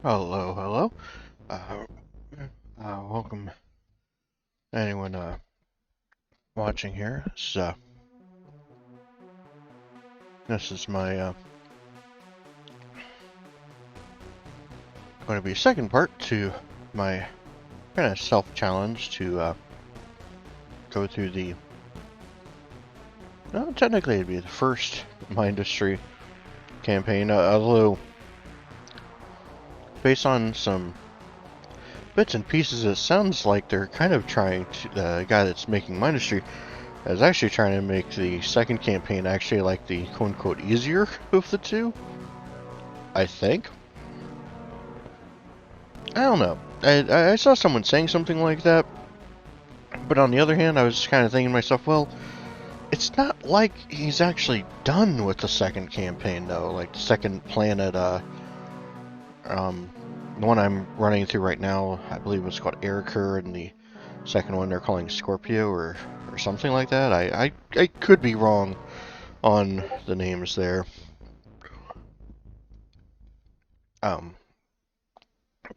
Hello, hello. Uh, welcome anyone watching here. This is my going to be second part to my kind of self-challenge to go through the. No, technically it'd be the first Mindustry campaign, although based on some bits and pieces, it sounds like they're kind of trying to. The guy that's making Mindustry is actually trying to make the second campaign actually like the quote-unquote easier of the two. I think. I don't know. I saw someone saying something like that, but on the other hand, I was kind of thinking to myself, well, it's not like he's actually done with the second campaign, though. Like, the second planet, um, the one I'm running through right now, I believe it's called Ericer, and the second one they're calling Scorpio, or something like that. I could be wrong on the names there. Um,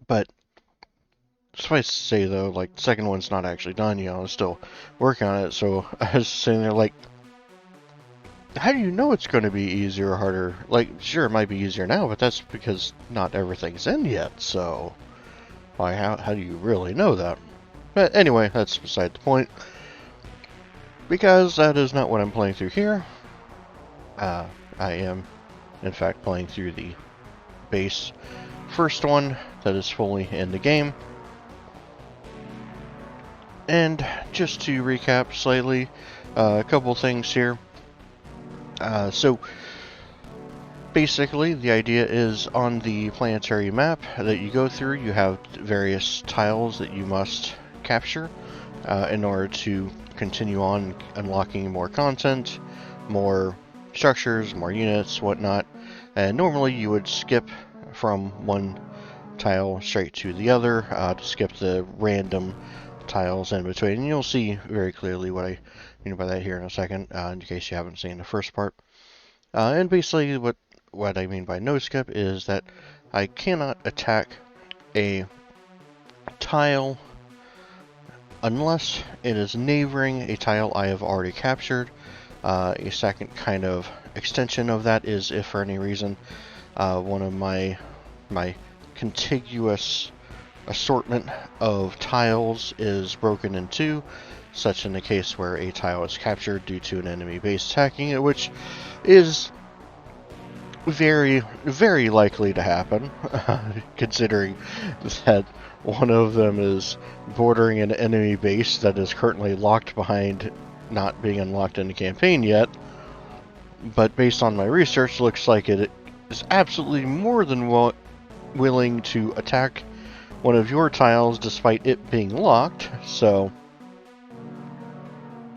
but suffice to say, though, like, the second one's not actually done, I'm still working on it, so I was sitting there like, how do you know it's going to be easier or harder? Like, sure, it might be easier now, but that's because not everything's in yet, so why, how do you really know that? But anyway, that's beside the point, because that is not what I'm playing through here. I am, in fact, playing through the base first one that is fully in the game. And just to recap slightly, a couple things here. So basically, the idea is on the planetary map that you go through, you have various tiles that you must capture in order to continue on unlocking more content, more structures, more units, whatnot. And normally you would skip from one tile straight to the other to skip the random tiles in between. And you'll see very clearly what I mean by that here in a second, in case you haven't seen the first part. And basically what I mean by no skip is that I cannot attack a tile unless it is neighboring a tile I have already captured. A second kind of extension of that is if for any reason one of my contiguous assortment of tiles is broken in two, such in the case where a tile is captured due to an enemy base attacking it, which is very, very likely to happen, considering that one of them is bordering an enemy base that is currently locked behind not being unlocked in the campaign yet. But based on my research, looks like it is absolutely more than willing to attack one of your tiles despite it being locked, so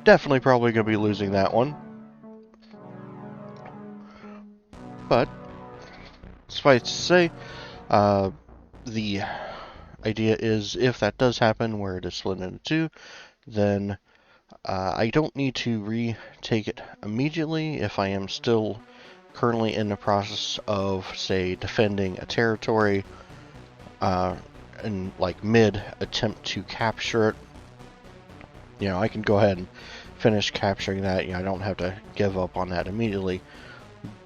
definitely probably going to be losing that one. But suffice to say, the idea is if that does happen where it is split into two, then I don't need to retake it immediately if I am still currently in the process of, say, defending a territory and like mid attempt to capture it. I can go ahead and finish capturing that. I don't have to give up on that immediately.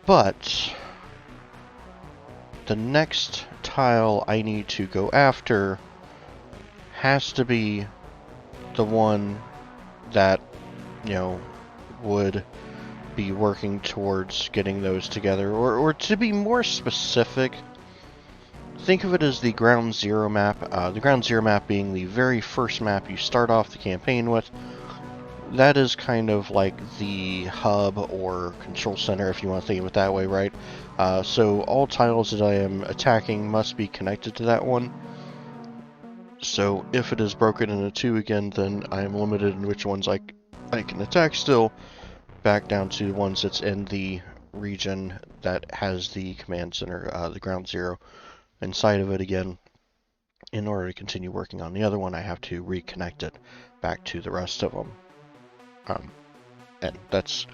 But the next tile I need to go after has to be the one that, would be working towards getting those together. Or to be more specific, think of it as the Ground Zero map. The Ground Zero map being the very first map you start off the campaign with. That is kind of like the hub or control center, if you want to think of it that way, right? So all tiles that I am attacking must be connected to that one. So if it is broken into two again, then I am limited in which ones I can attack still, back down to the ones that's in the region that has the command center, the ground zero, inside of it again. In order to continue working on the other one, I have to reconnect it back to the rest of them. And that's,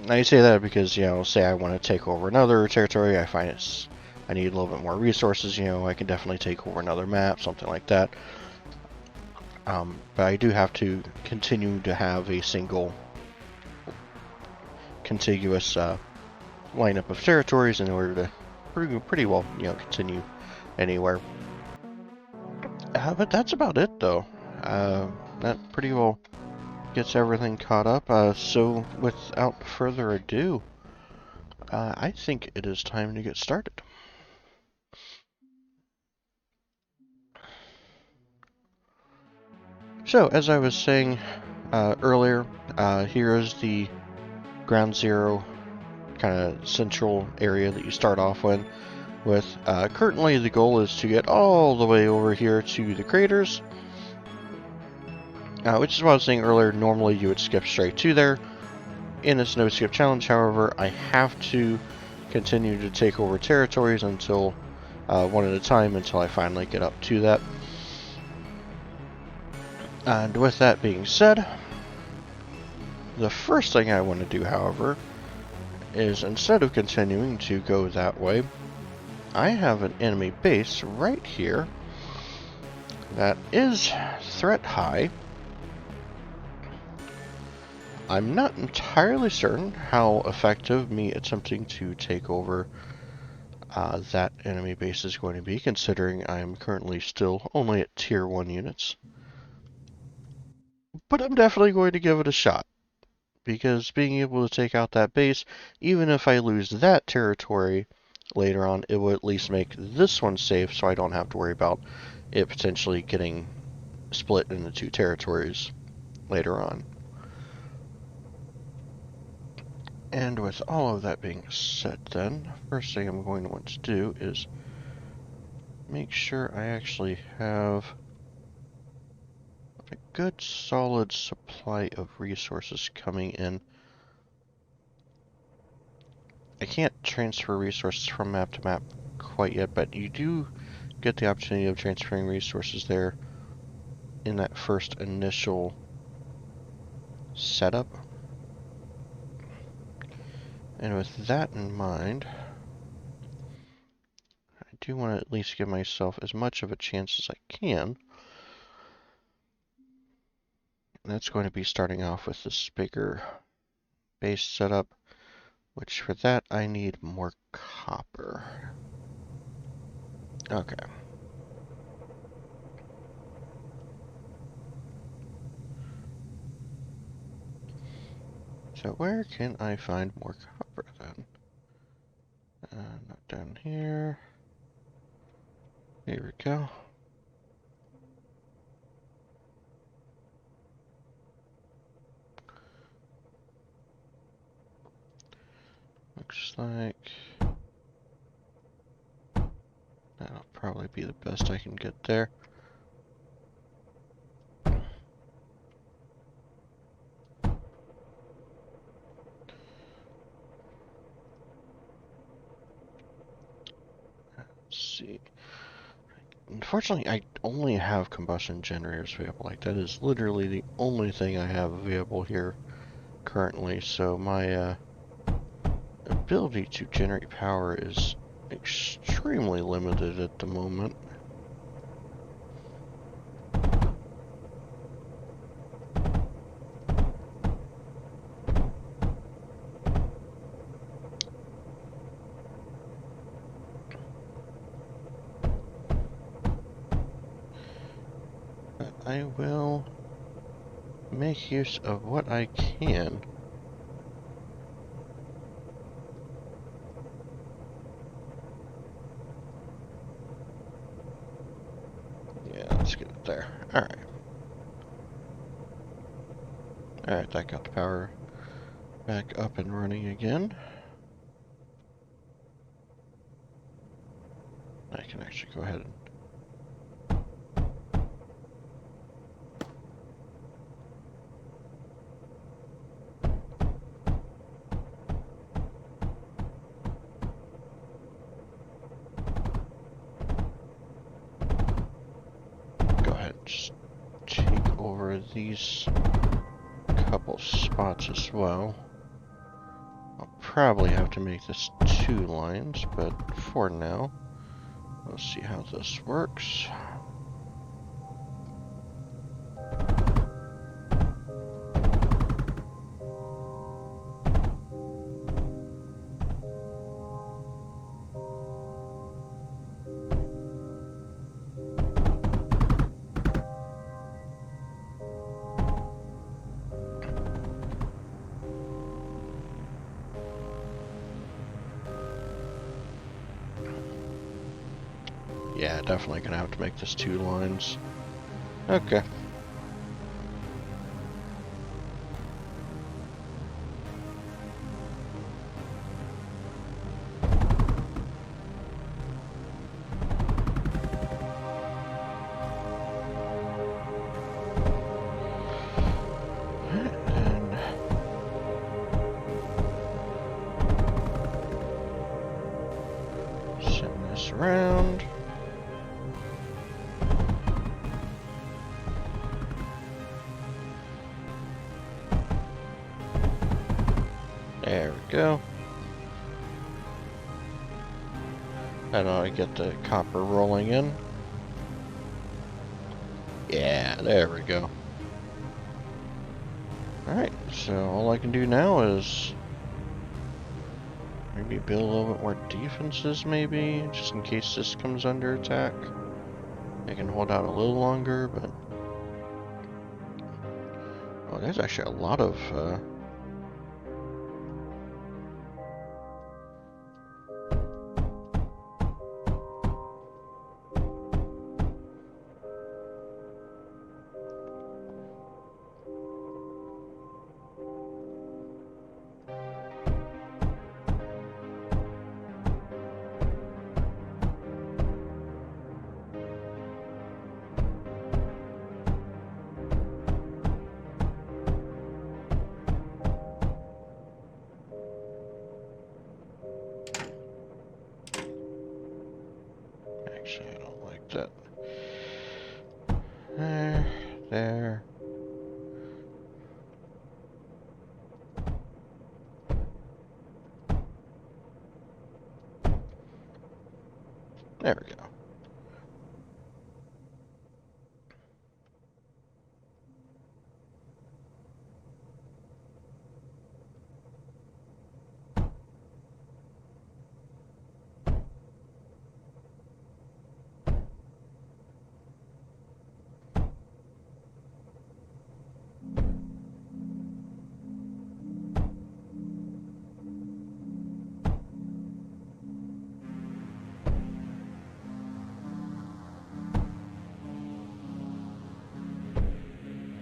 I say that because, say I want to take over another territory, I find it's I need a little bit more resources, you know, I can definitely take over another map, something like that. But I do have to continue to have a single contiguous lineup of territories in order to pretty well, you know, continue anywhere. But that's about it, though. That pretty well gets everything caught up. So without further ado, I think it is time to get started. So, as I was saying earlier, here is the ground zero kind of central area that you start off with. Currently, the goal is to get all the way over here to the craters, which is what I was saying earlier. Normally, you would skip straight to there. In this no skip challenge, however, I have to continue to take over territories until one at a time until I finally get up to that. And with that being said, the first thing I want to do, however, is instead of continuing to go that way, I have an enemy base right here that is threat high. I'm not entirely certain how effective me attempting to take over that enemy base is going to be, considering I'm currently still only at tier 1 units. But I'm definitely going to give it a shot, because being able to take out that base, even if I lose that territory later on, it will at least make this one safe, so I don't have to worry about it potentially getting split into 2 territories later on. And with all of that being said, then, first thing I'm going to want to do is make sure I actually have a good solid supply of resources coming in. I can't transfer resources from map to map quite yet, but you do get the opportunity of transferring resources there in that first initial setup. And with that in mind, I do want to at least give myself as much of a chance as I can. And that's going to be starting off with this bigger base setup, which for that I need more copper. Okay. So where can I find more copper then? Not down here. Here we go. Looks like that'll probably be the best I can get there. Let's see. Unfortunately, I only have combustion generators available. Like, that is literally the only thing I have available here currently, so my ability to generate power is extremely limited at the moment. But I will make use of what I can. Yeah, let's get it there. Alright. Alright, that got the power back up and running again. I can actually go ahead and just take over these couple spots as well. I'll probably have to make this 2 lines, but for now, let's see how this works. Yeah, definitely gonna have to make this 2 lines. Okay. Send this around. There we go. And I get the copper rolling in. Yeah, there we go. Alright, so all I can do now is maybe build a little bit more defenses, maybe, just in case this comes under attack. I can hold out a little longer, but... Oh, there's actually a lot of... Actually, I don't like that. There. There we go.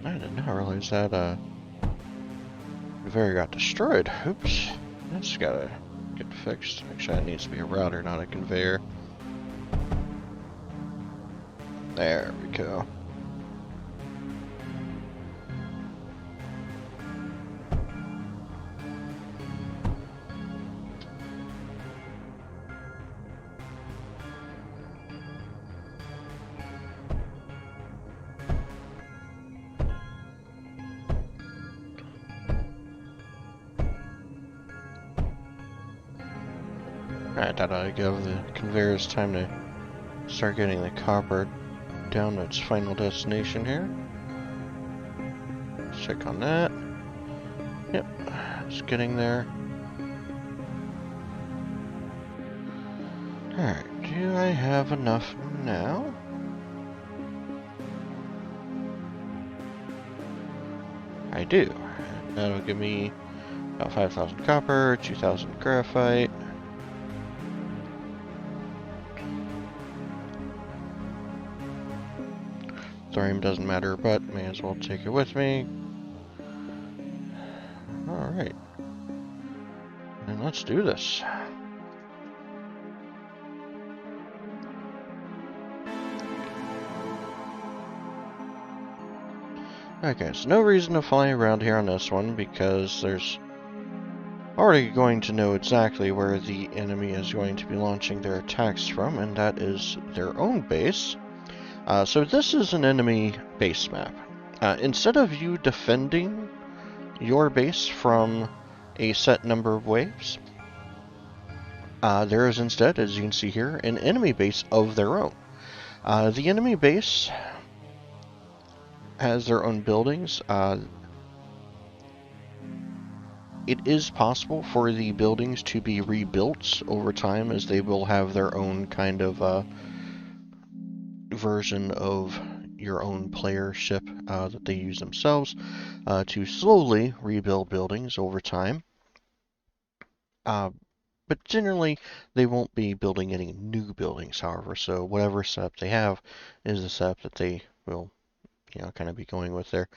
I did not realize that, conveyor got destroyed. Oops. That's gotta get fixed. Actually, that needs to be a router, not a conveyor. There we go. Alright, that ought to give the conveyors time to start getting the copper down to its final destination here. Check on that. Yep, it's getting there. Alright, do I have enough now? I do. That'll give me about 5,000 copper, 2,000 graphite. Thorium doesn't matter, but may as well take it with me. Alright. And let's do this. Okay, so no reason to fly around here on this one because there's already going to know exactly where the enemy is going to be launching their attacks from, and that is their own base. So this is an enemy base map. Instead of you defending your base from a set number of waves. There is instead, as you can see here, an enemy base of their own. The enemy base has their own buildings. It is possible for the buildings to be rebuilt over time, as they will have their own kind of version of your own player ship that they use themselves to slowly rebuild buildings over time. But generally, they won't be building any new buildings, however, so whatever setup they have is the setup that they will, kind of be going with there.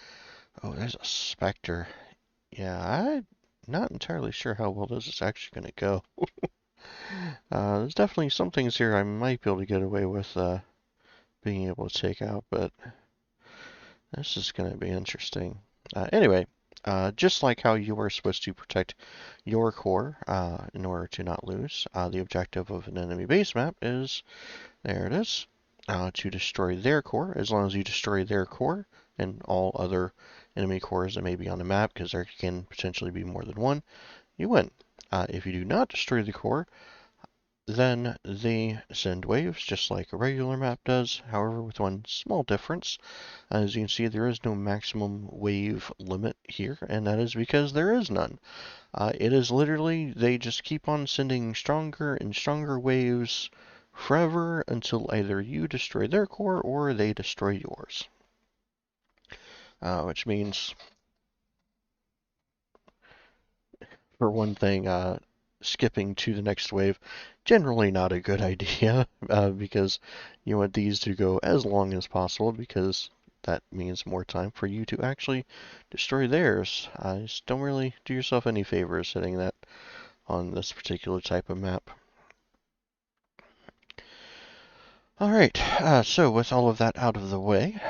Oh, there's a Spectre. Yeah, I'm not entirely sure how well this is actually going to go. There's definitely some things here I might be able to get away with being able to take out, but this is going to be interesting. Anyway, just like how you are supposed to protect your core in order to not lose, the objective of an enemy base map is, there it is, to destroy their core. As long as you destroy their core and all other enemy cores that may be on the map, because there can potentially be more than one, you win. If you do not destroy the core, then they send waves, just like a regular map does, however with one small difference. As you can see, there is no maximum wave limit here, and that is because there is none. It is literally, they just keep on sending stronger and stronger waves forever until either you destroy their core or they destroy yours. Which means, for one thing, skipping to the next wave, generally not a good idea, because you want these to go as long as possible, because that means more time for you to actually destroy theirs. Just don't really do yourself any favors hitting that on this particular type of map. Alright, so with all of that out of the way,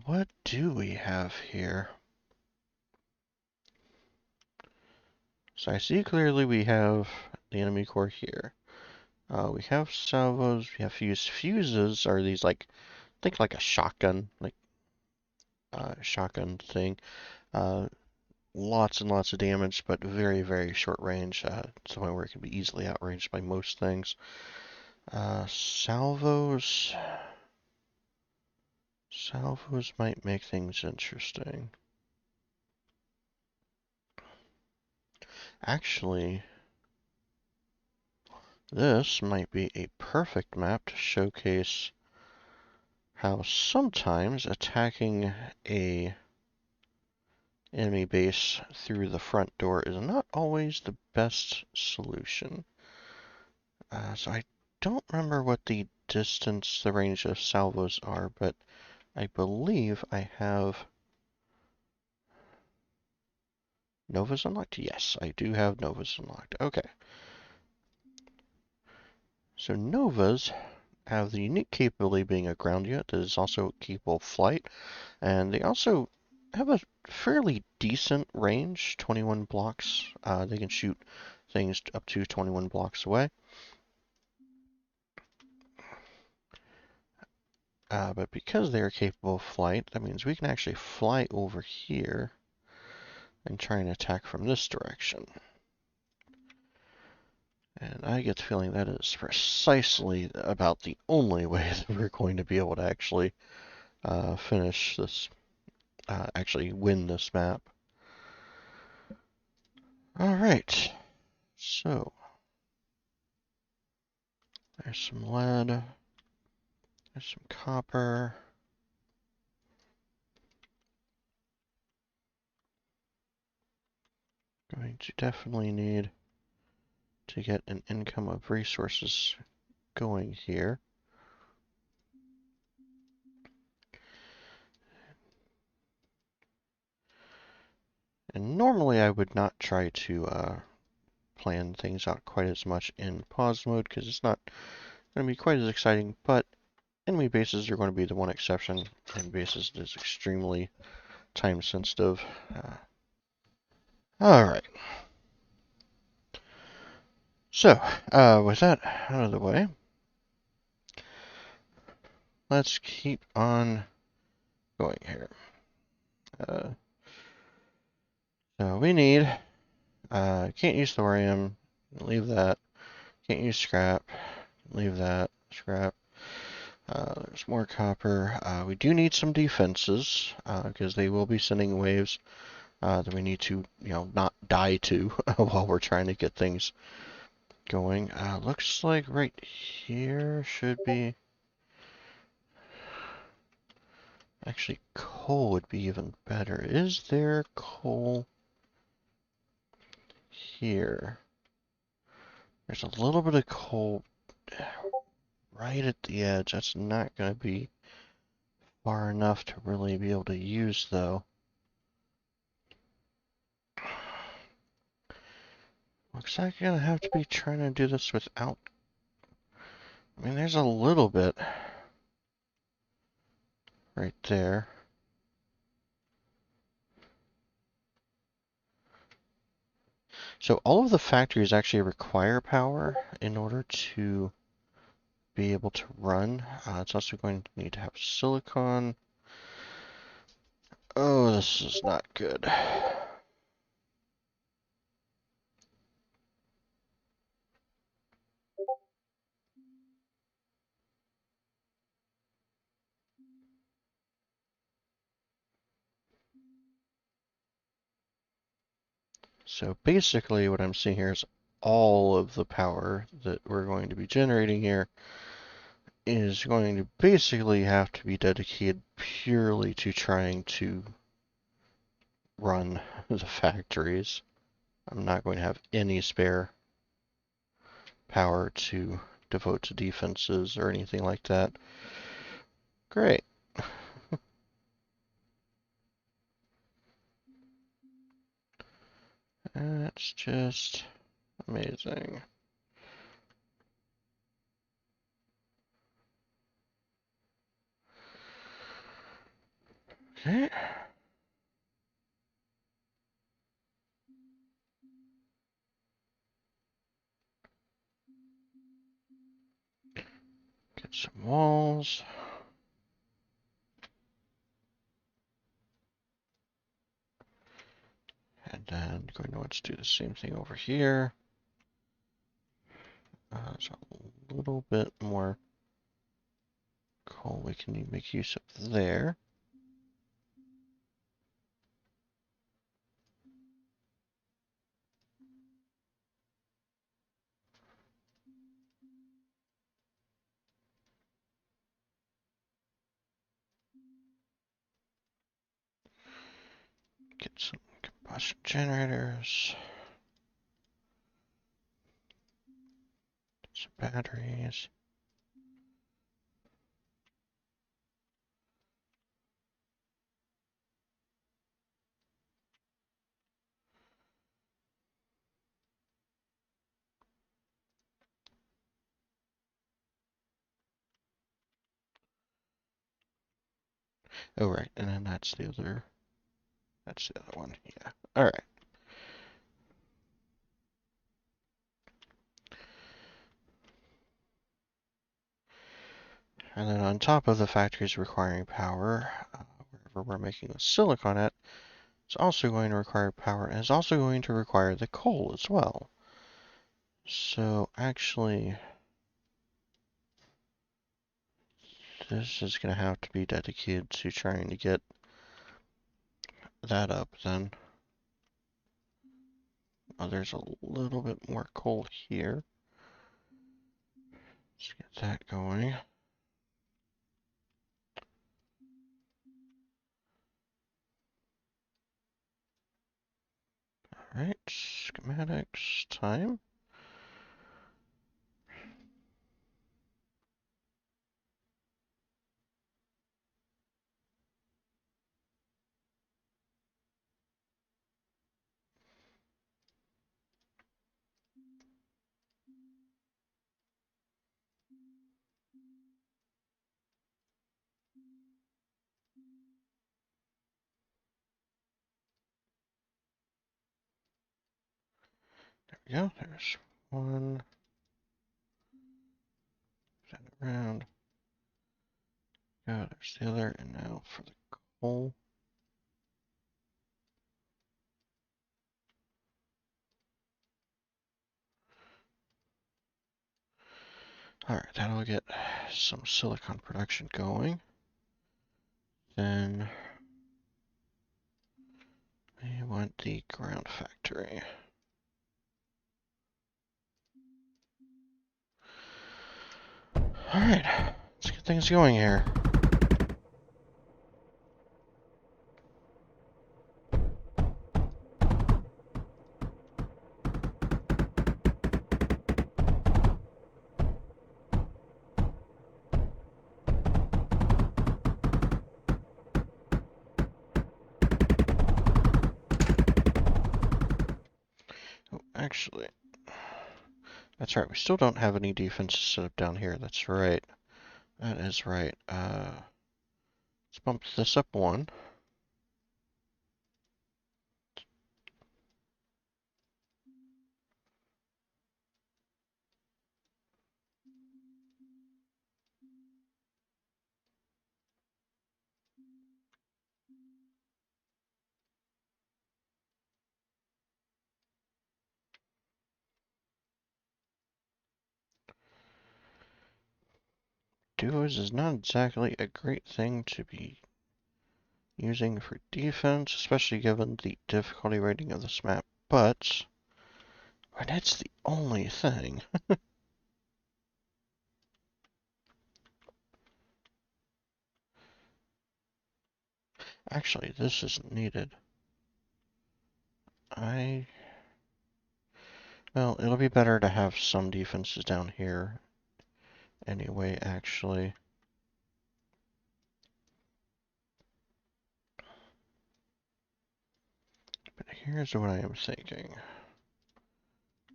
what do we have here? So I see clearly we have the enemy core here. We have salvos, we have fuses. Fuses are these, like, think like a shotgun, like shotgun thing. Lots and lots of damage, but very, very short range, to the point where it can be easily outranged by most things. Salvos might make things interesting. Actually, this might be a perfect map to showcase how sometimes attacking a enemy base through the front door is not always the best solution. So I don't remember what the range of salvos are, but I believe I have Novas unlocked? Yes, I do have Novas unlocked. Okay. So Novas have the unique capability of being a ground unit that is also capable of flight, and they also have a fairly decent range, 21 blocks. They can shoot things up to 21 blocks away. But because they are capable of flight, that means we can actually fly over here and try and attack from this direction. And I get the feeling that is precisely about the only way that we're going to be able to actually finish this, actually win this map. Alright, so there's some lead, there's some copper. Going to definitely need to get an income of resources going here. And normally I would not try to plan things out quite as much in pause mode, because it's not going to be quite as exciting, but enemy bases are going to be the one exception, and bases is extremely time sensitive. Alright. So, with that out of the way, let's keep on going here. So we need Can't use thorium. Leave that. Can't use scrap. Leave that. Scrap. There's more copper. We do need some defenses because they will be sending waves that we need to, not die to while we're trying to get things going. Looks like right here should be. Actually, coal would be even better. Is there coal here? There's a little bit of coal right at the edge. That's not going to be far enough to really be able to use, though. Looks like I'm going to have to be trying to do this without... I mean, there's a little bit right there. So all of the factories actually require power in order to be able to run. It's also going to need to have silicon. Oh, this is not good. So basically what I'm seeing here is all of the power that we're going to be generating here is going to basically have to be dedicated purely to trying to run the factories. I'm not going to have any spare power to devote to defenses or anything like that. Great. That's just amazing. Okay. Get some walls. And then going to want to do the same thing over here. There's a little bit more coal we can make use of there. Get some combustion generators. Get some batteries. Oh, right, and then that's the other one, yeah. All right. And then on top of the factories requiring power, wherever we're making the silicon at, it's also going to require power, and it's also going to require the coal as well. So actually, this is going to have to be dedicated to trying to get that up then. Oh, there's a little bit more coal here. Let's get that going. Alright, schematics time. There we go, there's one. Turn it around. Go, there's the other, and now for the coal. Alright, that'll get some silicon production going. Then we want the ground factory. Alright, let's get things going here. Oh, actually, that's right, we still don't have any defenses set up down here. That's right. That is right. Let's bump this up one. Duos is not exactly a great thing to be using for defense, especially given the difficulty rating of this map, but when it's the only thing. Actually, this isn't needed. Well, it'll be better to have some defenses down here anyway, actually. But here's what I am thinking.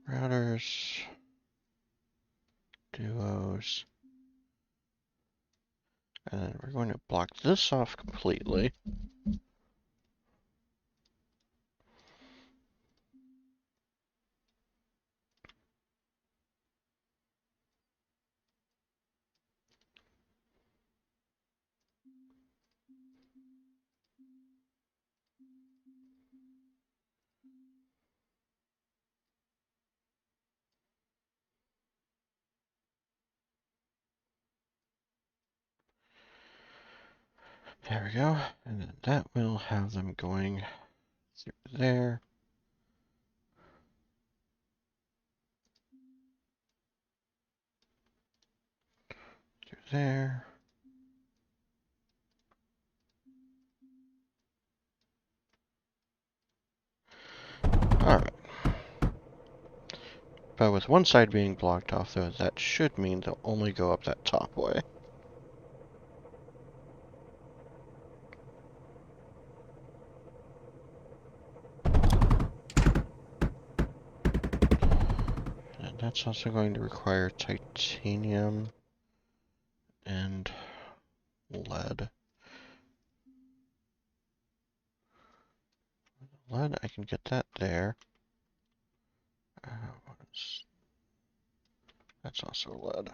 Routers, duos, and then we're going to block this off completely. There we go, and then that will have them going through there. Through there. Alright. But with one side being blocked off, though, that should mean they'll only go up that top way. And that's also going to require titanium and lead. Lead, I can get that there. That's also lead.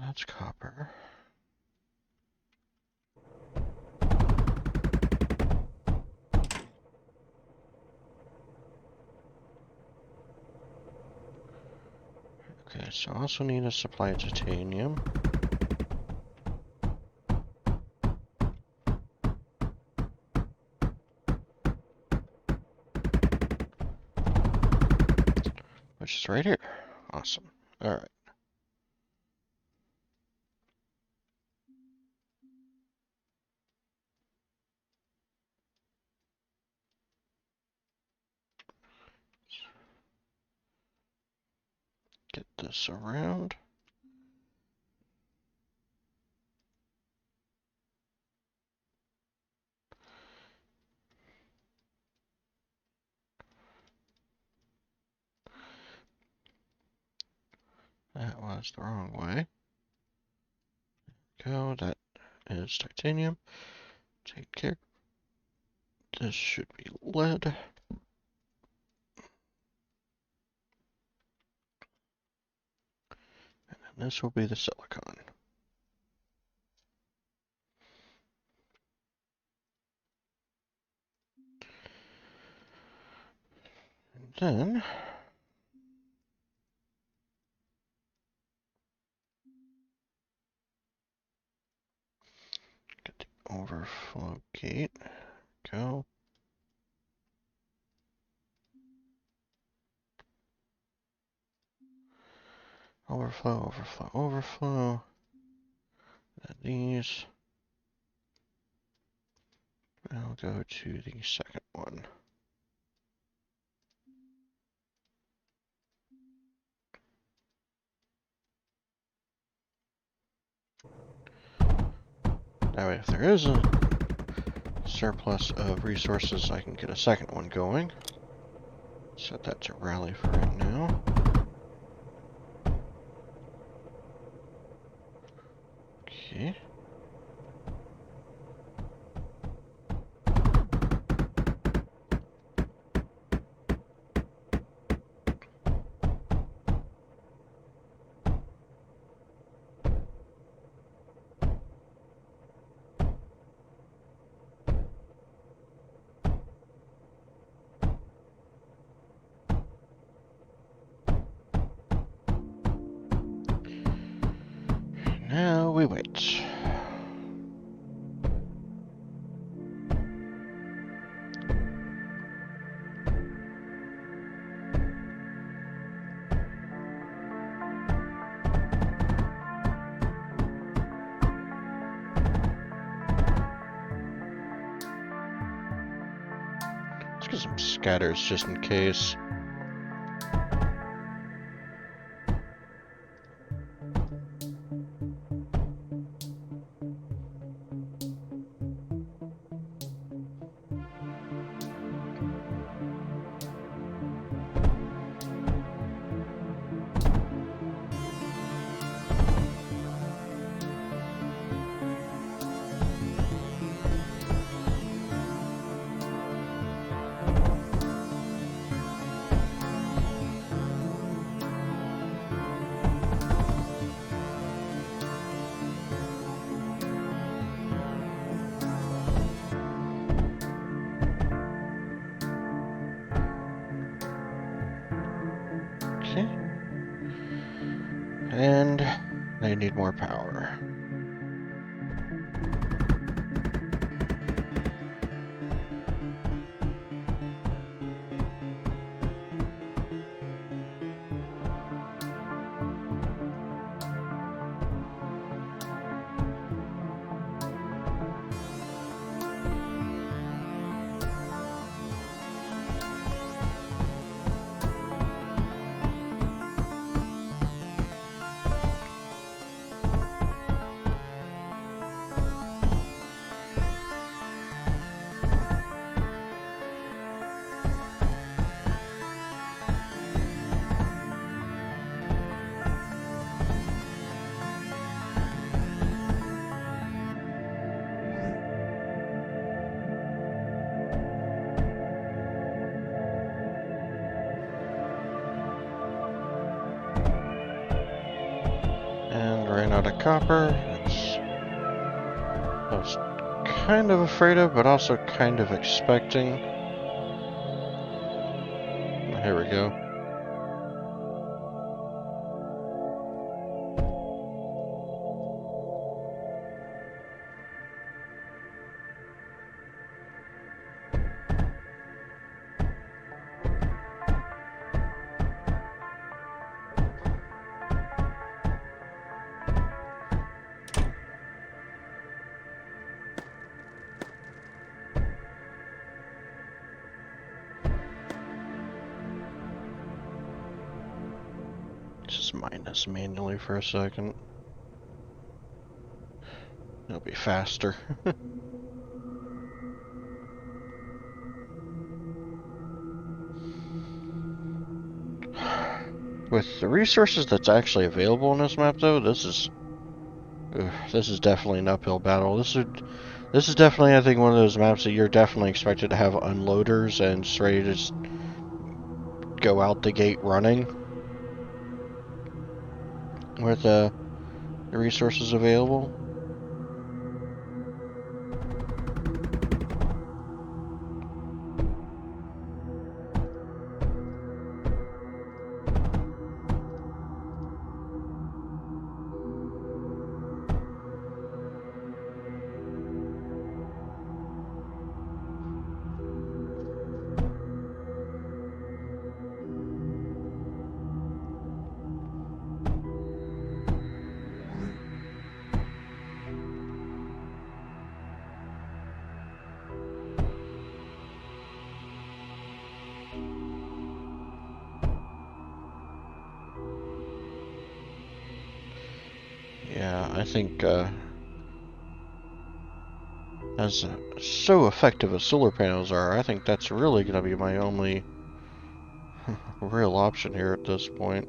That's copper. Okay, so I also need a supply of titanium. Which is right here. Awesome. Alright. Get this around. That was the wrong way. Go, that is titanium. Take care. This should be lead. And then this will be the silicon. Then get the overflow gate. Go. Overflow, overflow, overflow. Then these. I'll go to the second one. That way, if there is a surplus of resources, I can get a second one going. Set that to rally for right now. Okay. Now we wait. Let's get some scatters just in case. Okay. And they need more power. Ran out of copper. That's I was kind of afraid of, but also kind of expecting. Here we go. Just mine this manually for a second. It'll be faster. With the resources that's actually available in this map, though, this is definitely an uphill battle. This is definitely, I think, one of those maps that you're definitely expected to have unloaders and just ready to just go out the gate running with the resources available. Yeah, I think as so effective as solar panels are, I think that's really going to be my only real option here at this point.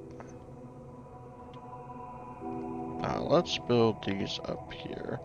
Let's build these up here.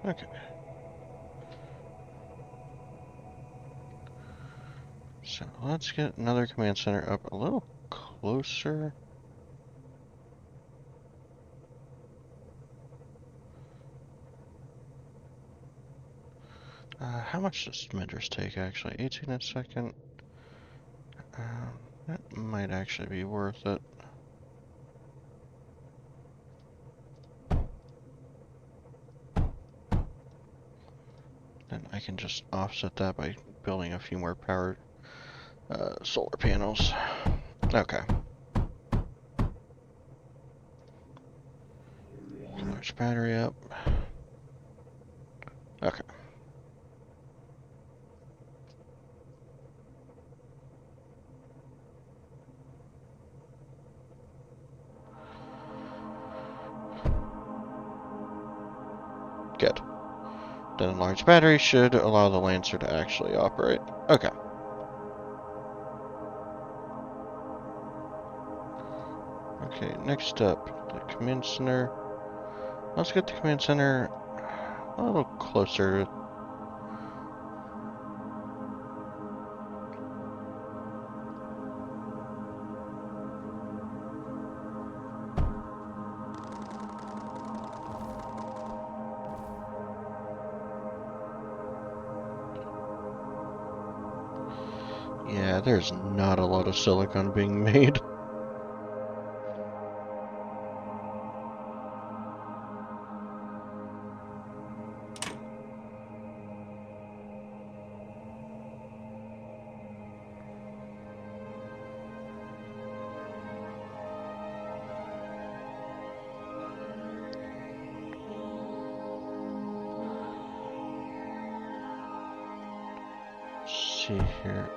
Okay. So let's get another command center up a little closer. How much does Mindustry take actually? 18 a second. That might actually be worth it. Then I can just offset that by building a few more powered solar panels. Okay. Large battery up. Okay. Good. Then a large battery should allow the Lancer to actually operate. Okay. Okay, next up, the command center. Let's get the command center a little closer. Yeah, there's not a lot of silicon being made. Let's see here.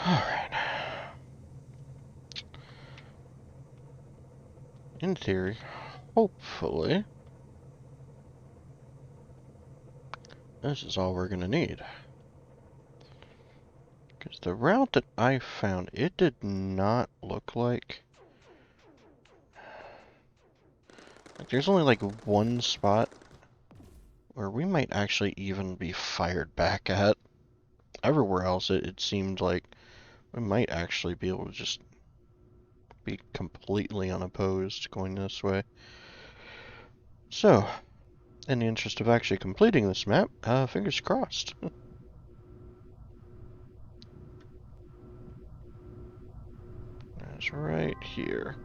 Alright. In theory, hopefully, this is all we're gonna need. Because the route that I found, it did not look like there's only like one spot where we might actually even be fired back at. Everywhere else, it seemed like we might actually be able to just be completely unopposed going this way. So, in the interest of actually completing this map, fingers crossed. That's right here.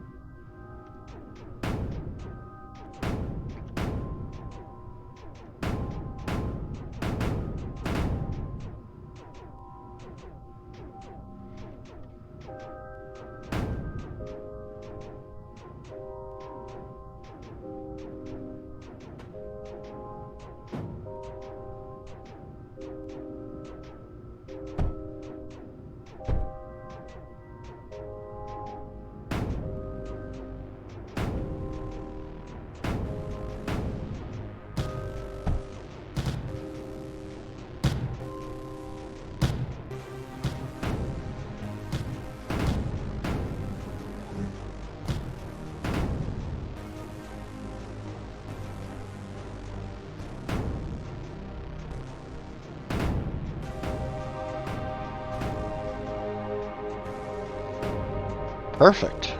Perfect.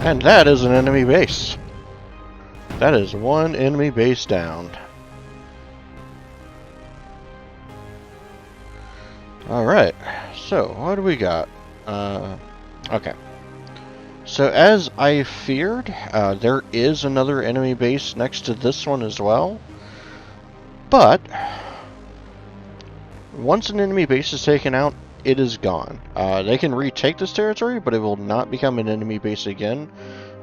And that is an enemy base. That is one enemy base down. Alright, so what do we got? Okay. So as I feared, there is another enemy base next to this one as well. But once an enemy base is taken out, it is gone. They can retake this territory, but it will not become an enemy base again.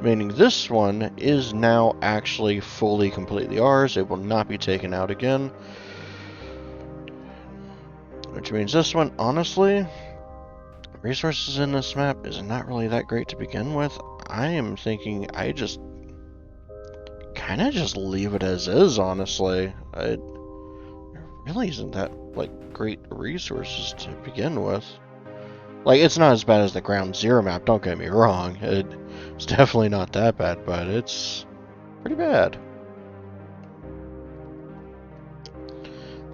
Meaning this one is now actually fully, completely ours. It will not be taken out again. Which means this one, honestly, resources in this map is not really that great to begin with. I am thinking I just kind of just leave it as is, honestly. It really isn't that, like, great resources to begin with. Like, it's not as bad as the Ground Zero map, don't get me wrong. It's definitely not that bad, but it's pretty bad.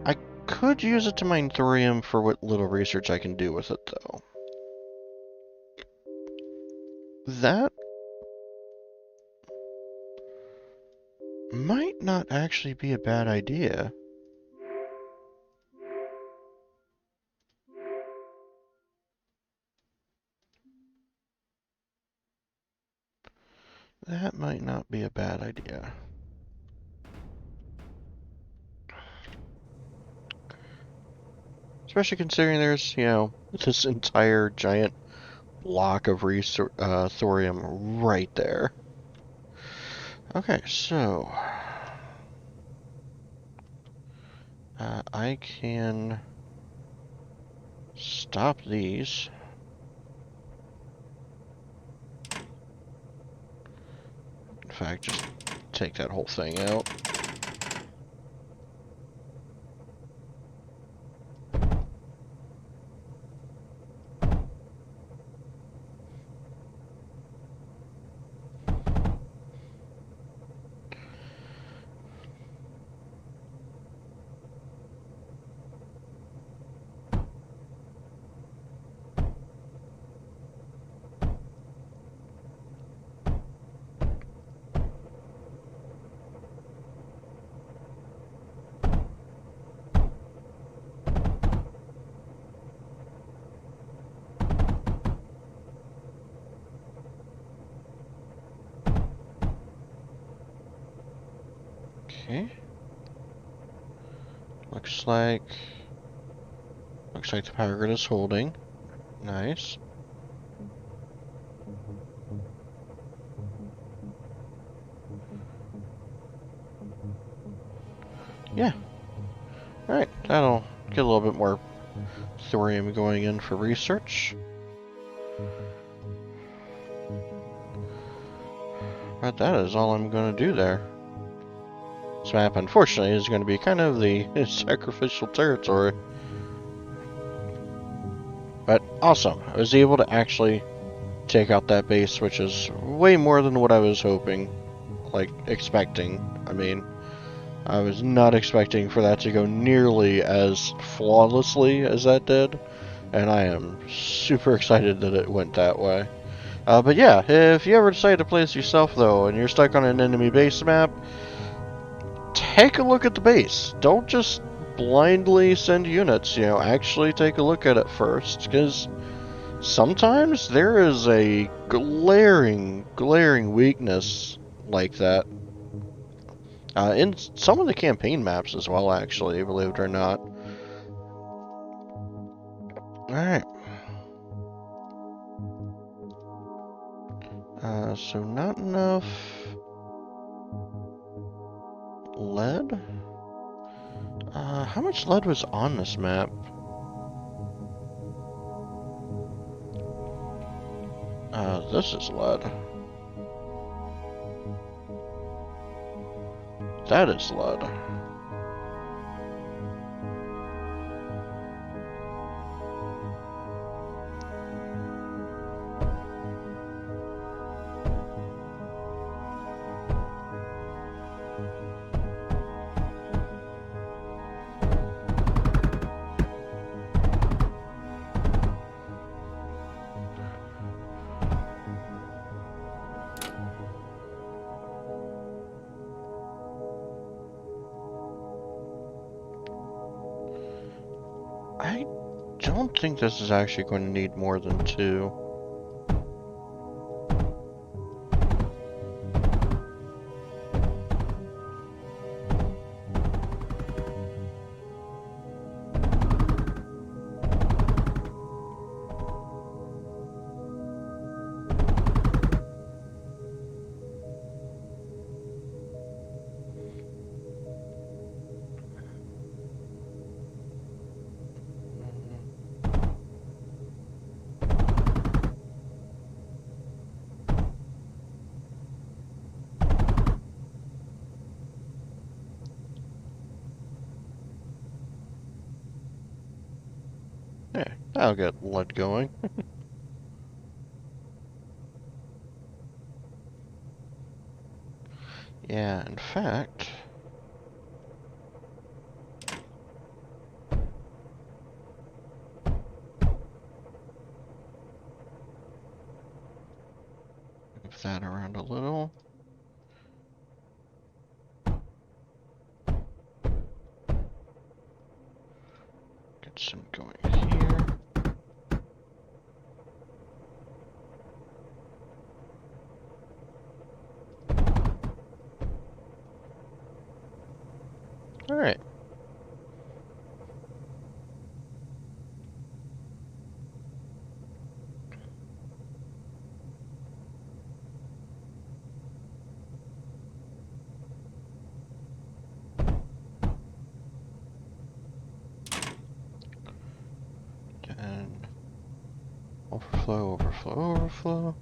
I could use it to mine thorium for what little research I can do with it, though. That might not actually be a bad idea. That might not be a bad idea. Especially considering there's, you know, this entire giant block of thorium right there. Okay, so I can stop these. In fact, just take that whole thing out. Okay. Looks like the power grid is holding. Nice. Yeah. Alright, that'll get a little bit more thorium going in for research. But that is all I'm going to do there. This map, unfortunately, is going to be kind of the sacrificial territory. But awesome. I was able to actually take out that base, which is way more than what I was hoping, like, expecting. I mean, I was not expecting for that to go nearly as flawlessly as that did, and I am super excited that it went that way. But yeah, if you ever decide to play this yourself, though, and you're stuck on an enemy base map, take a look at the base. Don't just blindly send units, you know, actually take a look at it first, because sometimes there is a glaring weakness like that. In some of the campaign maps as well, actually, believe it or not. Alright. So not enough lead? How much lead was on this map? This is lead. That is lead. I don't think this is actually going to need more than 2. Yeah, that'll get lead going. Yeah, in fact, move that around a little. Get some going here. Alright. And overflow, overflow, overflow.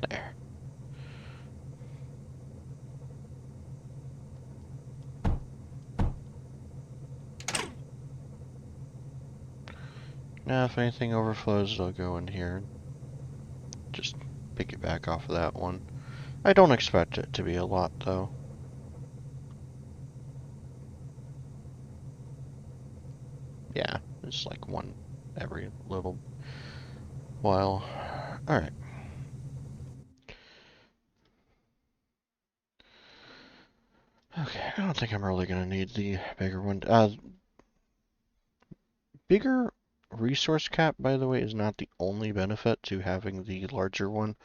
There. Now, if anything overflows, it'll go in here. Just piggyback off of that one. I don't expect it to be a lot, though. Yeah, it's like one every little while. Alright. Okay, I don't think I'm really going to need the bigger one. Bigger resource cap, by the way, is not the only benefit to having the larger one.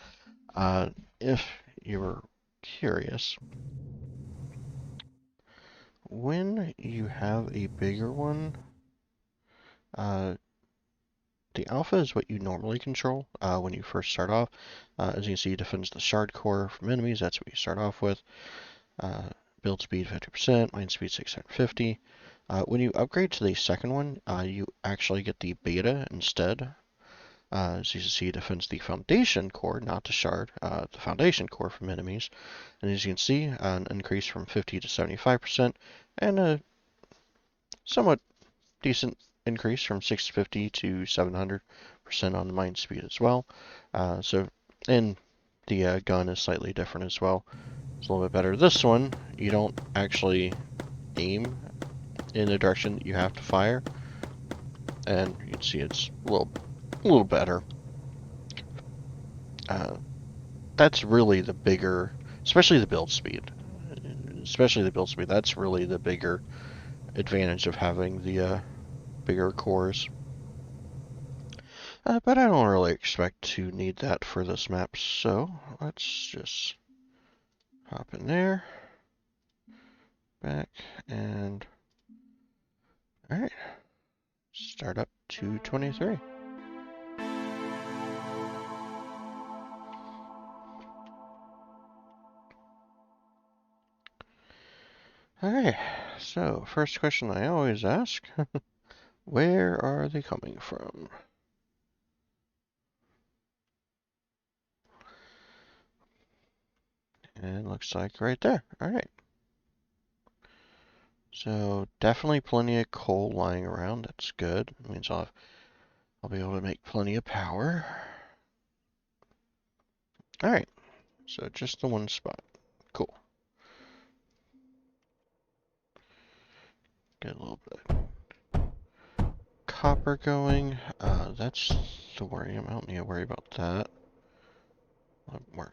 If you were curious, when you have a bigger one, uh, the alpha is what you normally control when you first start off. As you can see, it defends the shard core from enemies. That's what you start off with. Build speed 50%, mine speed 650. When you upgrade to the second one, you actually get the beta instead. As you can see, it defends the foundation core, not the shard, the foundation core from enemies. And as you can see, an increase from 50 to 75%, and a somewhat decent increase from 650 to 700% on the mine speed as well. And the gun is slightly different as well. It's a little bit better. This one, you don't actually aim in the direction that you have to fire, and you can see it's a little better. That's really the bigger, especially the build speed. That's really the bigger advantage of having the bigger cores. But I don't really expect to need that for this map, so let's just hop in there, back, and alright, start up to 23. Alright, so first question I always ask, where are they coming from? And looks like right there. Alright. So definitely plenty of coal lying around. That's good. It means I'll be able to make plenty of power. Alright. So just the one spot. Cool. Get a little bit of copper going. That's thorium. I don't need to worry about that. More.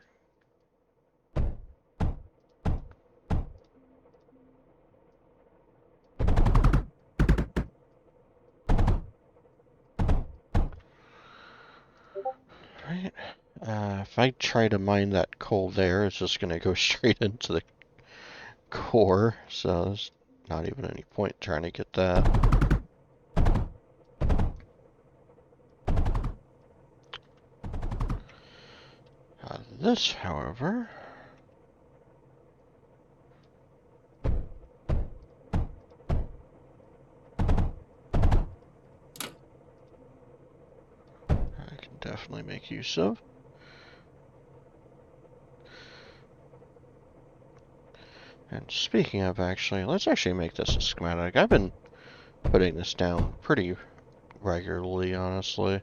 Right. If I try to mine that coal there, it's just going to go straight into the core, so there's not even any point trying to get that. This, however, I can definitely make use of. And speaking of, actually, let's actually make this a schematic. I've been putting this down pretty regularly, honestly.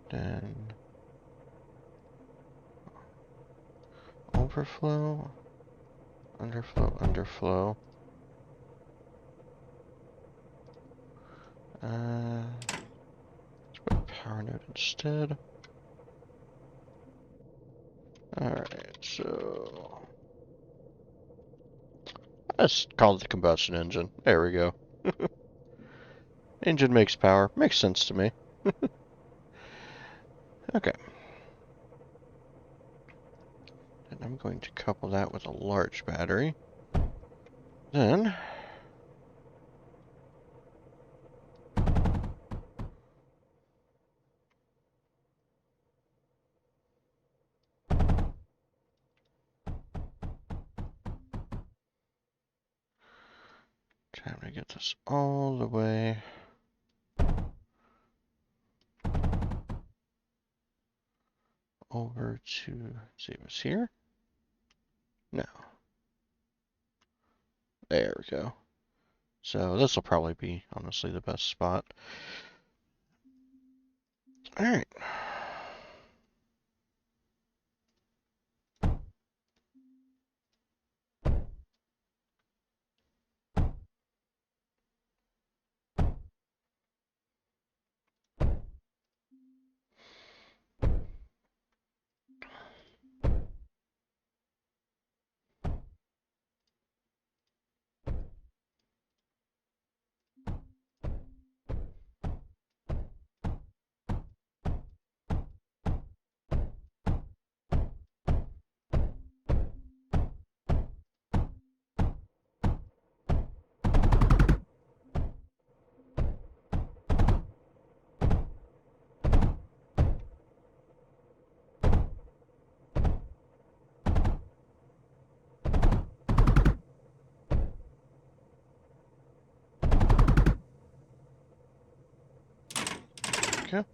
Then overflow, underflow, underflow. Let's put power node instead. Alright, so let's call it the combustion engine. There we go. Engine makes power. Makes sense to me. Okay. And I'm going to couple that with a large battery. Then time to get this all the way over to, let's see, it was here? No. There we go. So this will probably be, honestly, the best spot. Alright. Okay.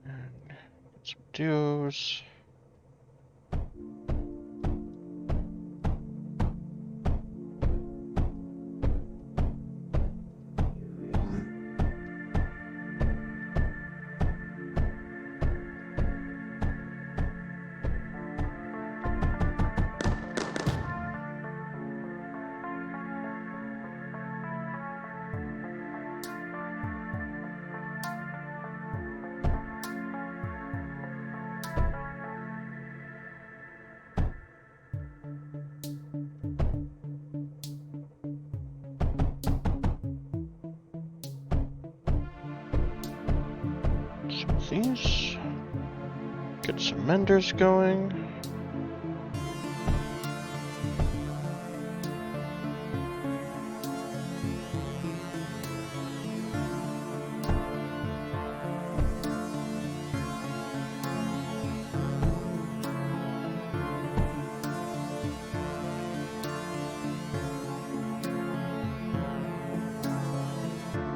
And get some duos. Some of these. Get some menders going.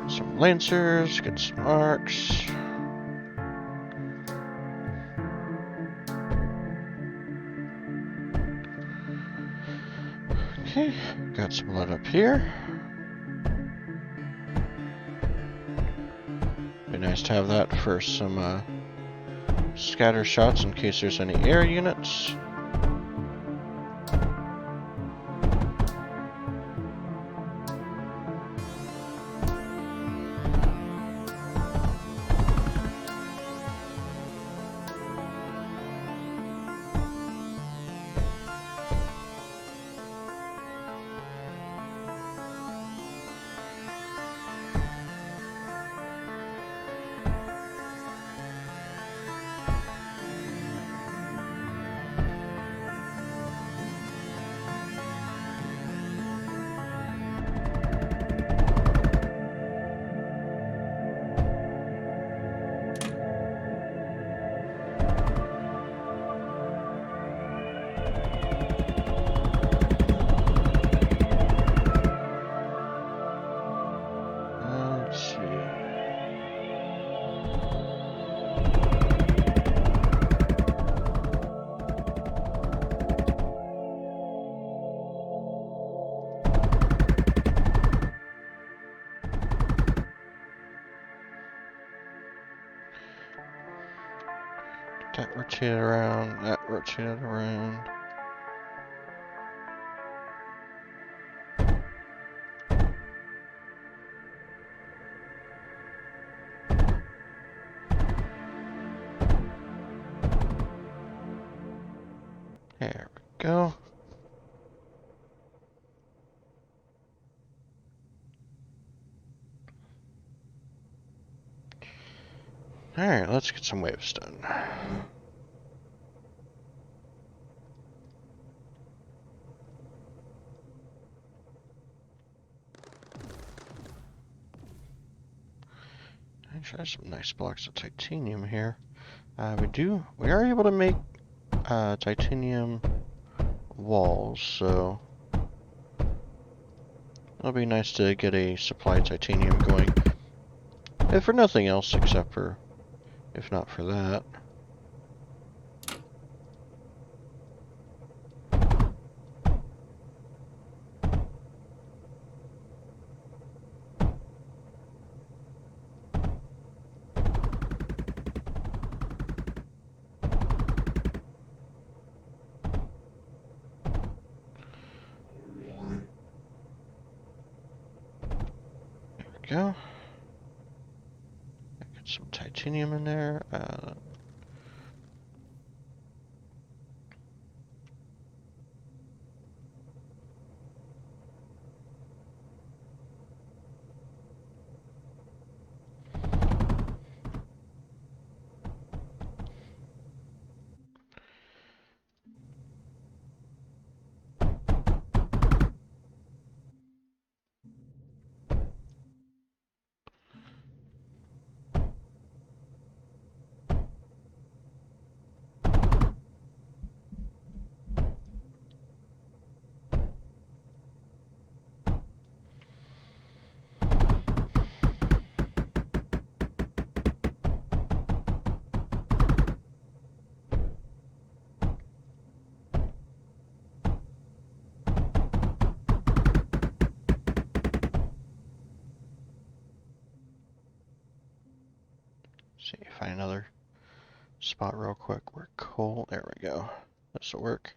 Some lancers, get some arcs. Okay, got some lead up here. Be nice to have that for some scatter shots in case there's any air units. That rotated around, that rotated around. There we go. Alright, let's get some waves done. Actually, there's some nice blocks of titanium here. We are able to make titanium walls, so it'll be nice to get a supply of titanium going. If for nothing else, except for, if not for that. Go. Get some titanium in there. See, find another spot real quick where coal. There we go. This will work.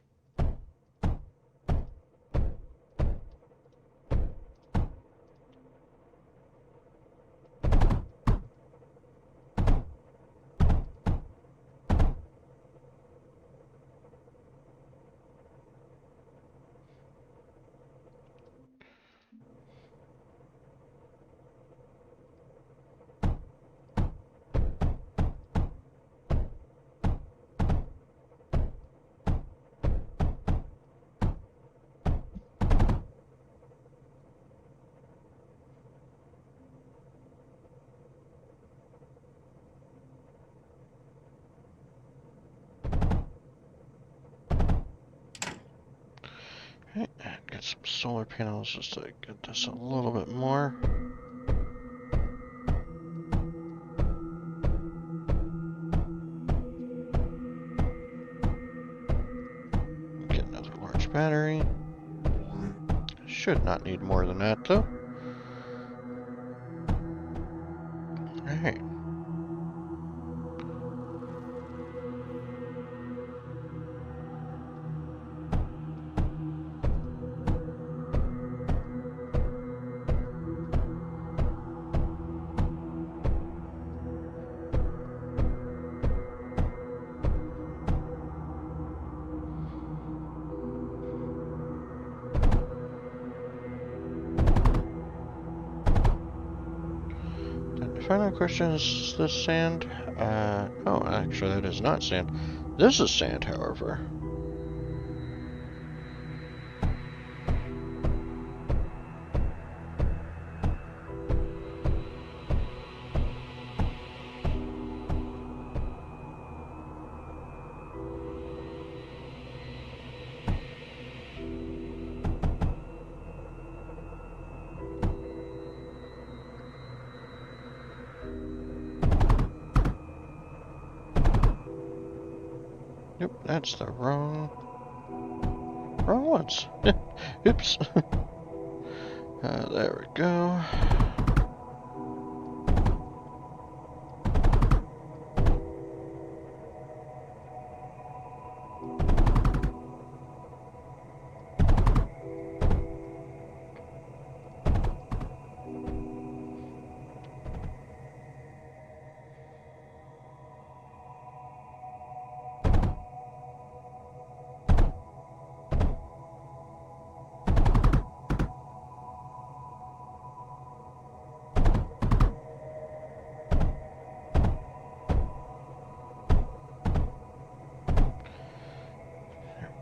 Okay, and get some solar panels just to get this a little bit more. Get another large battery. Should not need more than that though. Alright. Final question, is this sand? Oh, actually that is not sand. This is sand, however. Nope, that's the wrong ones. Oops. There we go.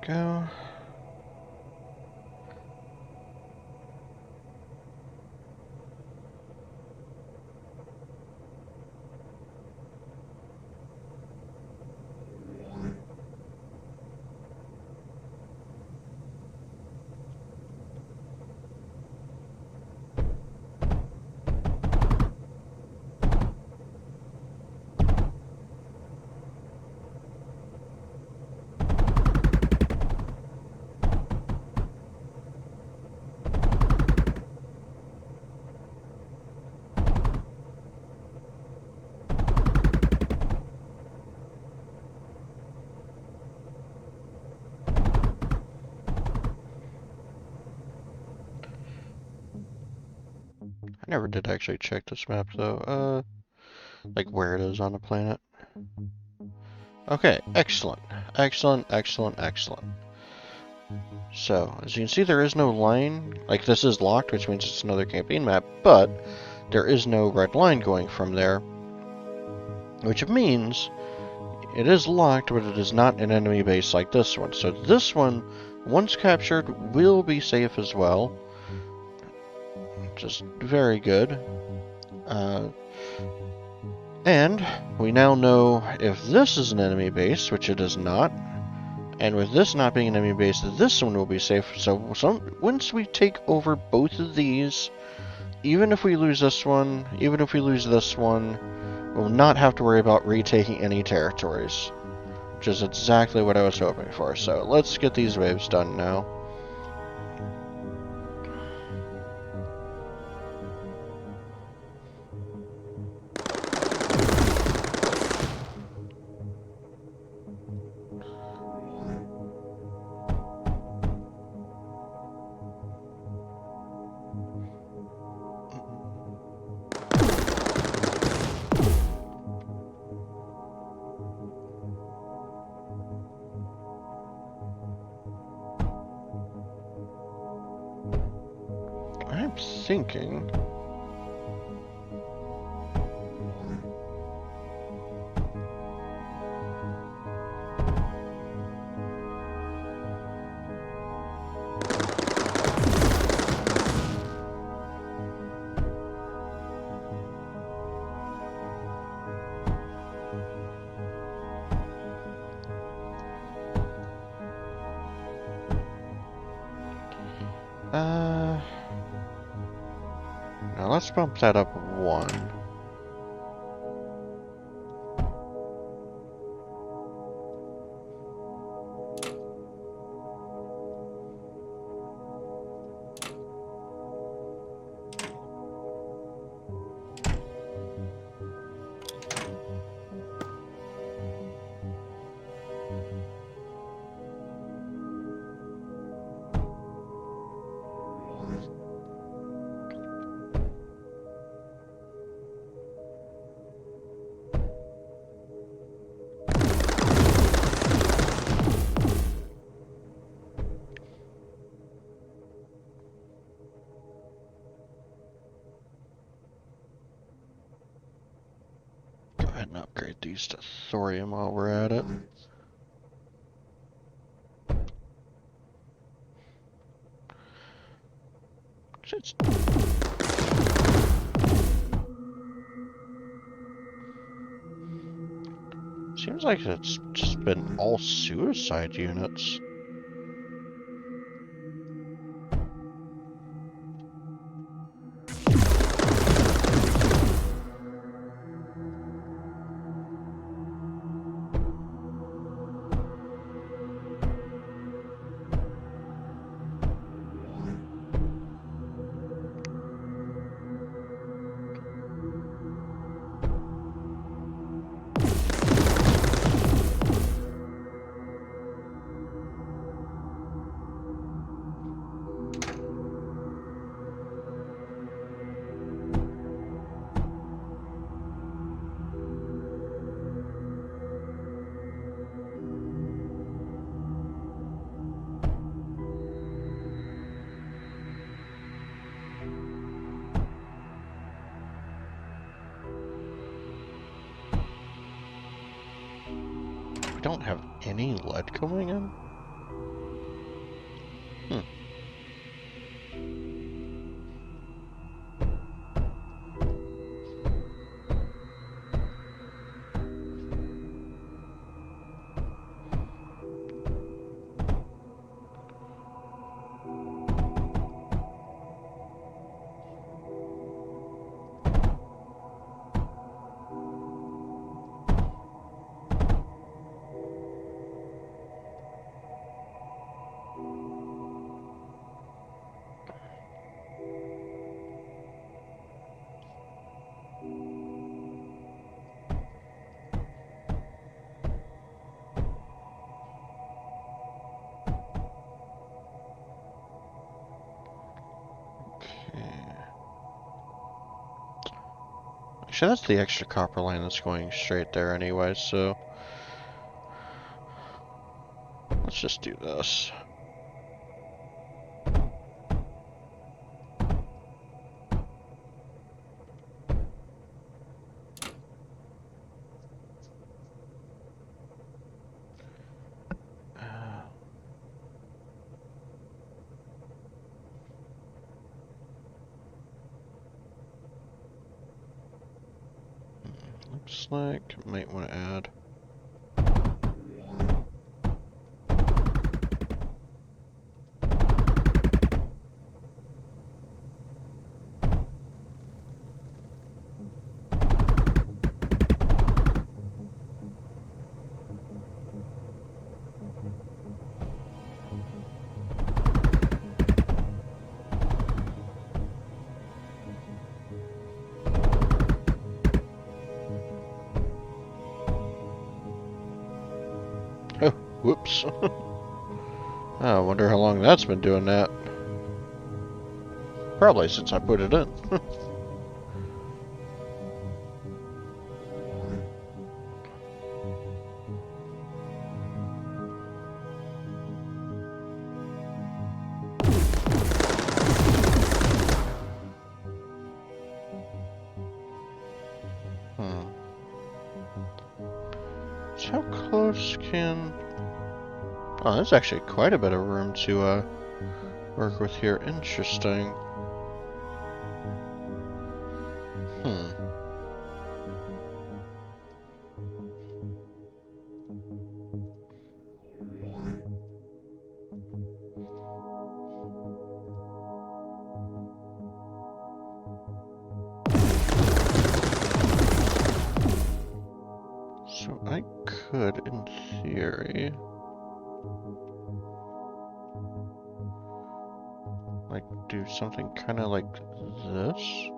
Go. I never did actually check this map though. Like where it is on the planet. Okay, excellent. Excellent, excellent, excellent. So, as you can see, there is no line. Like, this is locked, which means it's another campaign map, but there is no red line going from there. Which means it is locked, but it is not an enemy base like this one. So this one, once captured, will be safe as well. Just very good. And we now know if this is an enemy base, which it is not. And with this not being an enemy base, this one will be safe. So once we take over both of these, even if we lose this one, even if we lose this one, we'll not have to worry about retaking any territories. Which is exactly what I was hoping for. So let's get these waves done now. I'm thinking... Now let's bump that up one. Go ahead and upgrade these to thorium while we're at it. It's... Seems like it's just been all suicide units. We don't have any lead coming in? Actually, that's the extra copper line that's going straight there anyway, so let's just do this. Looks like might want to add. Oh, whoops. I wonder how long that's been doing that. Probably since I put it in. So how close can... Oh, there's actually quite a bit of room to work with here. Interesting. So I could, in theory, like do something kind of like this.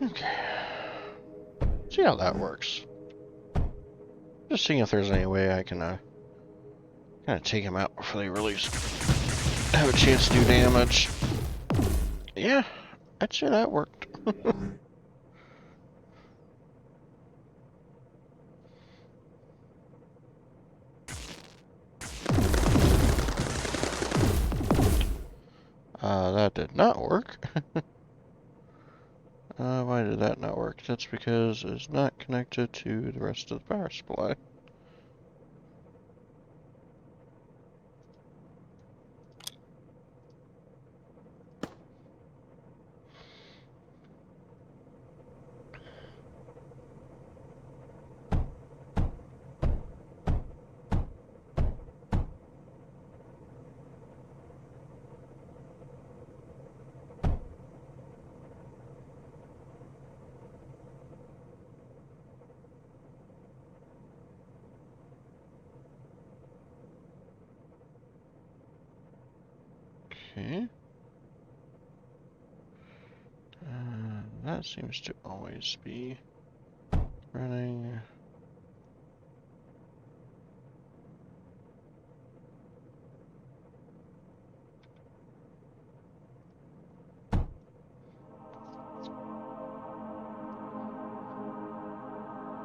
Okay. See how that works. Just seeing if there's any way I can kind of take them out before they really have a chance to do damage. Yeah, I'd say that worked. That did not work. Why did that not work? That's because it's not connected to the rest of the power supply. Okay. That seems to always be running.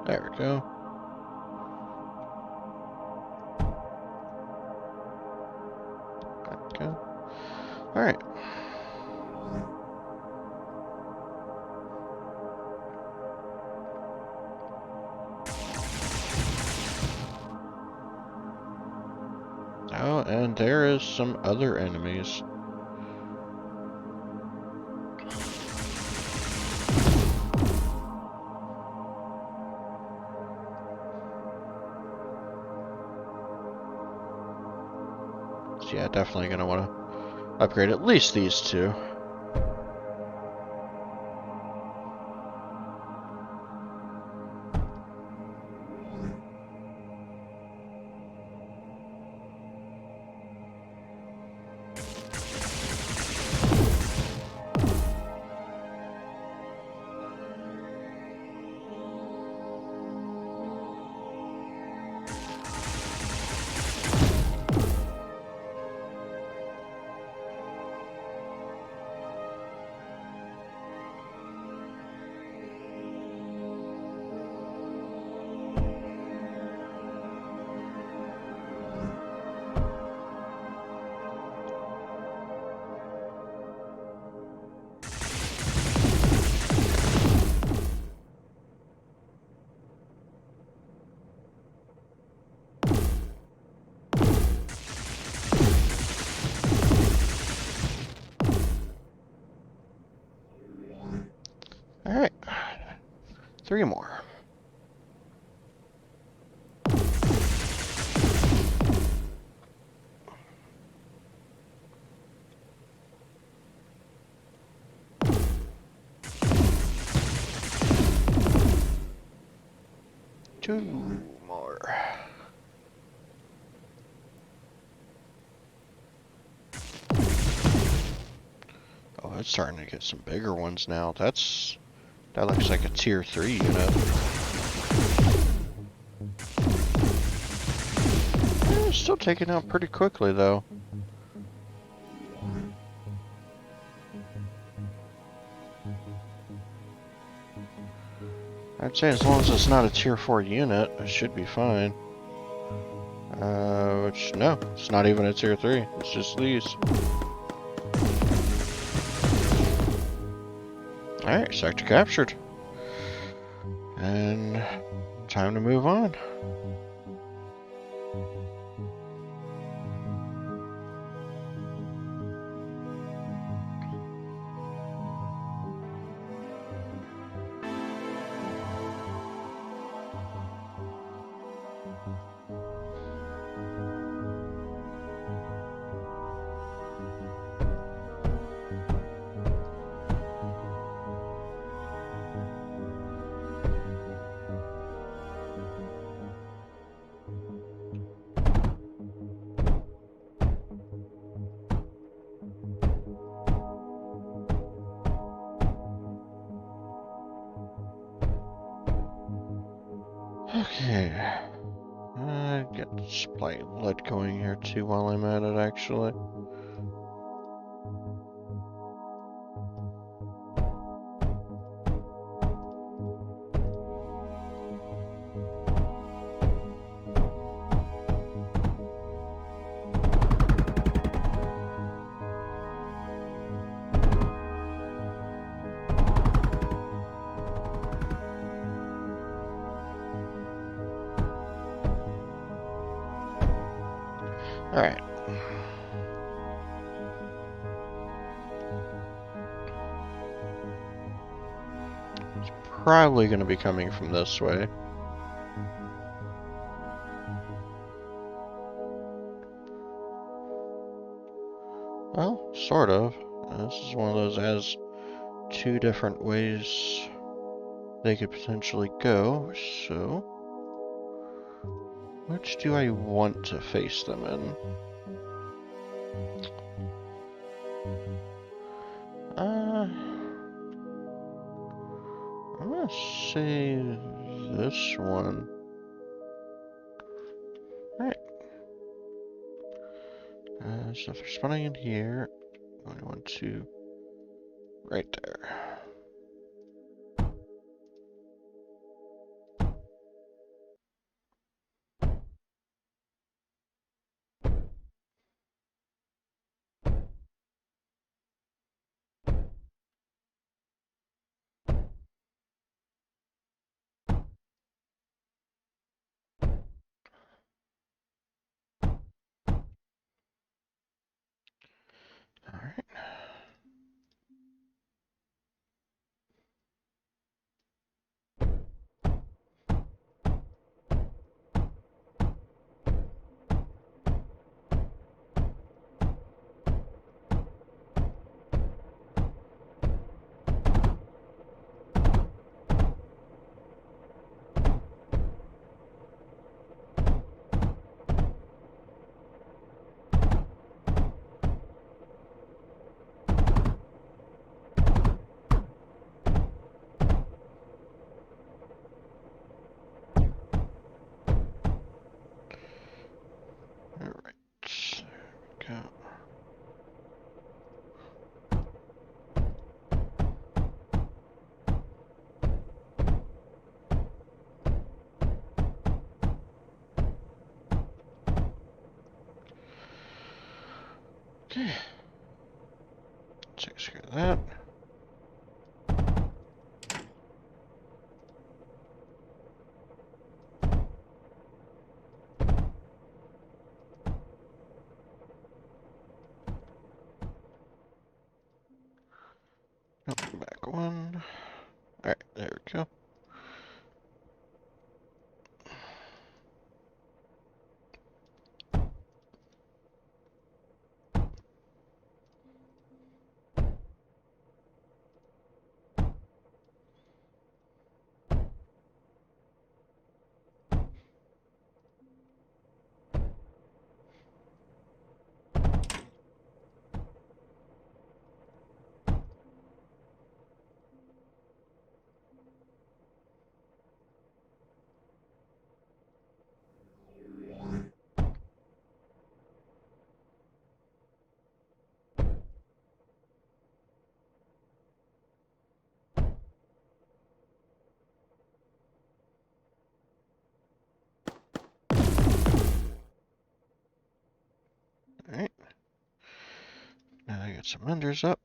There we go. there is some other enemies. So yeah, definitely gonna want to upgrade at least these two. Alright, 3 more. Two more. Oh, it's starting to get some bigger ones now. That looks like a tier 3 unit. It's still taken out pretty quickly though. I'd say as long as it's not a tier 4 unit, it should be fine. Which, no, it's not even a tier 3. It's just these. Alright, sector captured. And time to move on. Okay. Get supply lead going here too while I'm at it, actually. Alright. It's probably going to be coming from this way. Well, sort of. This is one of those that has 2 different ways they could potentially go, so which do I want to face them in? I'm gonna say this one. Alright. So if they're spawning in here, I want to right there. Alright. Alright, there we go. Okay. Takes care of that. Oh, back one. Alright, there we go. Alright. Now I got some unders up.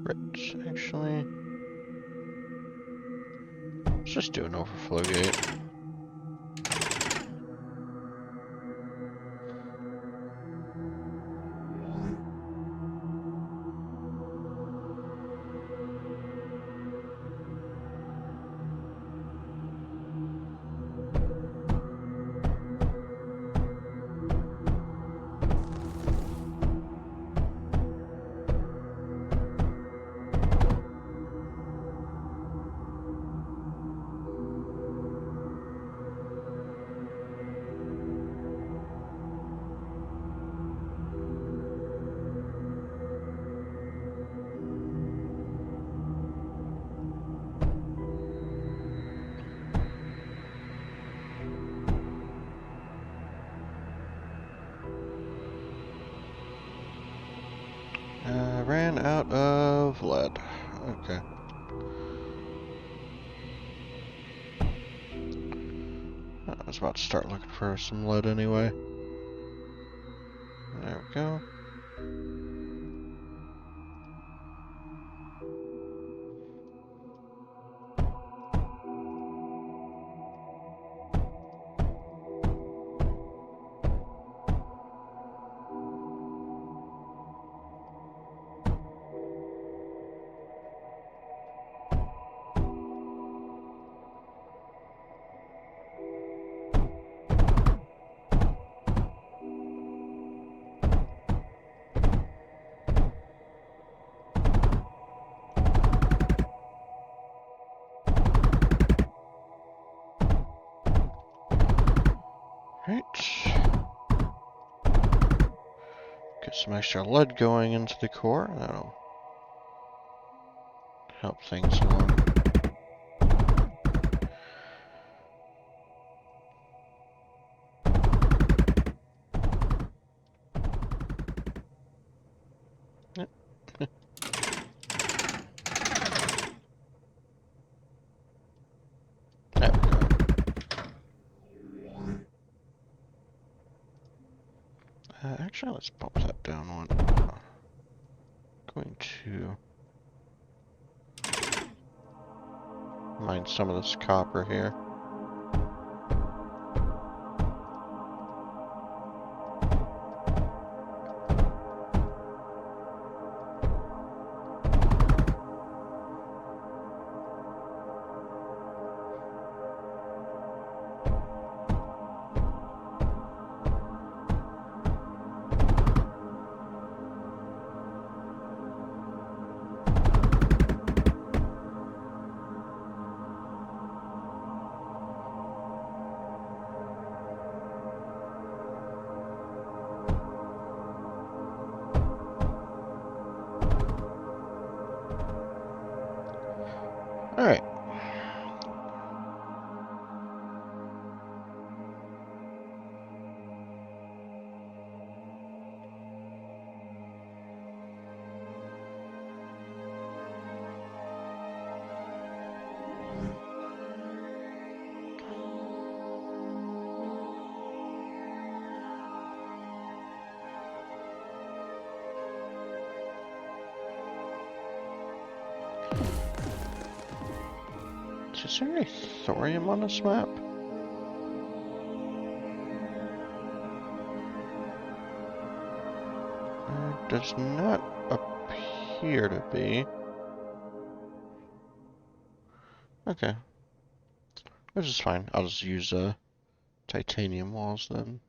Right, actually, let's just do an overflow gate. Ran out of lead. Okay. was about to start looking for some lead anyway. There we go. Right. Get some extra lead going into the core. That'll help things along. Yep. There we go. Actually, let's bump that down one. Going to mine some of this copper here. Alright. Is there any thorium on this map? There does not appear to be. Okay. Which is fine. I'll just use titanium walls then.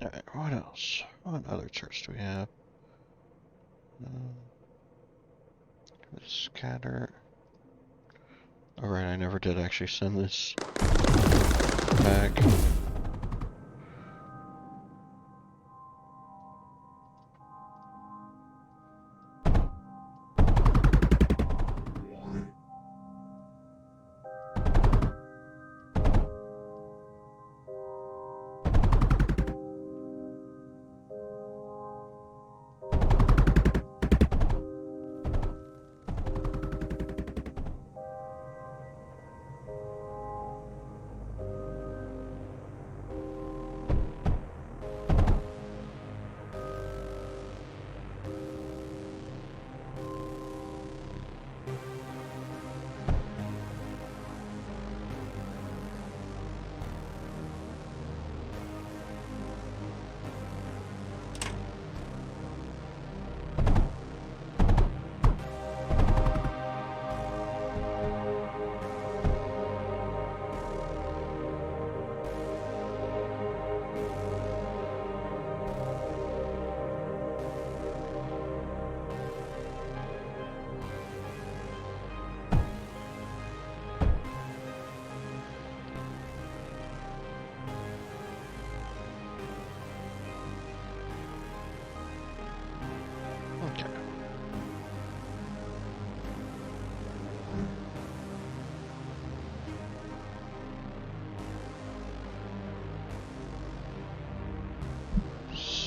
Alright, what else? What other charts do we have? Scatter. Alright, I never did actually send this back.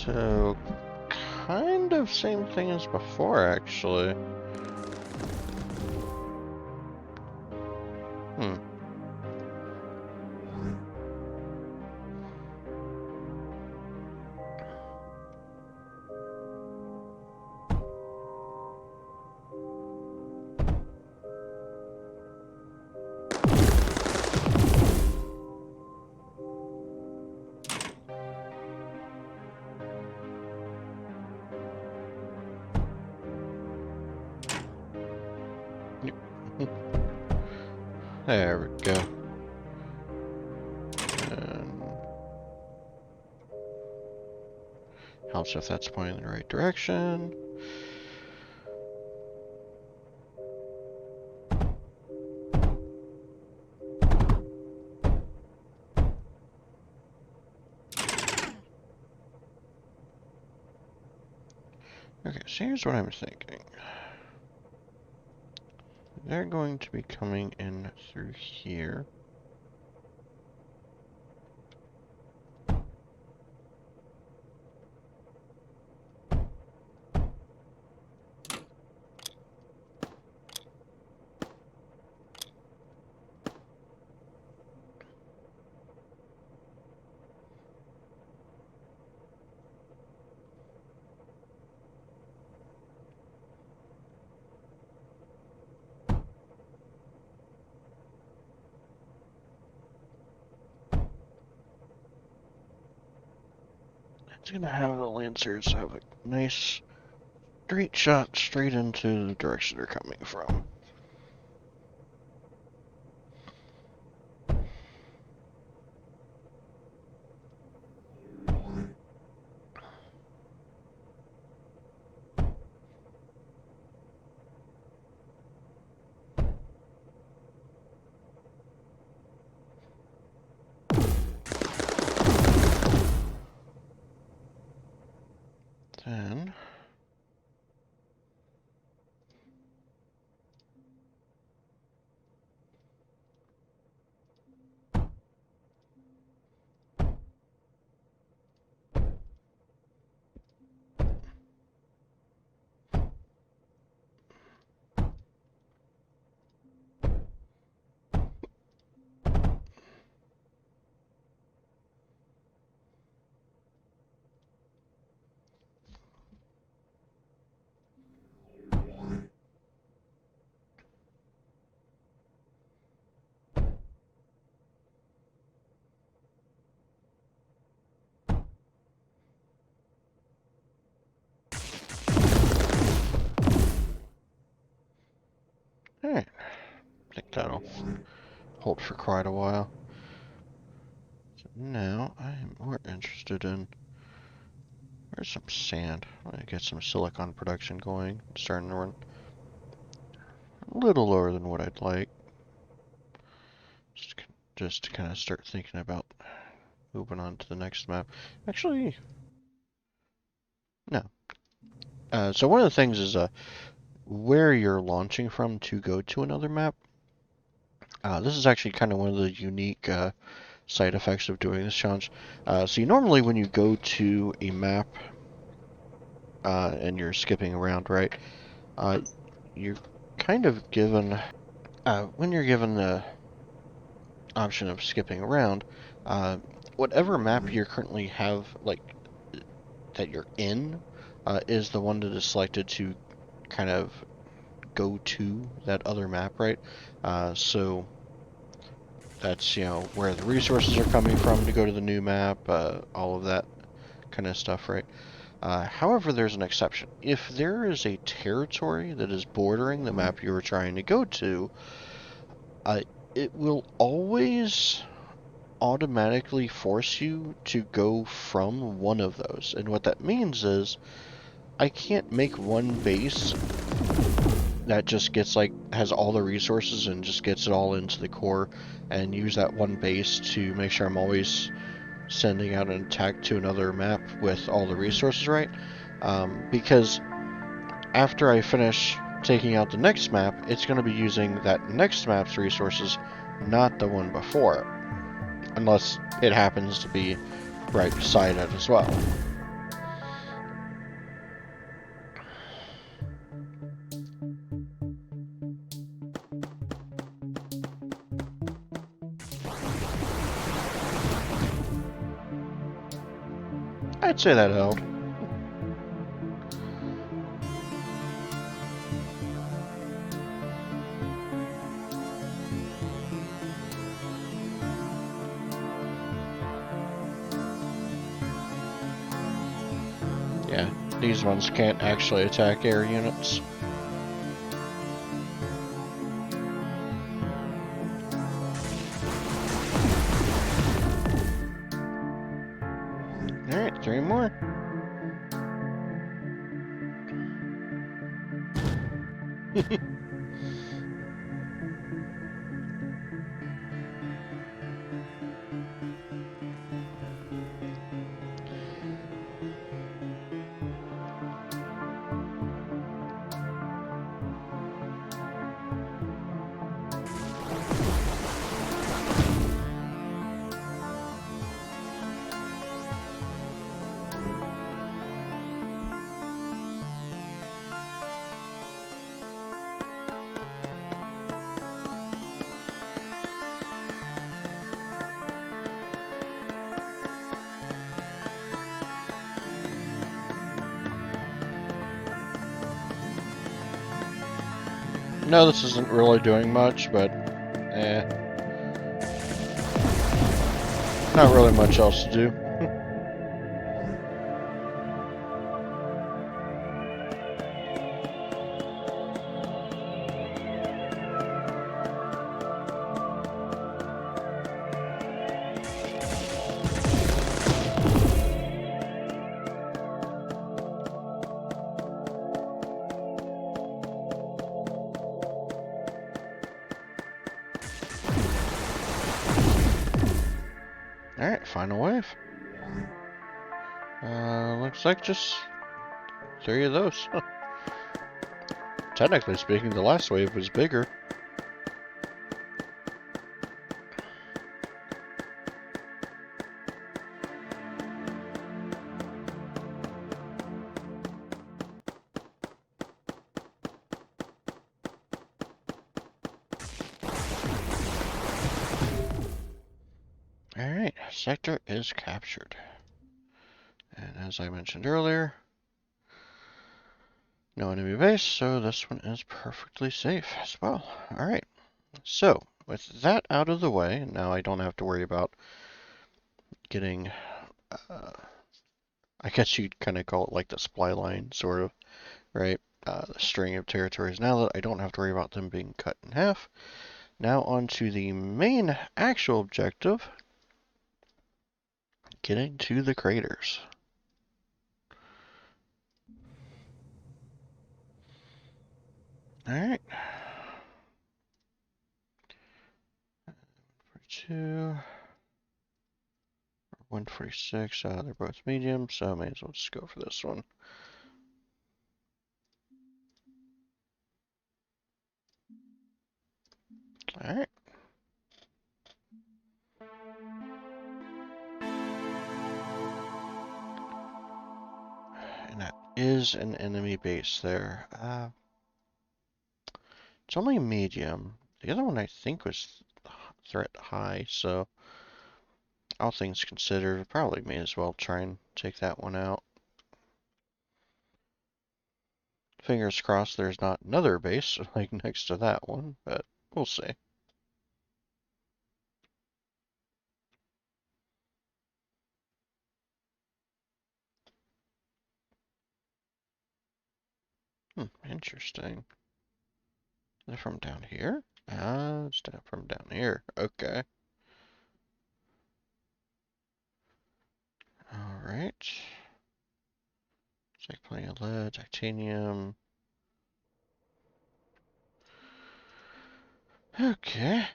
So, kind of same thing as before, actually. There we go. And helps if that's pointing in the right direction. Okay, so here's what I'm thinking. They're going to be coming in through here. It's gonna have the Lancers have a nice straight shot straight into the direction they're coming from. Then alright. I think that'll hold for quite a while. So now I am more interested in where's some sand. I'm gonna get some silicon production going. It's starting to run a little lower than what I'd like. Just to kind of start thinking about moving on to the next map. Actually, no. So one of the things is where you're launching from to go to another map. This is actually kind of one of the unique side effects of doing this challenge. So you normally, when you go to a map and you're skipping around, right, you're kind of given, when you're given the option of skipping around, whatever map you currently have, like, that you're in, is the one that is selected to kind of go to that other map, right? So that's, you know, where the resources are coming from to go to the new map, all of that kind of stuff, right? However, there's an exception. If there is a territory that is bordering the map you were trying to go to, it will always automatically force you to go from one of those. And what that means is, I can't make one base that just gets, like, has all the resources and just gets it all into the core and use that one base to make sure I'm always sending out an attack to another map with all the resources, right? Because after I finish taking out the next map, it's going to be using that next map's resources, not the one before it. Unless it happens to be right beside it as well. I'd say that held. Yeah, these ones can't actually attack air units. Alright, 3 more. No, this isn't really doing much, but not really much else to do. Alright, final wave. Looks like just 3 of those. Technically speaking, the last wave was bigger. Alright, sector is captured. And as I mentioned earlier, no enemy base, so this one is perfectly safe as well. Alright, so with that out of the way, now I don't have to worry about getting, I guess you'd kind of call it like the supply line, sort of, right? The string of territories. Now that I don't have to worry about them being cut in half, now on to the main actual objective, getting to the craters. Alright. 42. 146. They're both medium, so I may as well just go for this one. Alright. And that is an enemy base there. It's only medium. The other one I think was threat high, so all things considered, probably may as well try and take that one out. Fingers crossed there's not another base like next to that one, but we'll see. Interesting. Is it from down here? It's from down here. Okay. Alright. Take plenty of lead, titanium. Okay.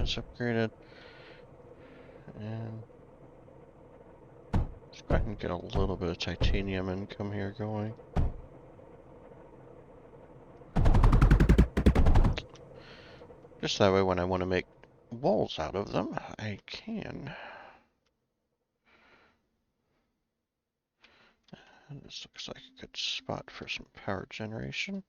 That's upgraded. And let's go ahead and get a little bit of titanium income here going. Just that way when I want to make walls out of them, I can. And this looks like a good spot for some power generation.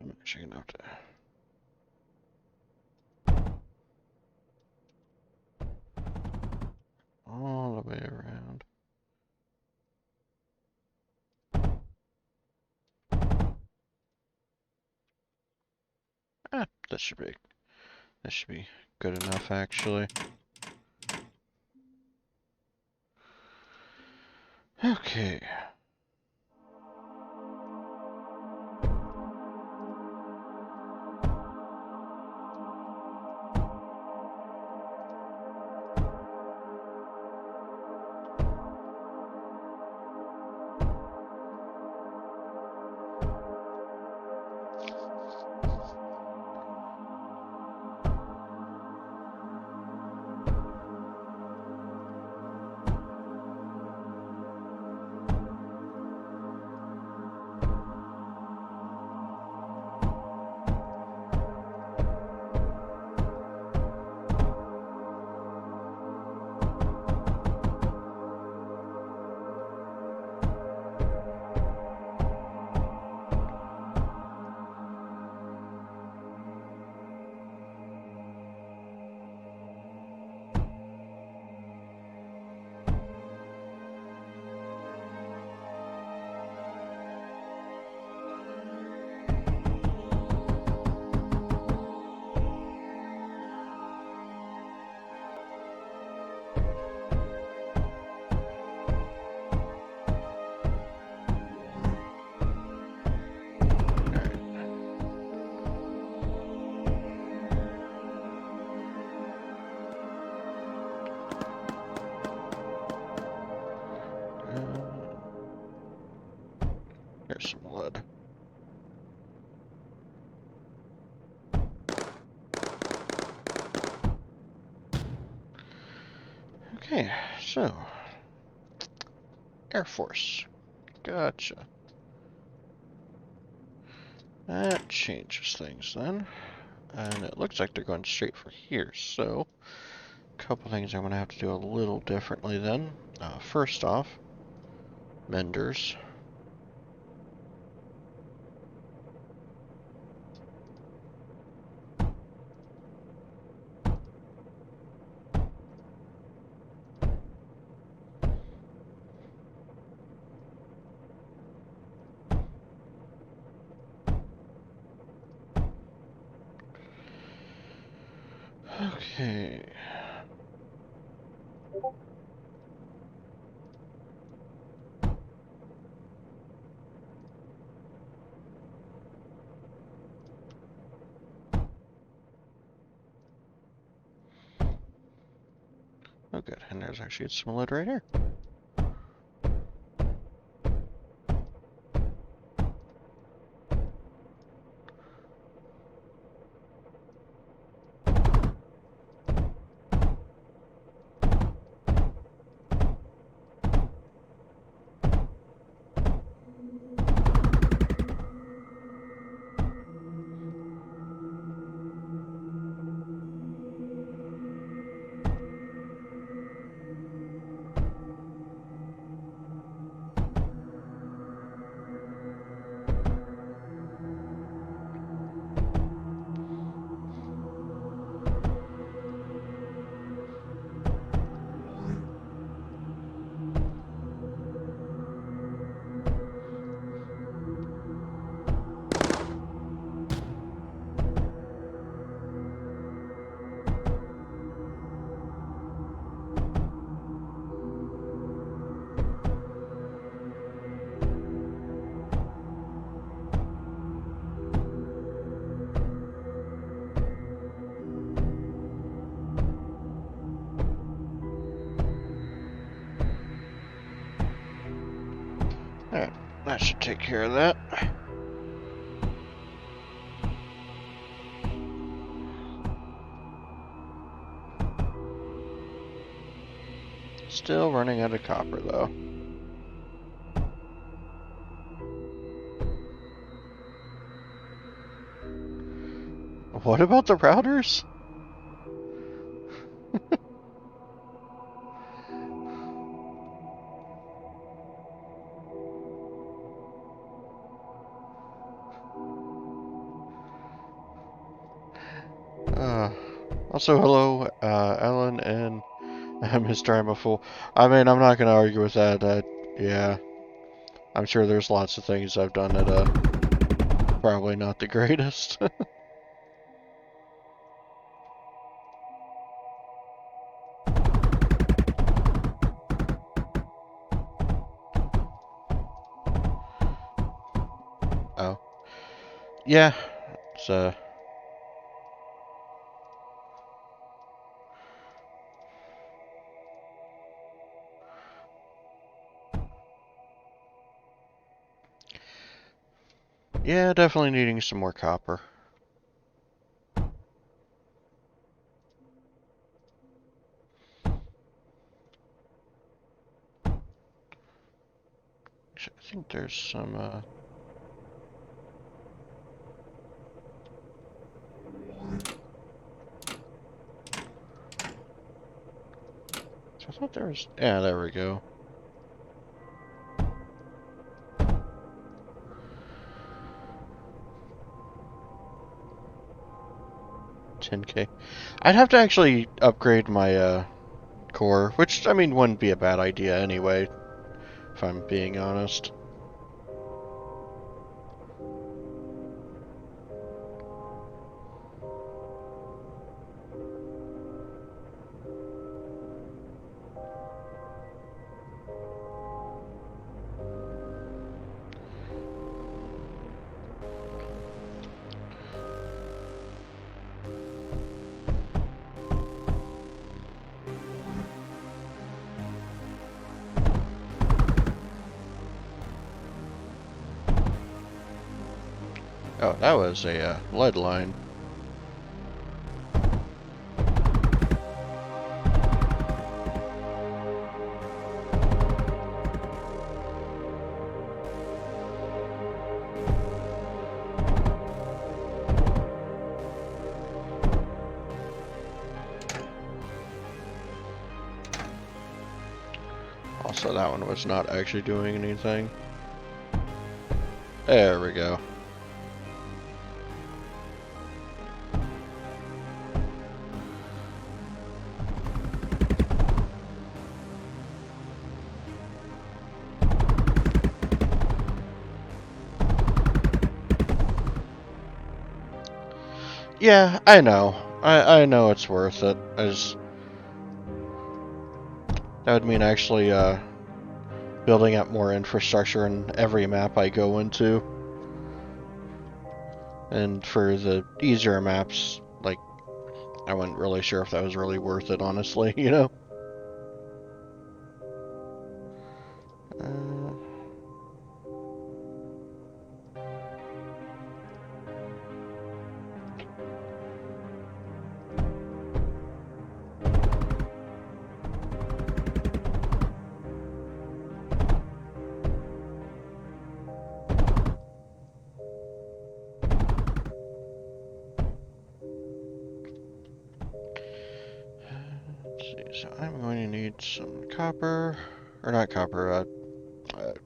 I'm actually gonna have to all the way around. That should be good enough actually. Okay. Here's some lead. Okay, so Air Force. Gotcha. That changes things then. And it looks like they're going straight for here, so a couple things I'm going to have to do a little differently then. First off, menders. Okay. Oh good, and there's actually some lead right here. Alright, that should take care of that. Still running out of copper, though. What about the routers? Also, hello, Ellen and Mr. I'm a Fool. I mean, I'm not going to argue with that. Yeah, I'm sure there's lots of things I've done that probably not the greatest. Oh. Yeah, it's, yeah, definitely needing some more copper. I think there's some, I thought there was, yeah, there we go. 10K. I'd have to actually upgrade my, core, which, I mean, wouldn't be a bad idea anyway, if I'm being honest. Oh, that was a lead line. Also, that one was not actually doing anything. There we go. Yeah, I know. I know it's worth it. That would mean actually building up more infrastructure in every map I go into. And for the easier maps, like, I wasn't really sure if that was really worth it, honestly, you know? Let's see, so I'm going to need some copper, or not copper,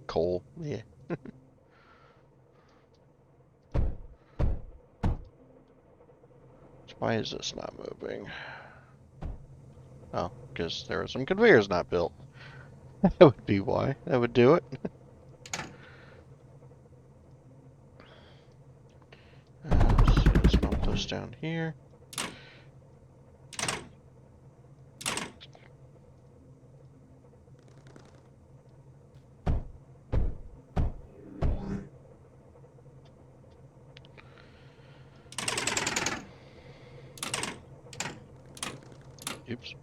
coal, yeah. Why is this not moving? Oh, because there are some conveyors not built. That would be why. That would do it. Let's bump those down here. Oops.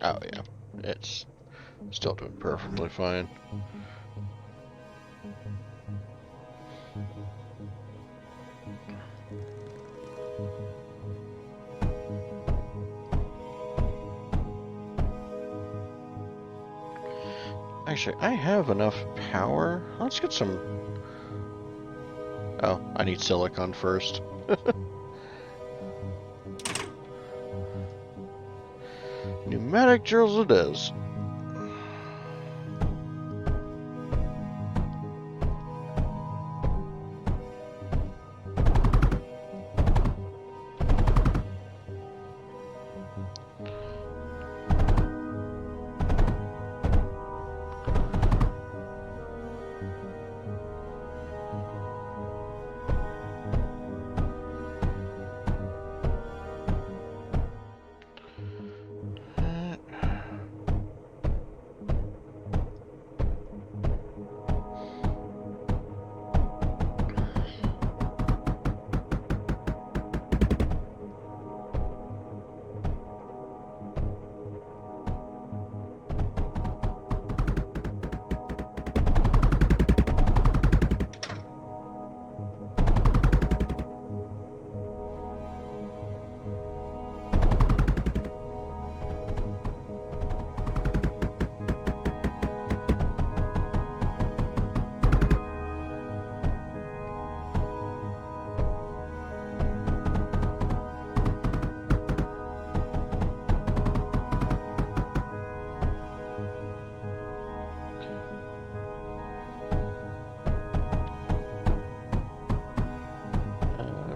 Oh yeah, it's still doing perfectly fine. Actually, I have enough power. Let's get some... Oh, I need silicon first. Pneumatic drills it is.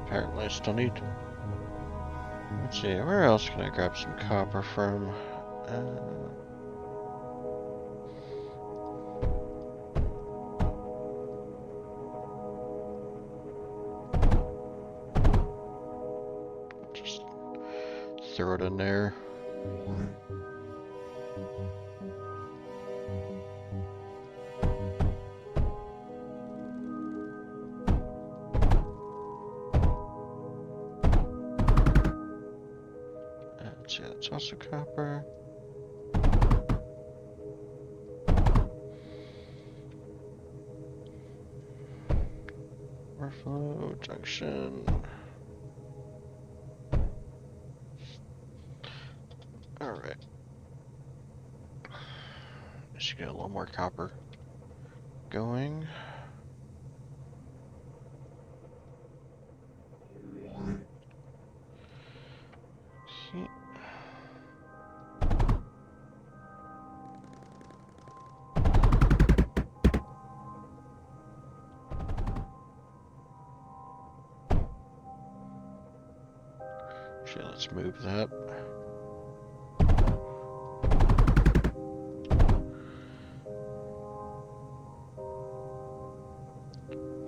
Apparently I still need... Let's see, where else can I grab some copper from? Just throw it in there. Let's see, that's also copper. Overflow junction. Alright. I should get a little more copper going. Okay. Actually, let's move that.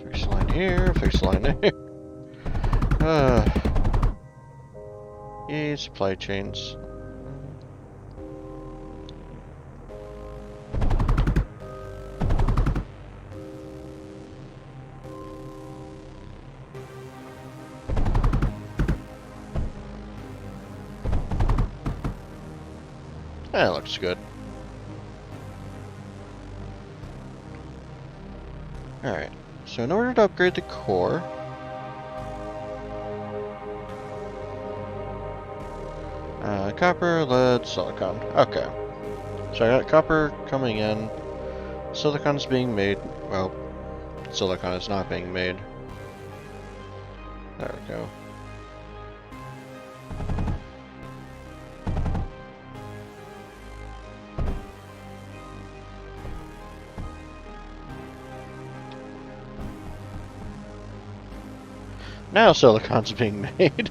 Fix the line here, fix the line there. Yeah, supply chains. That looks good. Alright, so in order to upgrade the core, copper, lead, silicon. Okay. So I got copper coming in. Silicon's being made. Well, silicon is not being made. There we go. Now silicon's being made.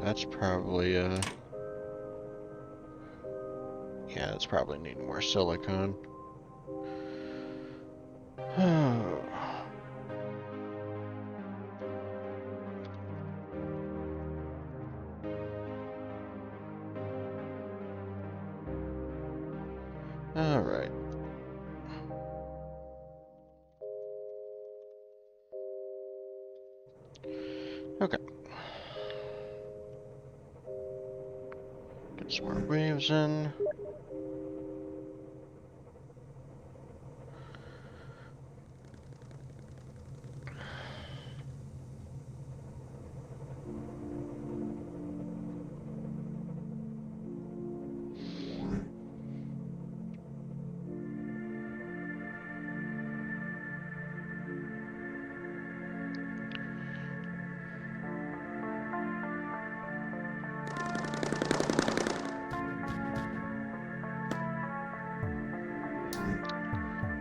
That's probably, yeah, it's probably needing more silicon. Alright. Okay. Get some more waves in.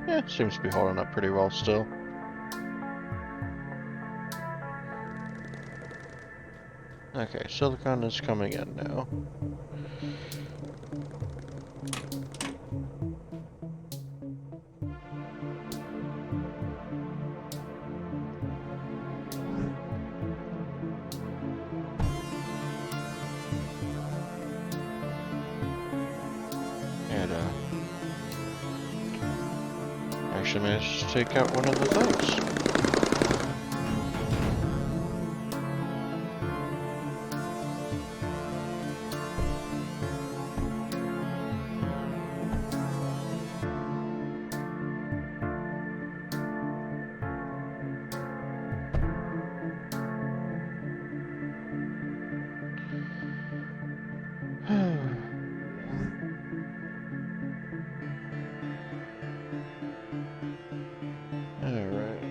Yeah, seems to be holding up pretty well still. Okay, silicon is coming in now. And, actually managed to take out one of the things. Alright.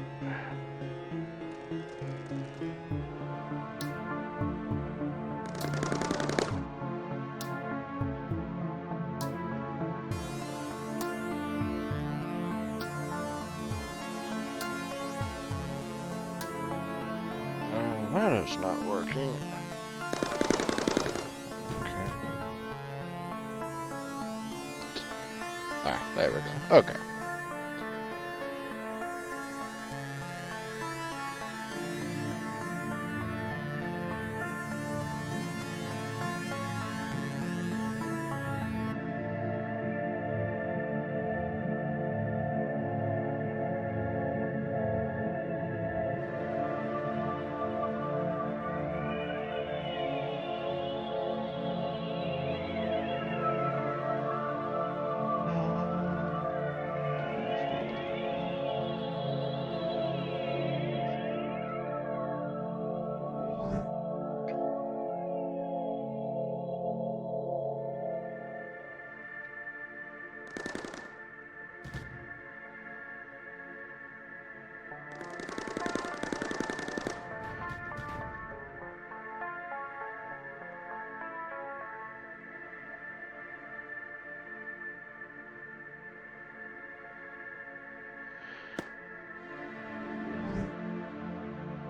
That is not working. Okay. Ah, there we go. Okay.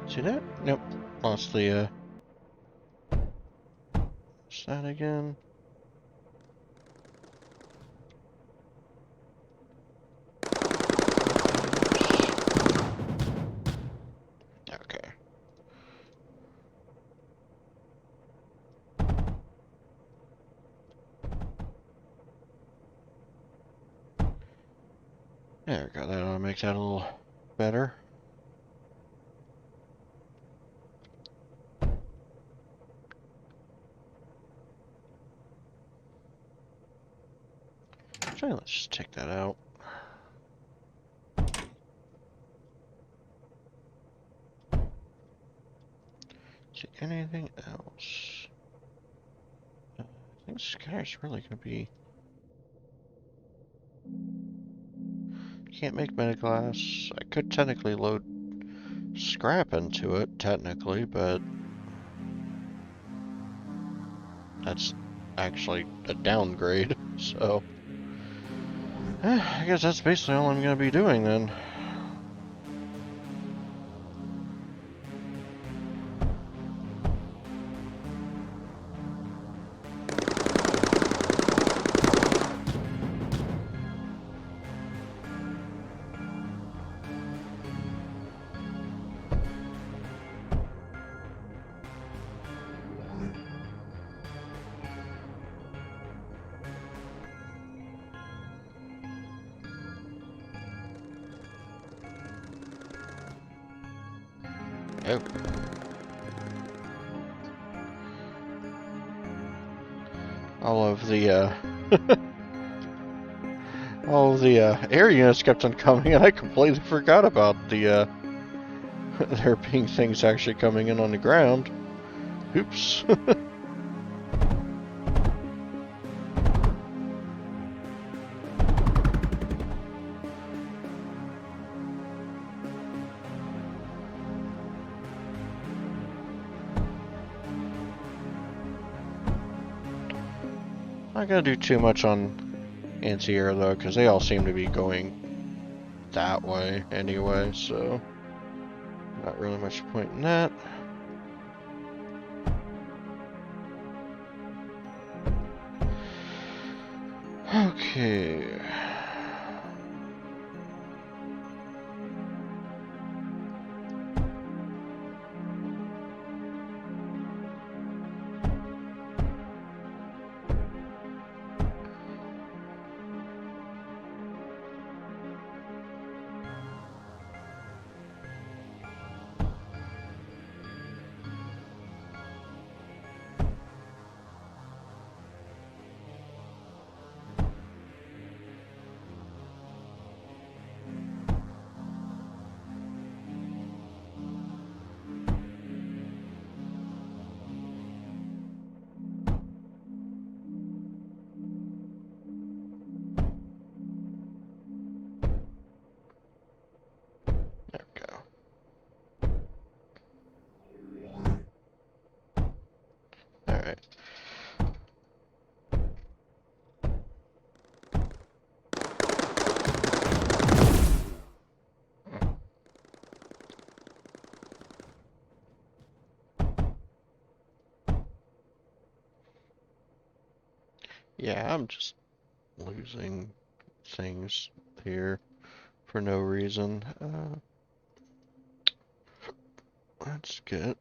See that? Nope. Lost the, what's that again? Okay. There we go. That ought to make that a little better. Actually, let's just take that out. See anything else? I think Sky's really gonna be. Can't make metaglass. I could technically load scrap into it, technically, but that's actually a downgrade, so I guess that's basically all I'm gonna be doing then. Oh. All of the, all of the, air units kept on coming, and I completely forgot about the, there being things actually coming in on the ground. Oops. Not gonna do too much on anti-air though, because they all seem to be going that way anyway, so not really much point in that. Okay. There we go. Alright. Yeah, I'm just losing things here for no reason. That's good.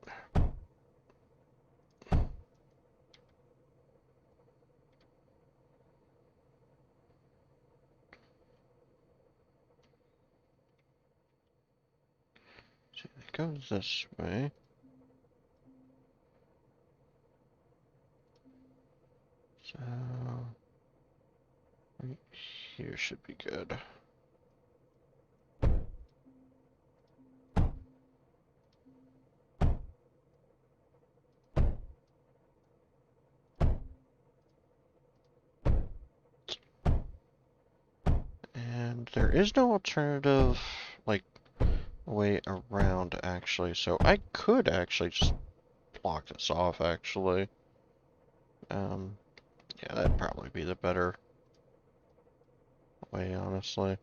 See, it goes this way. So, right here should be good. And there is no alternative, like, way around, actually, so I could actually just block this off, actually. Yeah, that'd probably be the better way, honestly.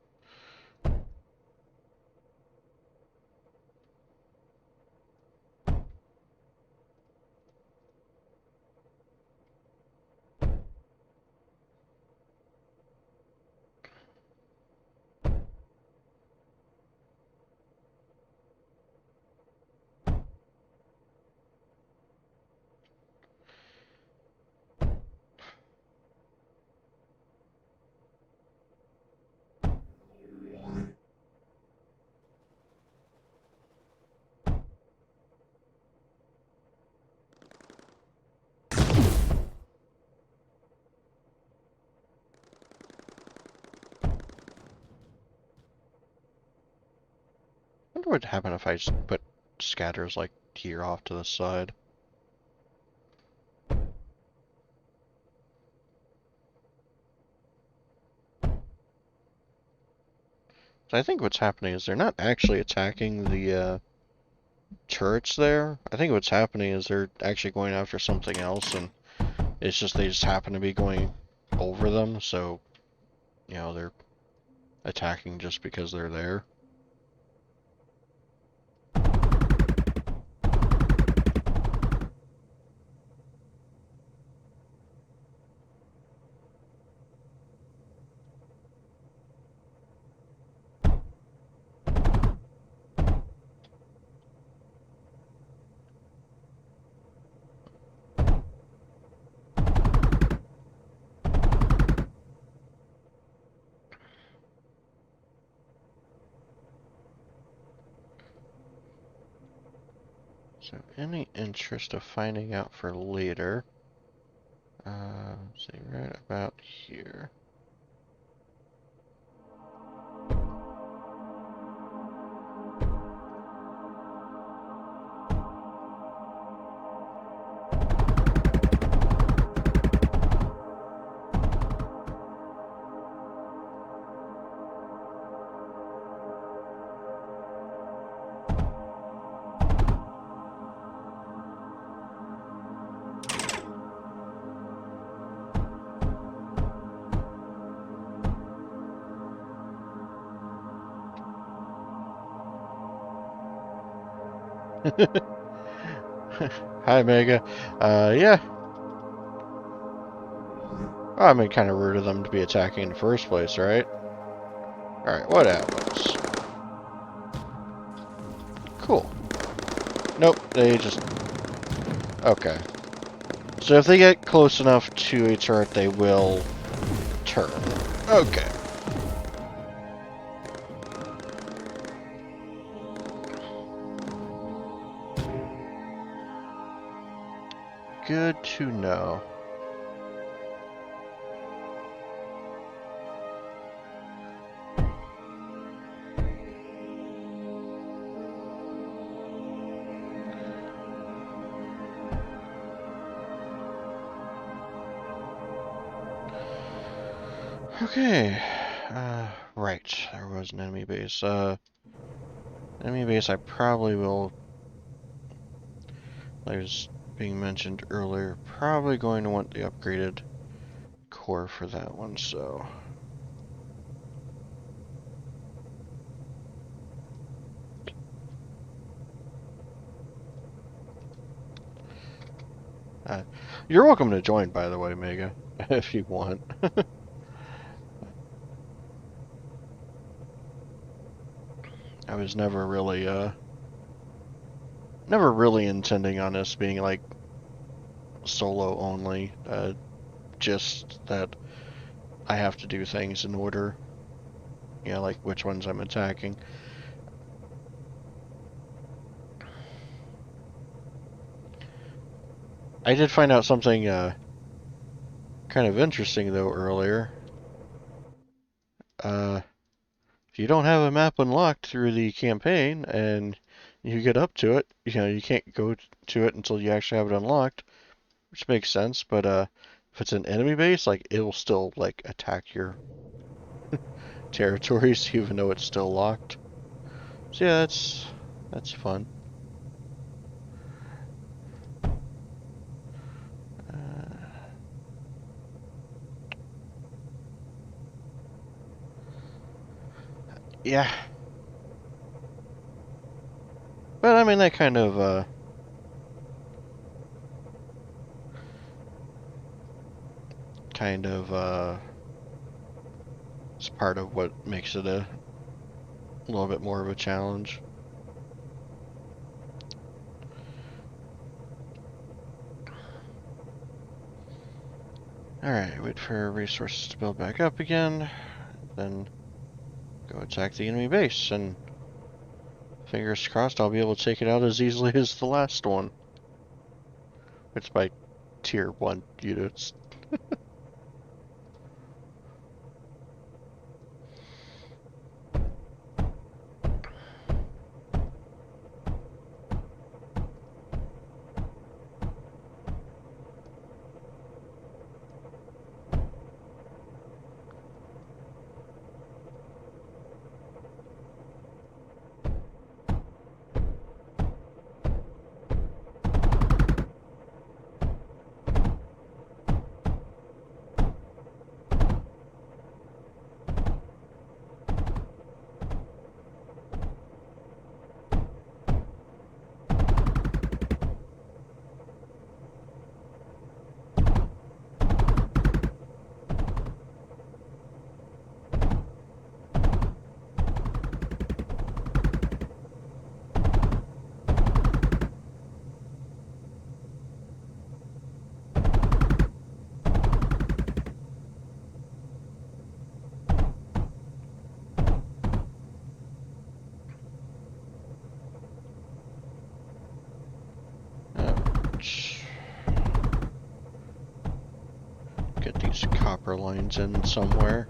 I wonder what would happen if I just put scatters, like, here off to the side. So I think what's happening is they're not actually attacking the turrets there. I think what's happening is they're actually going after something else, and it's just they just happen to be going over them, so, you know, they're attacking just because they're there. So, any interest of finding out for later? Let's see, right about here. Hi, Mega. Yeah. Well, I mean, kind of rude of them to be attacking in the first place, right? Alright, what happens? Cool. Nope, they just... Okay. So if they get close enough to a turret, they will turn. Okay. Good to know. Okay. Right. There was an enemy base. Enemy base I probably will... Like was being mentioned earlier, probably going to want the upgraded core for that one, so... You're welcome to join, by the way, Mega, if you want. I was never really intending on this being, like, solo only. Just that I have to do things in order. You know, like which ones I'm attacking. I did find out something, kind of interesting, though, earlier. If you don't have a map unlocked through the campaign, and you get up to it, you know, you can't go to it until you actually have it unlocked, which makes sense, but, if it's an enemy base, like, it'll still, like, attack your territories, even though it's still locked. So yeah, that's fun. Yeah. But, I mean, that kind of, it's part of what makes it a little bit more of a challenge. Alright, wait for resources to build back up again, then go attack the enemy base, and fingers crossed I'll be able to take it out as easily as the last one. It's by tier 1 units. copper lines in somewhere.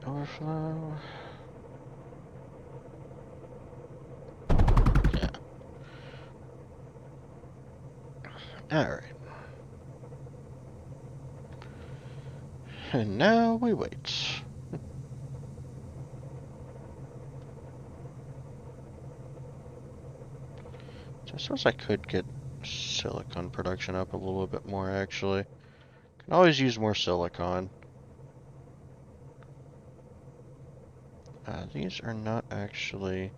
Overflow. Yeah. Alright. And now we wait. So I suppose I could get silicon production up a little bit more, actually. Can always use more silicon. These are not actually...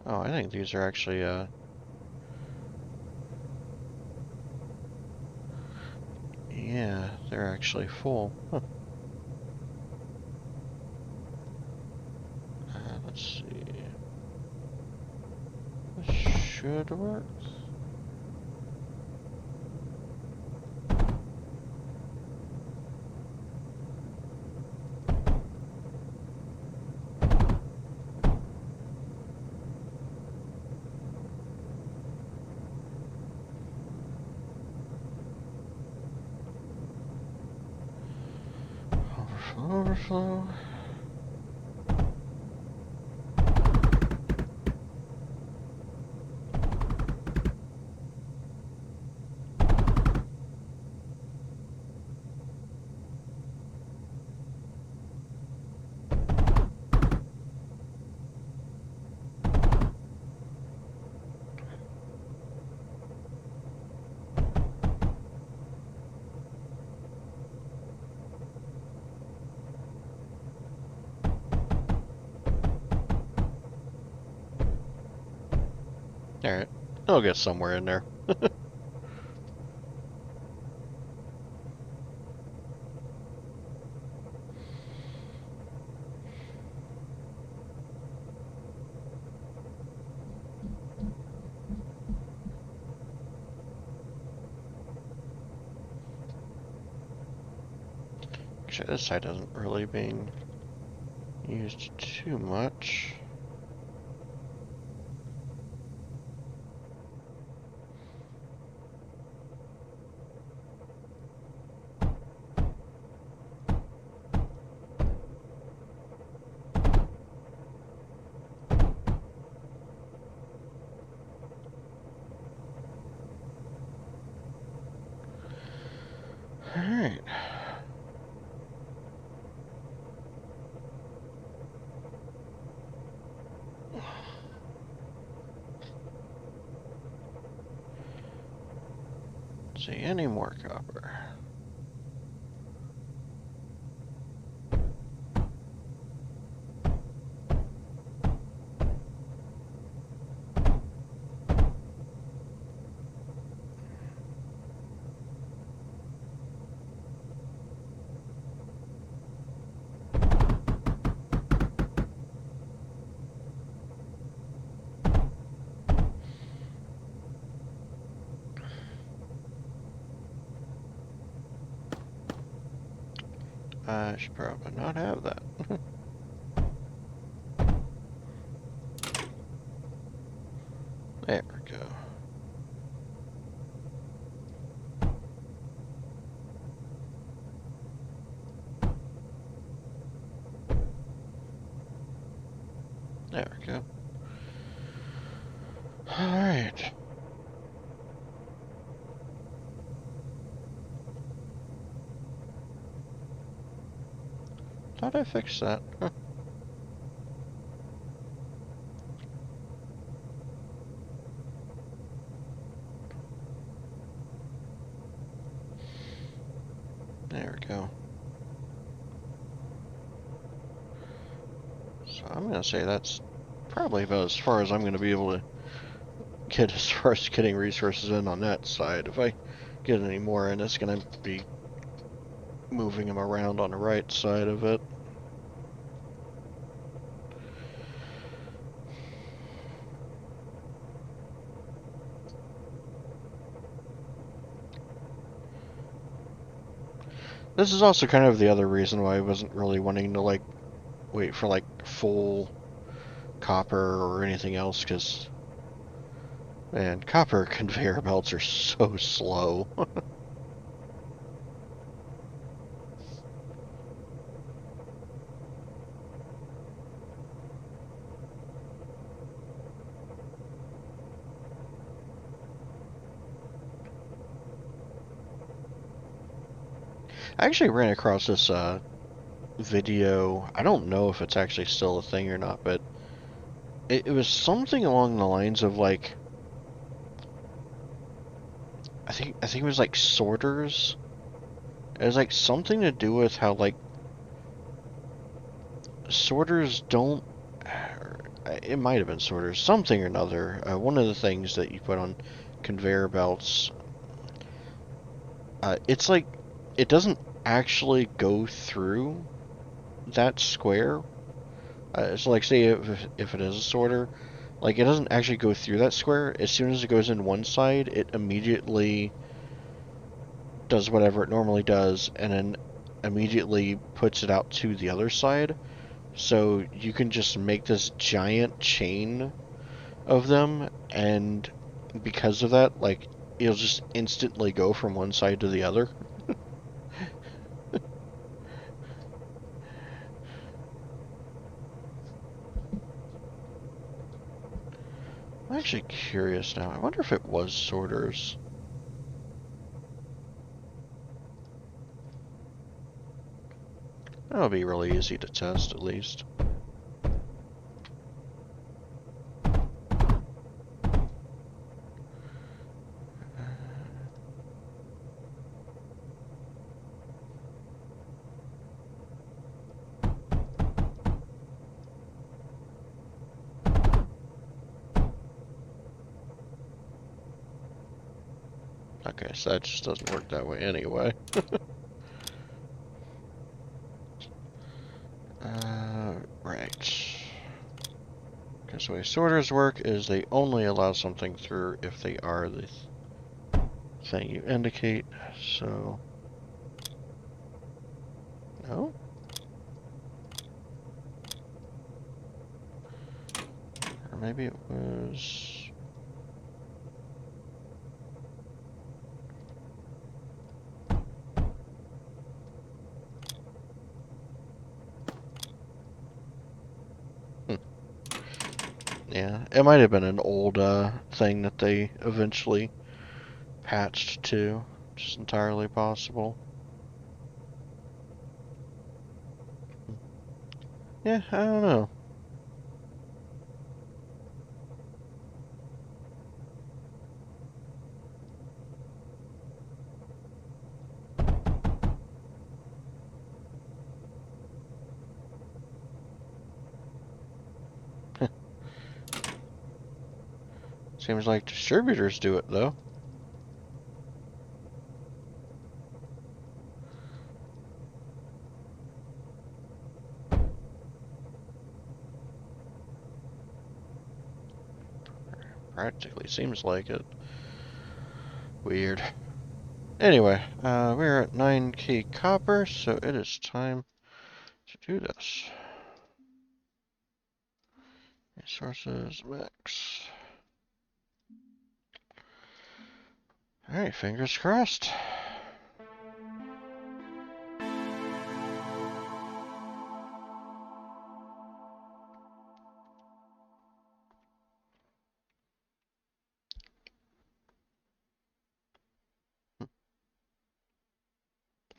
Oh, I think these are actually, yeah, they're actually full. Huh. Let's see. This should work. Overflow. Alright, I'll get somewhere in there. Actually, this side isn't really being used too much. Alright. See any more copper? I should probably not have that. There we go. There we go. Alright. Thought I fixed that. Huh. So I'm going to say that's probably about as far as I'm going to be able to get as far as getting resources in on that side. If I get any more in, it's going to be moving them around on the right side of it. This is also kind of the other reason why I wasn't really wanting to, like, wait for, like, full copper or anything else, because, man, copper conveyor belts are so slow. I actually ran across this video. I don't know if it's actually still a thing or not, but it was something along the lines of, like, I think it was like sorters. It was like something to do with how, like, sorters don't. It might have been sorters, something or another. One of the things that you put on conveyor belts, it's like it doesn't actually go through that square. So, like, say if it is a sorter, like, it doesn't actually go through that square. As soon as it goes in one side, it immediately does whatever it normally does, and then immediately puts it out to the other side. So you can just make this giant chain of them, and because of that, like, it'll just instantly go from one side to the other. I'm actually curious now. I wonder if it was sorters. That'll be really easy to test, at least. Okay, so that just doesn't work that way anyway. Right. Because the way sorters work is they only allow something through if they are the thing you indicate. So, no? Or maybe it was... Yeah, it might have been an old thing that they eventually patched to, which is entirely possible. Yeah, I don't know. Seems like distributors do it, though. Practically seems like it. Weird. Anyway, we're at 9k copper, so it is time to do this. Resources max. Alright, fingers crossed.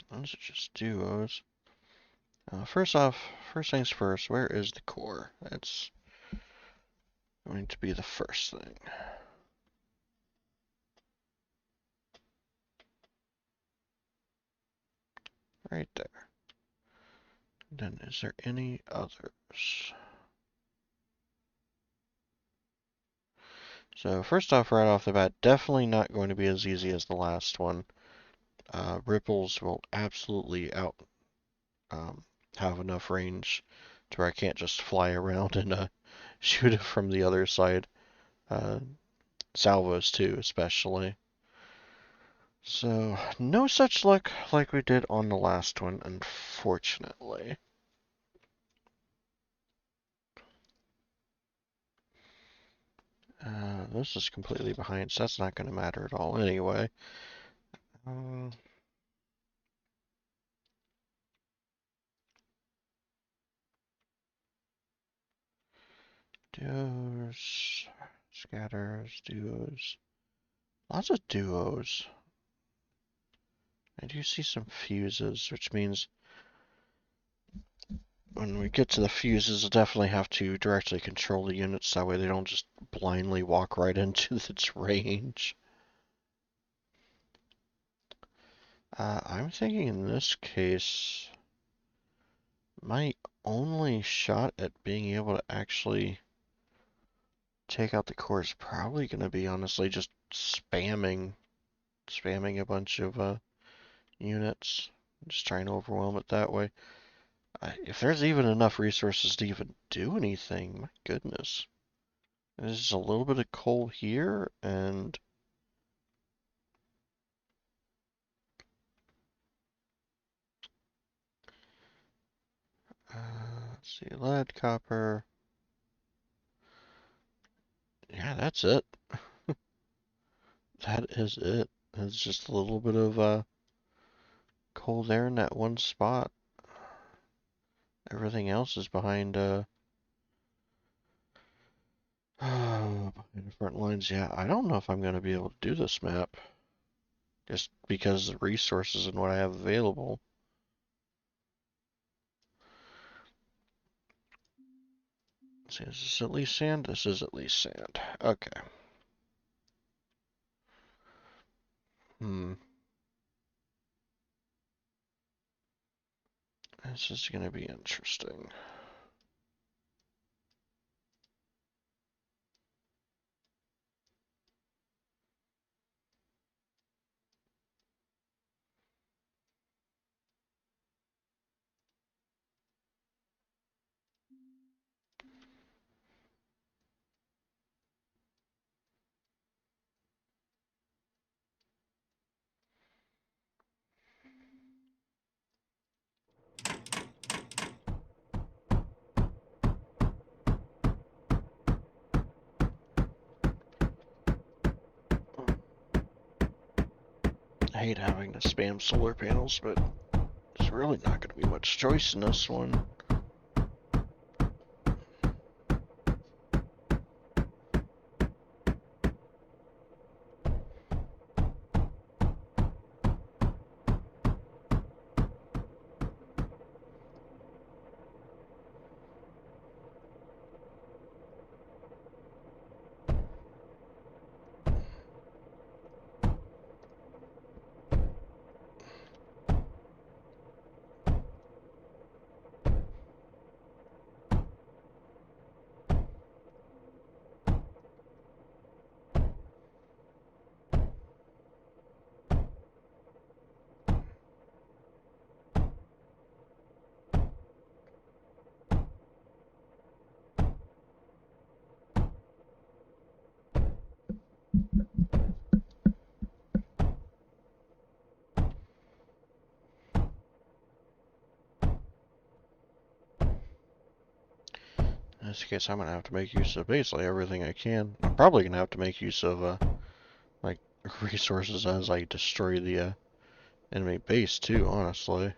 Those are just duos. First things first, where is the core? That's going to be the first thing. Right there. Then is there any others? So first off, right off the bat, definitely not going to be as easy as the last one. Ripples will absolutely out have enough range to where I can't just fly around and shoot it from the other side. Uh, Salvos too, especially. So no such luck like we did on the last one, unfortunately. This is completely behind, so that's not going to matter at all anyway. Uh, duos, scatters, duos. Lots of duos. I do see some fuses, which means when we get to the fuses, we'll definitely have to directly control the units, that way they don't just blindly walk right into its range. I'm thinking in this case, my only shot at being able to actually take out the core is probably going to be, honestly, just spamming a bunch of units. Just trying to overwhelm it that way. If there's even enough resources to even do anything, my goodness. There's just a little bit of coal here, and let's see, lead, copper. Yeah, that's it. That is it. It's just a little bit of coal there in that one spot. Everything else is behind behind the front lines. Yeah, I don't know if I'm going to be able to do this map. Just because of the resources and what I have available. Let's see, is this at least sand? This is at least sand. Okay. Hmm. This is going to be interesting. I hate having to spam solar panels, but there's really not going to be much choice in this one. In this case, I'm going to have to make use of basically everything I can. I'm probably going to have to make use of, like, resources as I destroy the enemy base, too, honestly.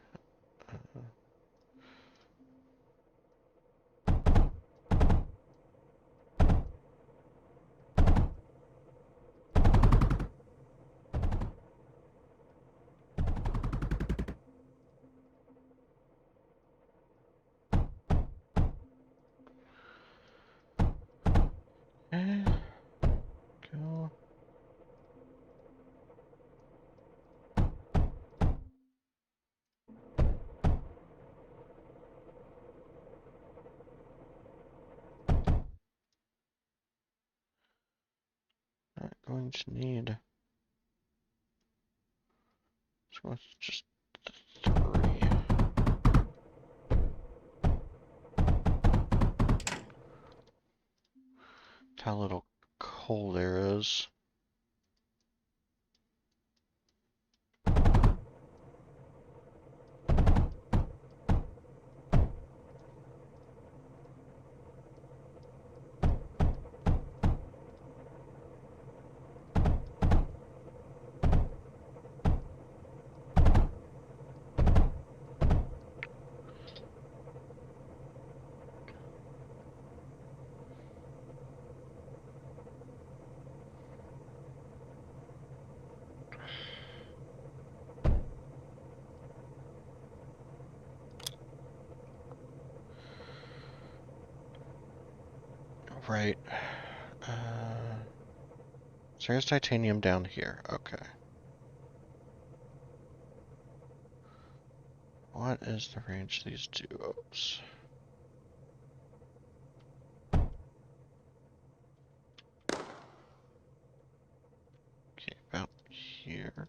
Go. going to need... So let's just 3. How little coal there is. Right. So here's titanium down here. Okay. What is the range of these duos? Okay, about here.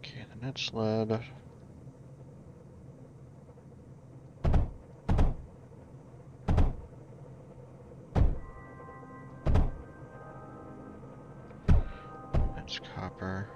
Okay, the net sled. That's copper.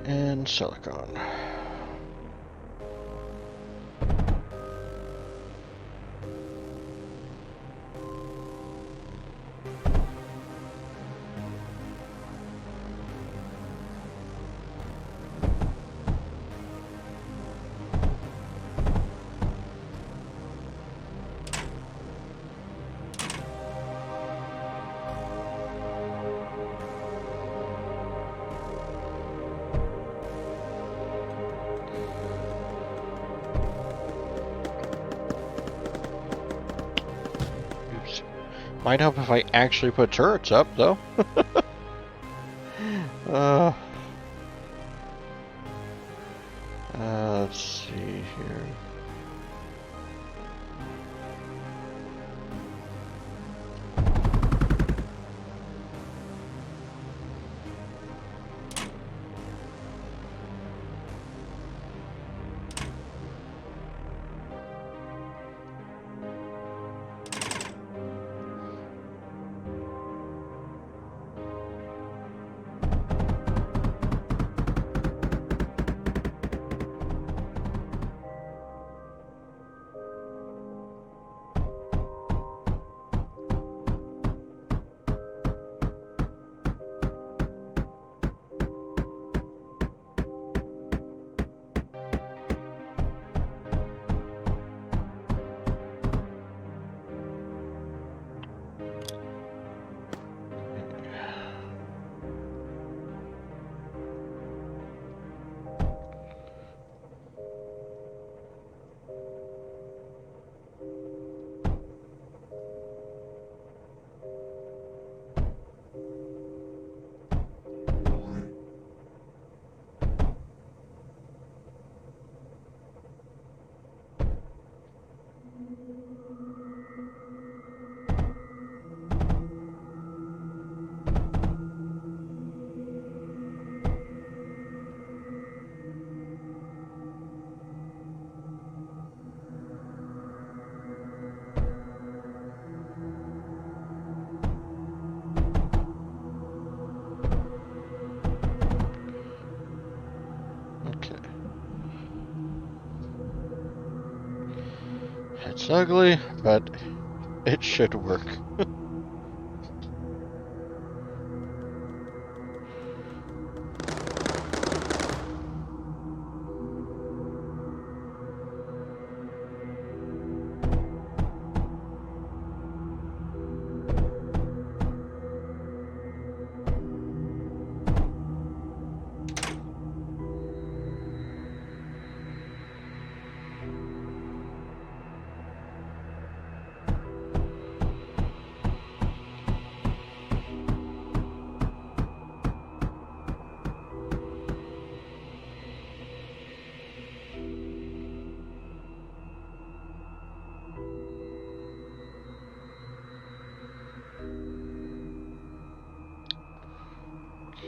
And silicon. Might help if I actually put turrets up, though. Let's see here. It's ugly, but it should work.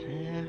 Okay.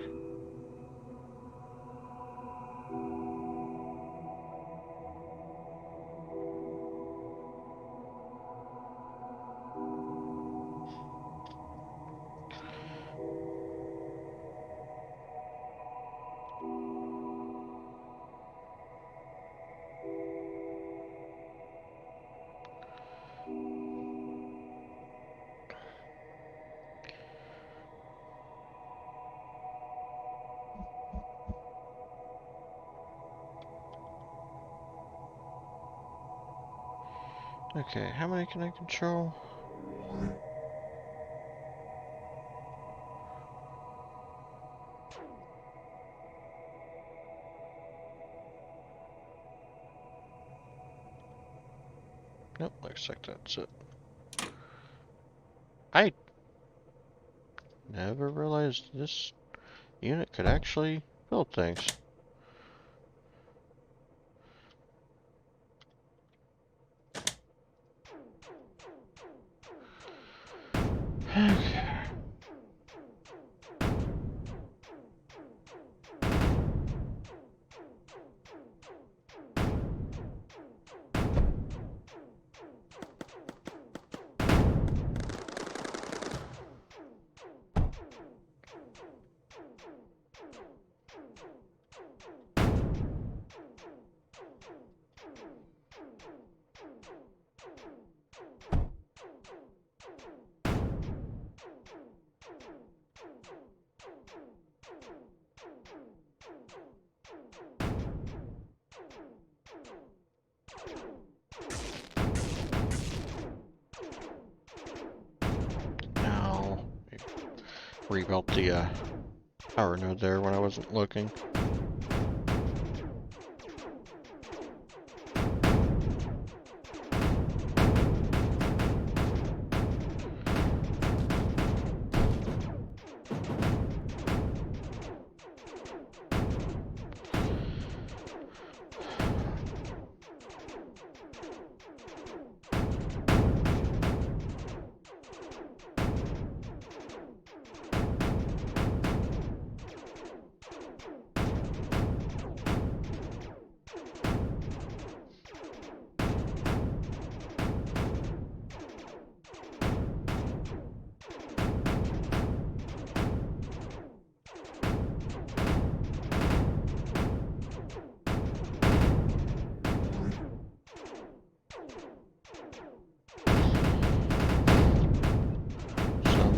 Okay, how many can I control? Nope, looks like that's it. I never realized this unit could actually build things. Okay. Now, rebuilt the power node there when I wasn't looking.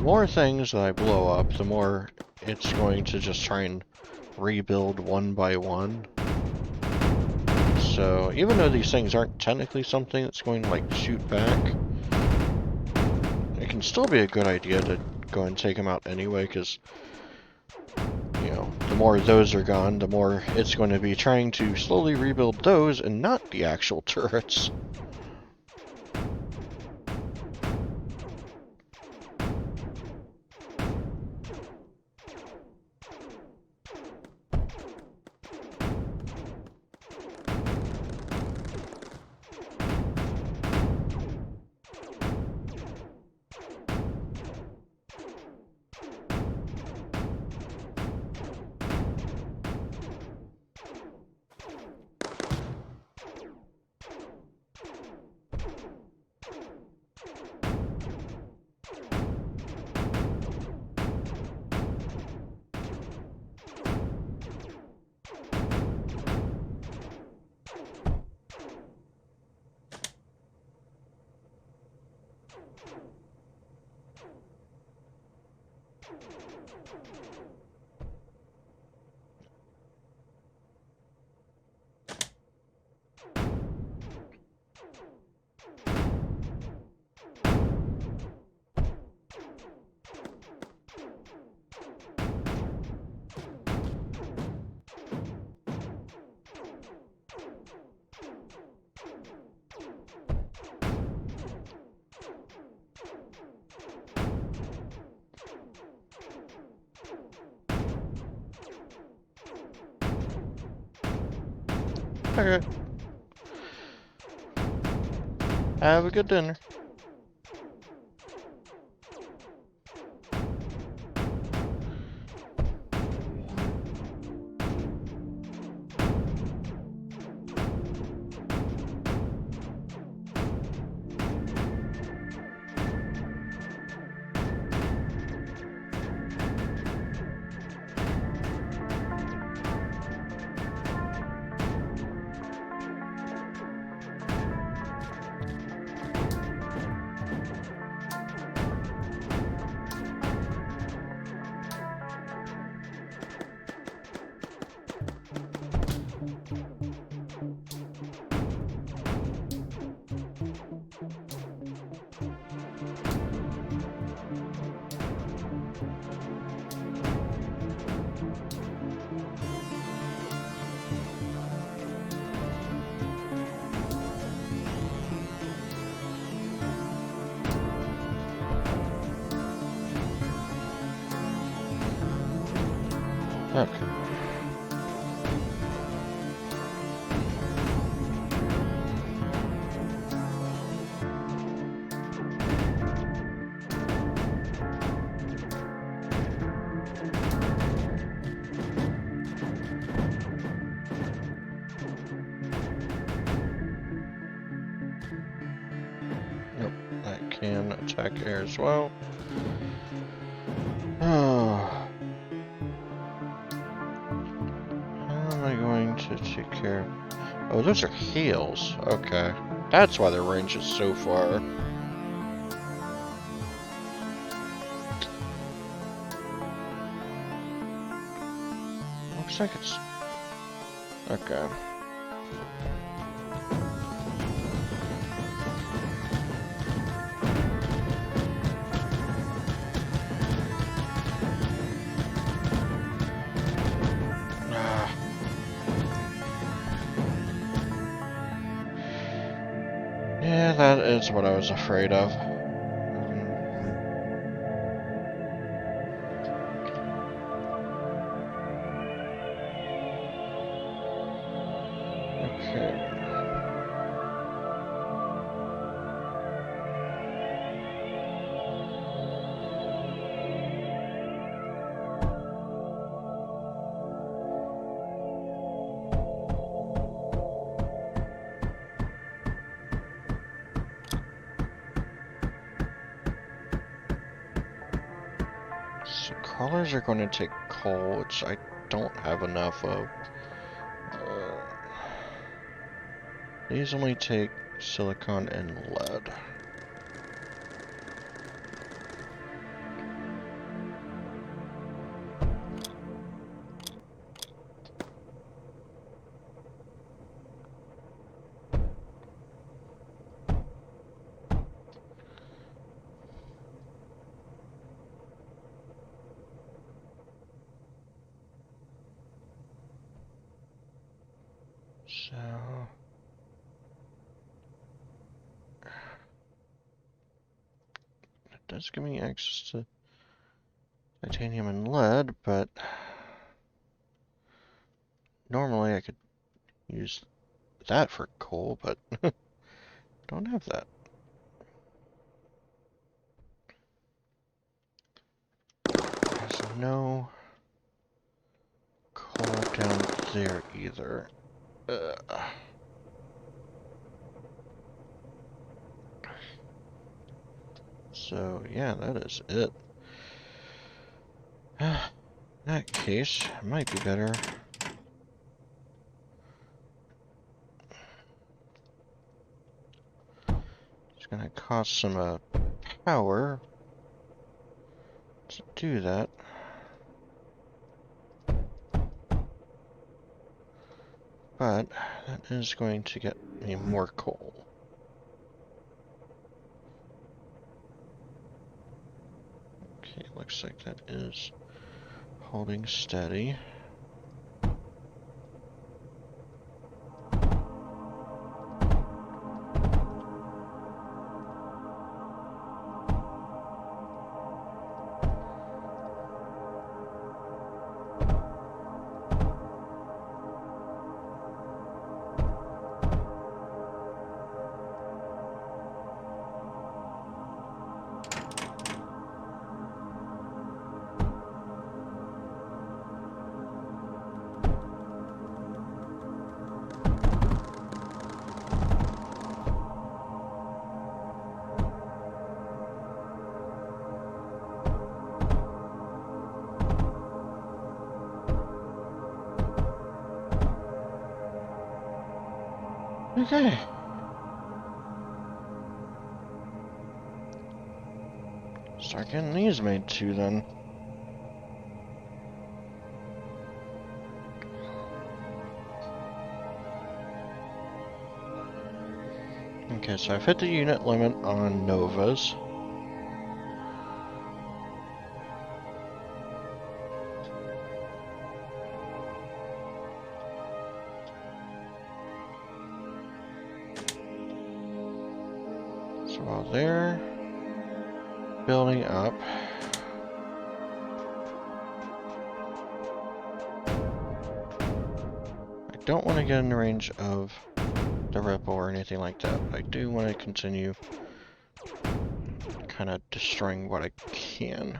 The more things that I blow up, the more it's going to just try and rebuild one by one. So even though these things aren't technically something that's going to like shoot back, it can still be a good idea to go and take them out anyway, because you know, the more those are gone, the more it's going to be trying to slowly rebuild those and not the actual turrets. Okay. Have a good dinner. Okay. Nope, that can attack air as well. Oh. How am I going to take care? Oh, those are heals. Okay. That's why their range is so far. Looks like it's... Okay. Yeah, that is what I was afraid of. Okay. So crawlers are going to take coal, which I don't have enough of. These only take silicon and lead. So... it does give me access to titanium and lead, but... normally I could use that for coal, but... don't have that. There's no coal down there either. So, yeah, that is it. In that case, it might be better. It's gonna cost some power to do that. But that is going to get me more coal. Okay, looks like that is holding steady. Okay. Start getting these made too then. Okay, so I've hit the unit limit on Novas. So while they're building up, I don't want to get in the range of the ripple or anything like that, but I do want to continue kind of destroying what I can.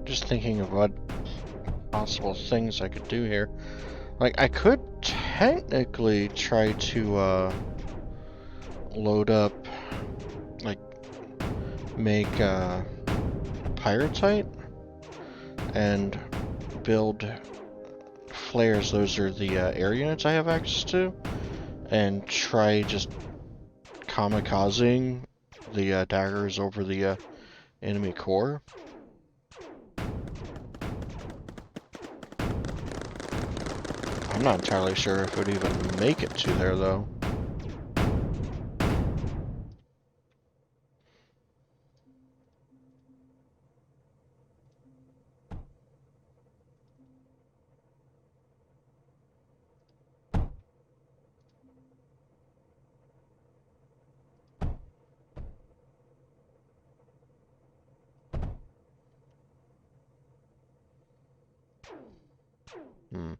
Just thinking of what possible things I could do here. Like, I could technically try to load up, like, make pyrite and build flares. Those are the air units I have access to, and try just kamikazing the daggers over the Enemy core? I'm not entirely sure if it would even make it to there, though. Hmm.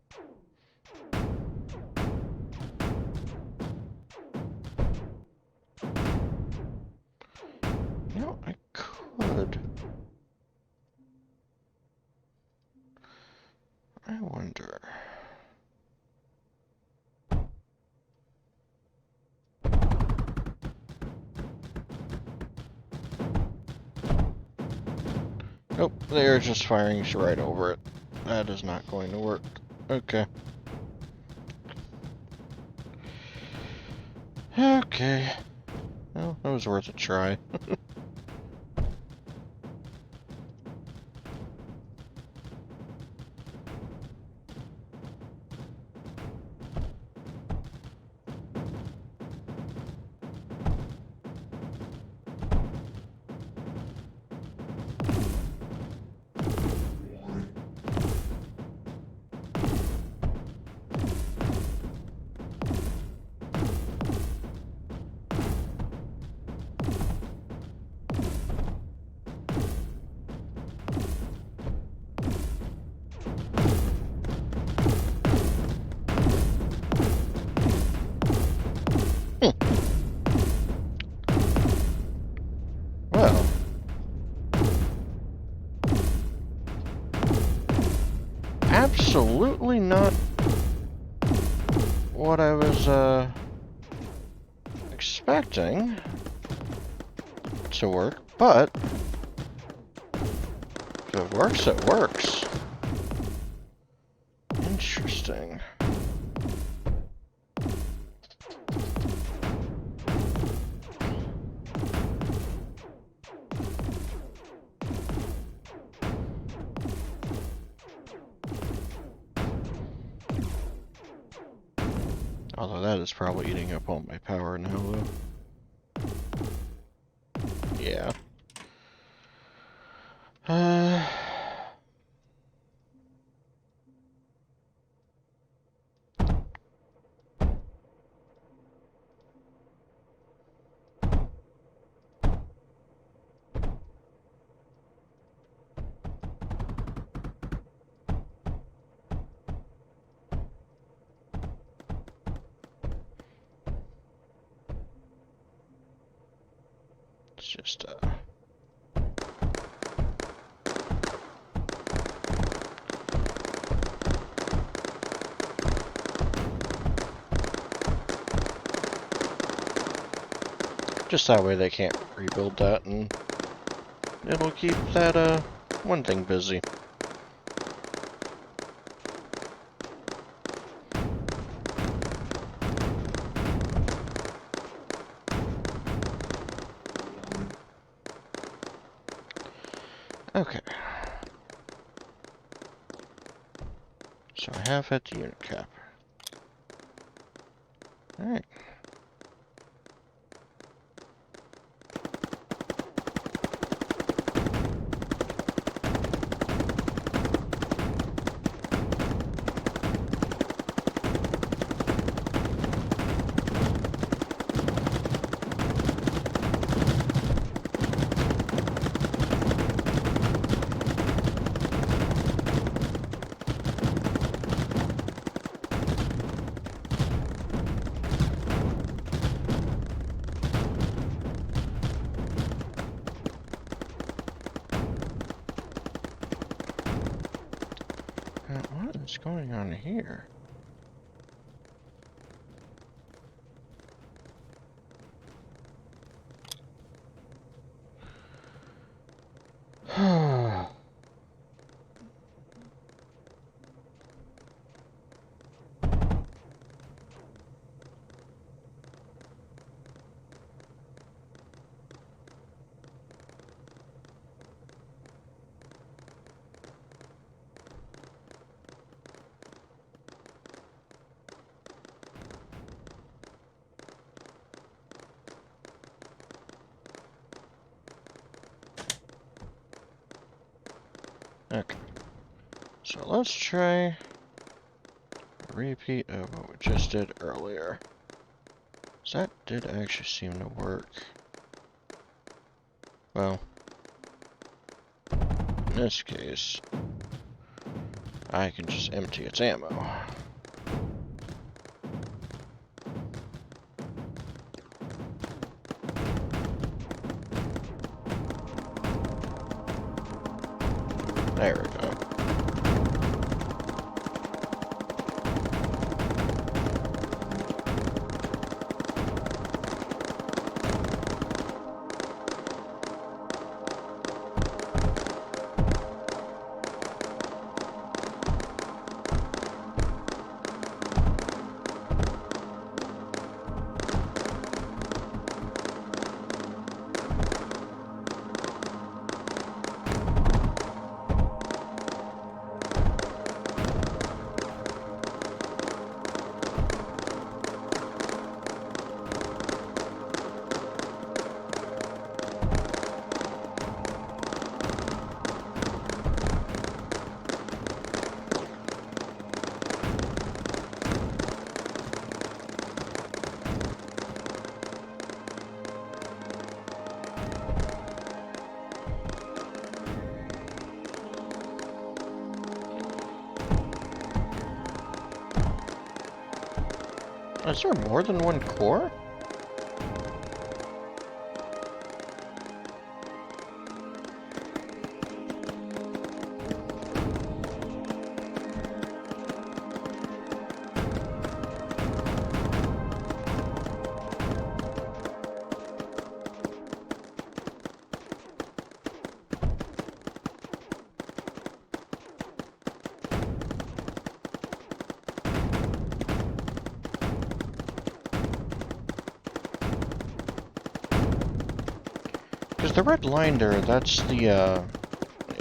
You know, I could. I wonder. Nope, they're just firing right over it. That is not going to work. Okay. Okay. Well, that was worth a try. Well. Absolutely not what I was, expecting to work, but if it works, it works. Interesting. Although that is probably eating up all my power now, though. Yeah. It's just, just that way they can't rebuild that, and it'll keep that, one thing busy. Okay. So I have hit the unit cap. Alright. What is going on here? Okay. So let's try a repeat of what we just did earlier. So that did actually seem to work. Well, in this case, I can just empty its ammo. There we go. Is there more than one core? Because the red line there, that's the,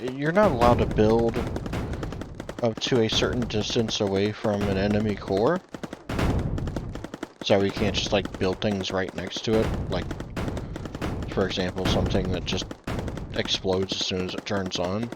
you're not allowed to build up to a certain distance away from an enemy core. So you can't just, like, build things right next to it. Like, for example, something that just explodes as soon as it turns on.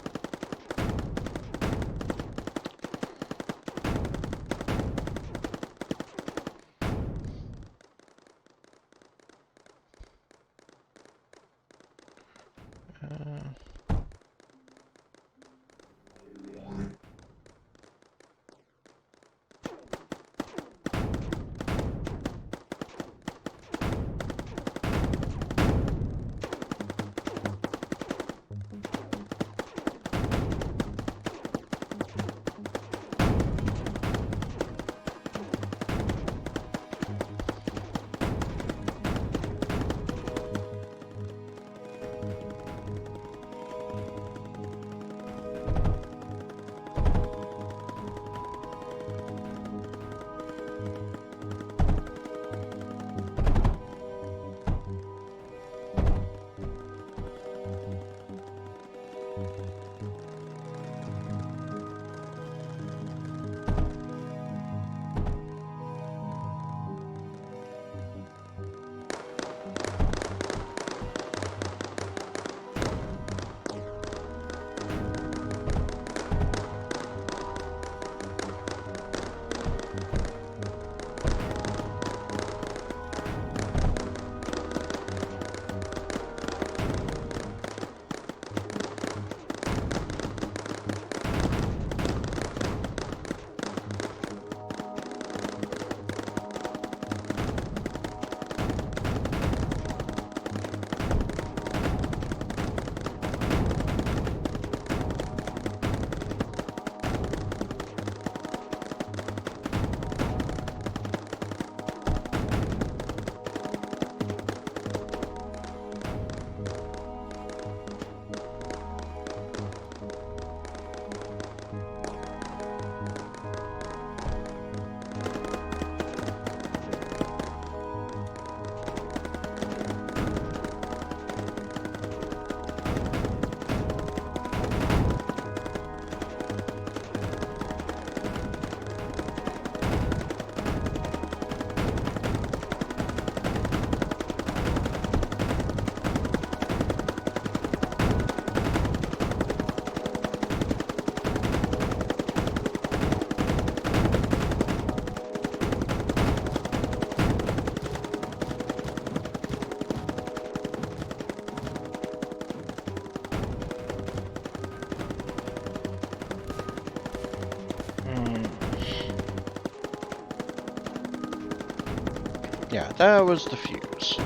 Yeah, that was the fuse.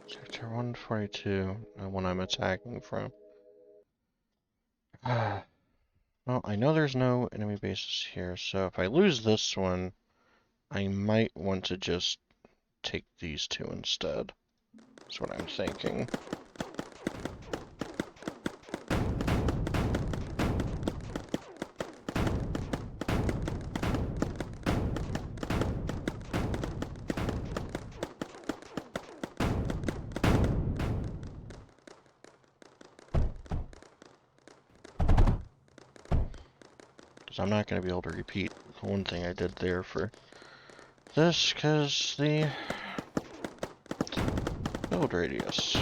Sector 142, the one I'm attacking from. Well, I know there's no enemy bases here, so if I lose this one, I might want to just take these two instead. That's what I'm thinking. Because I'm not going to be able to repeat the one thing I did there for this, because the build radius.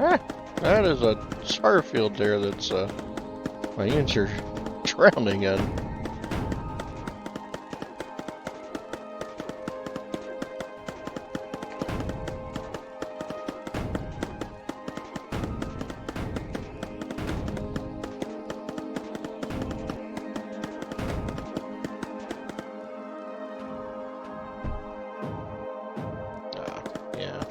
Ah, that is a char field there that's my units are drowning in. Yeah.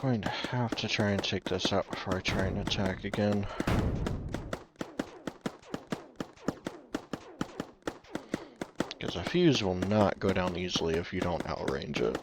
I'm going to have to try and take this out before I try and attack again. Because a fuse will not go down easily if you don't outrange it.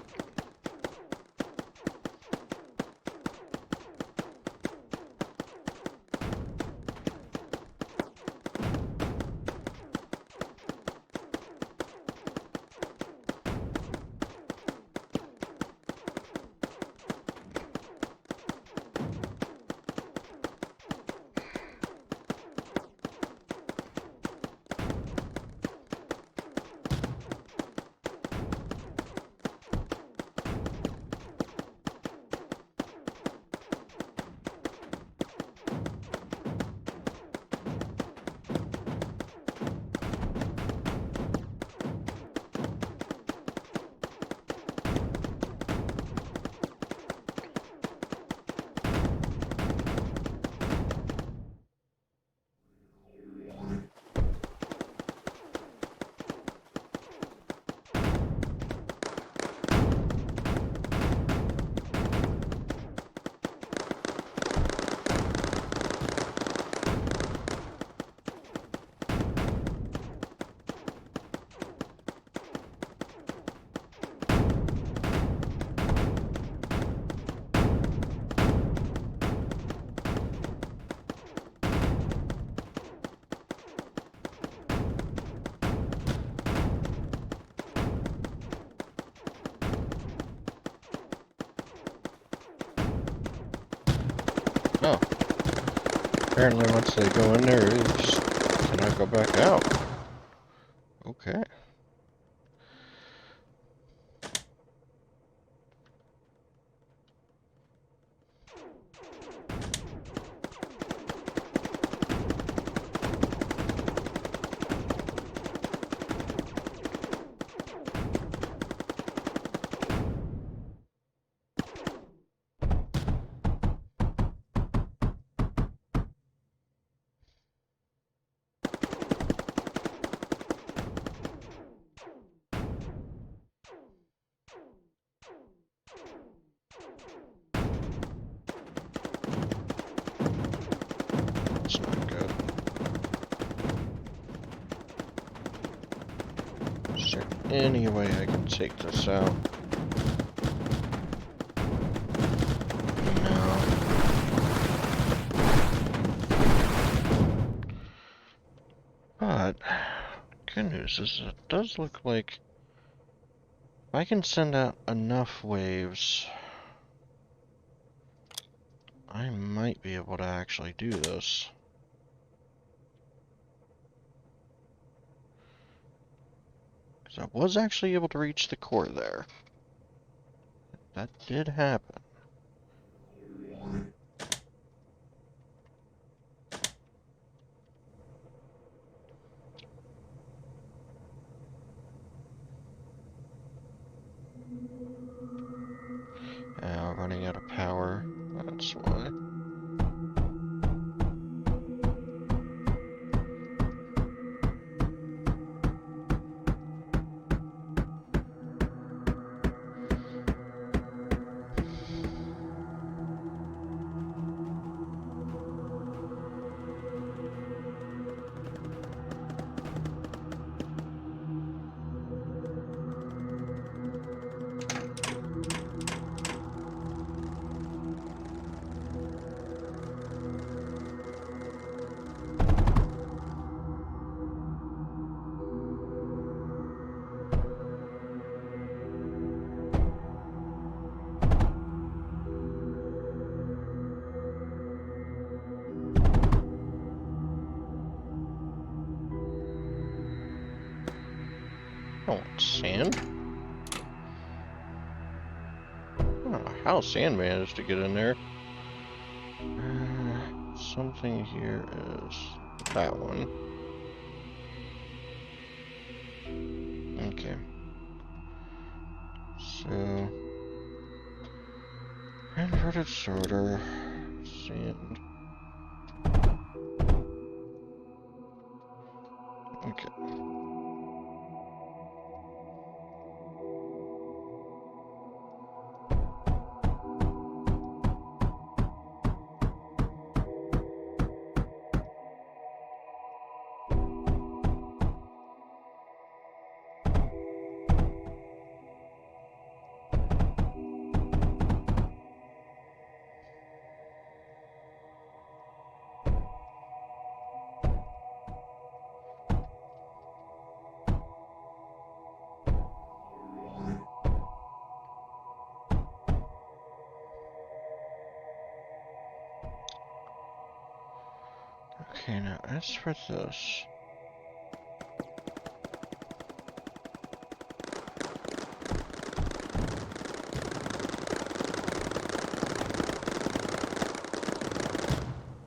Oh. Apparently once they go in there, they just cannot go back out. Okay. any way I can take this out. No. But, good news is it does look like if I can send out enough waves, I might be able to actually do this. Because I was actually able to reach the core there. That did happen. Running out of power. That's why. I don't want sand. I don't know how sand managed to get in there. Something here is that one. Okay. So, inverted sorter, sand. Okay. Okay, now as for this.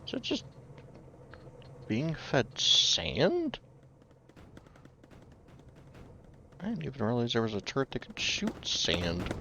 Is it just being fed sand? I didn't even realize there was a turret that could shoot sand.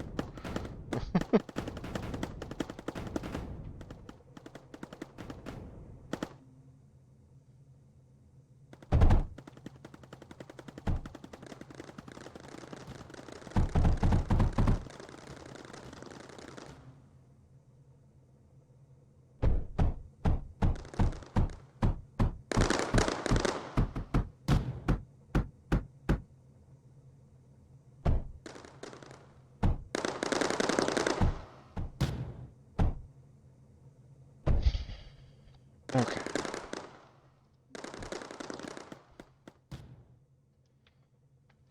Okay.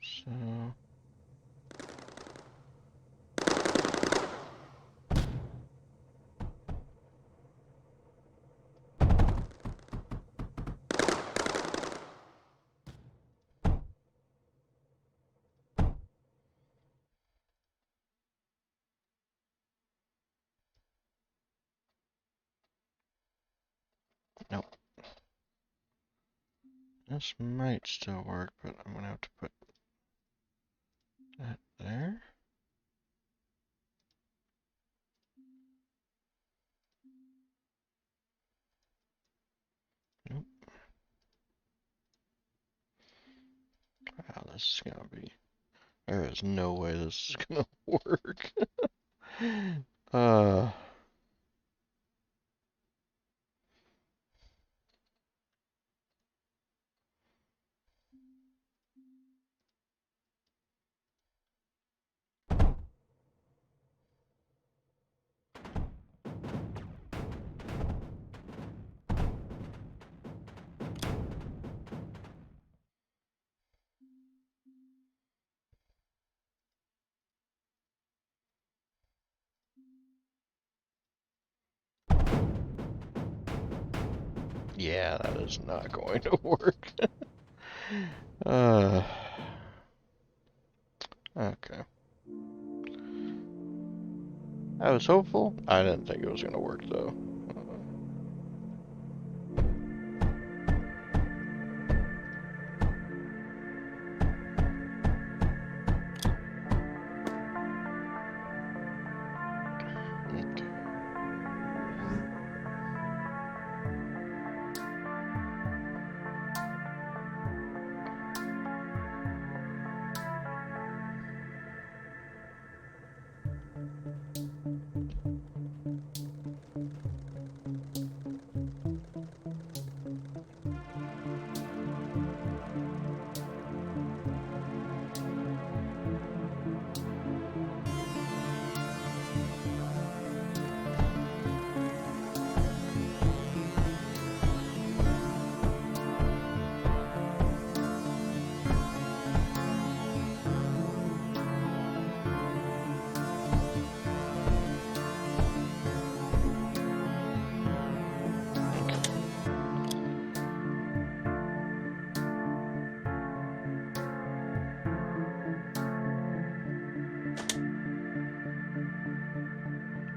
So... Nope. This might still work, but I'm gonna have to put that there. Nope. Wow, this is gonna be... There is no way this is gonna work. uh... Yeah, that is not going to work. uh, okay. I was hopeful. I didn't think it was going to work, though. Okay.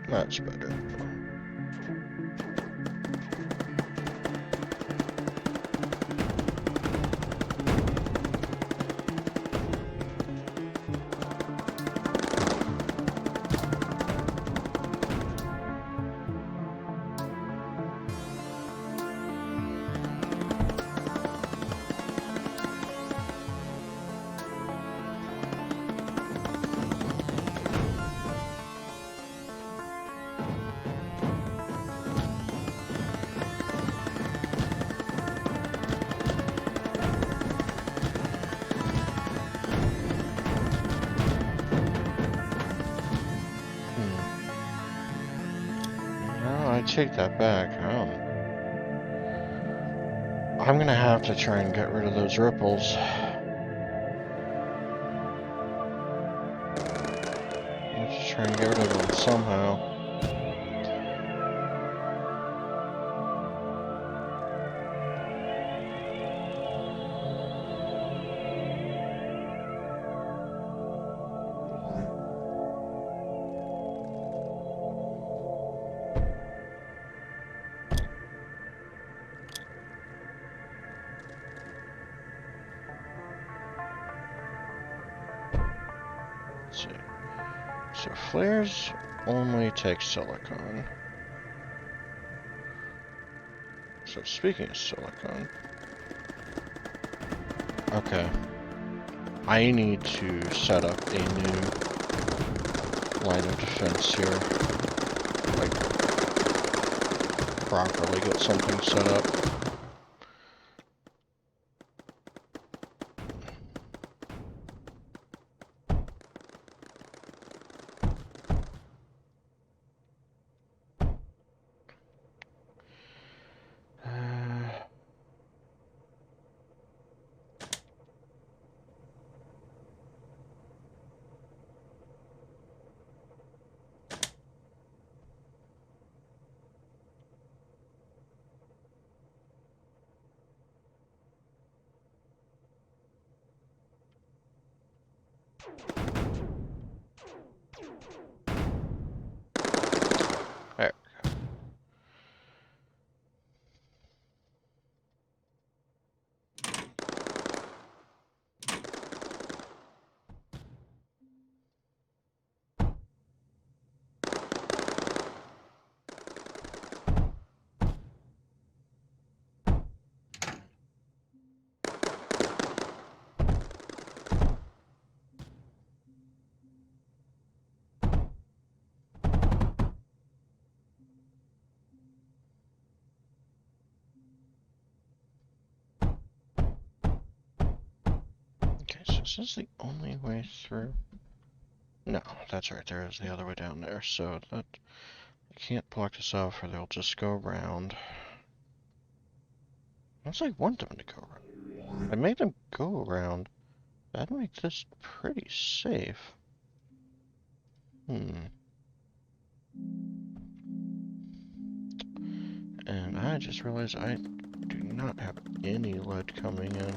Much better. No, I take that back. I'm gonna have to try and get rid of those ripples. Let's try and get rid of them somehow. Let's see. So flares only take silicon. So speaking of silicon, okay, I need to set up a new line of defense here. Like, properly get something set up. There. Okay, so is this the only way through? No, that's right, there is the other way down there, so that you can't block this off or they'll just go around. Unless I want them to go around. I made them go around. That'd make this pretty safe. And I just realized I Do not have any lead coming in.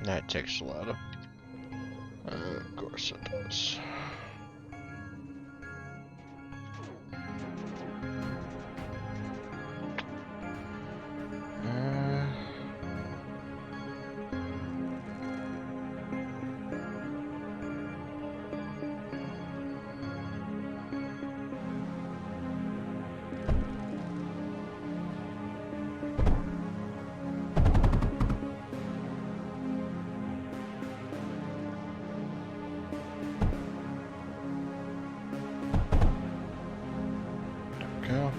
That takes a lot of... of course it does. Go.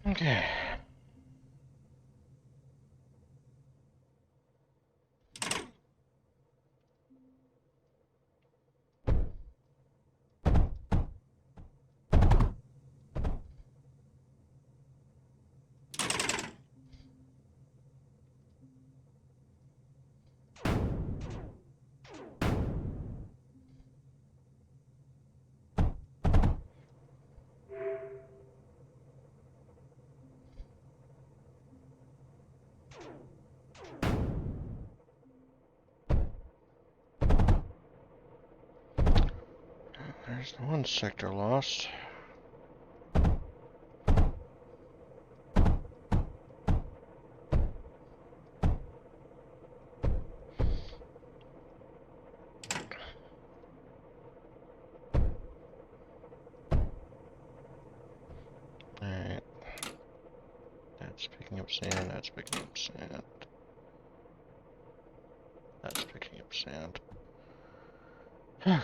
Okay. There's one sector lost. Alright. That's picking up sand, that's picking up sand. That's picking up sand. Okay.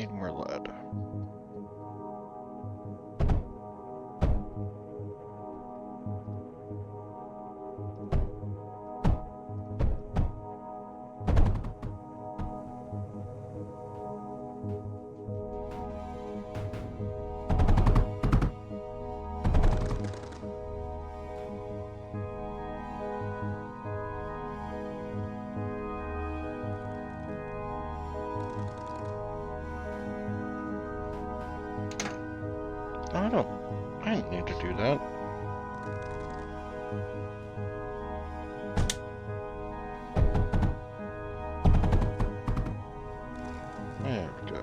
need more lead. I didn't need to do that. There we go.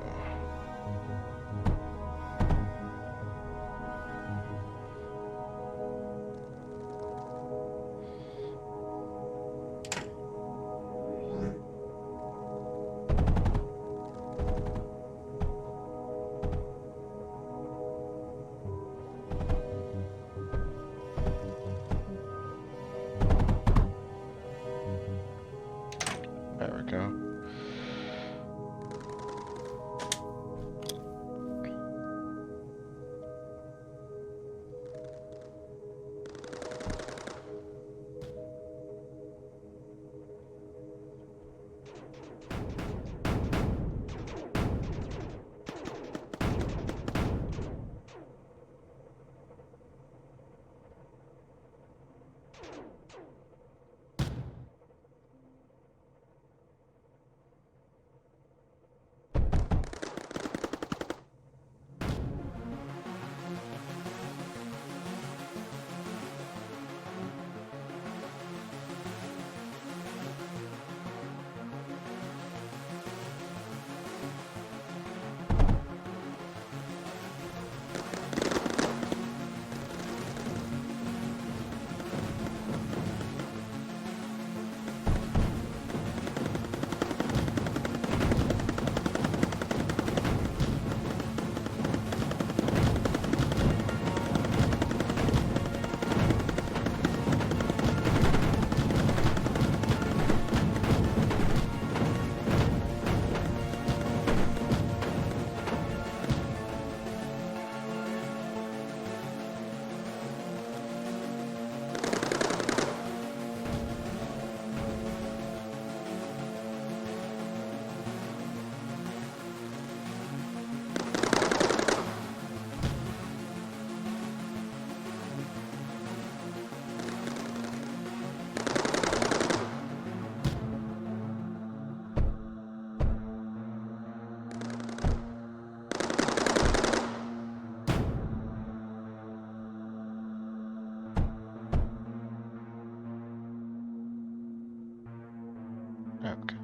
There we go. Okay.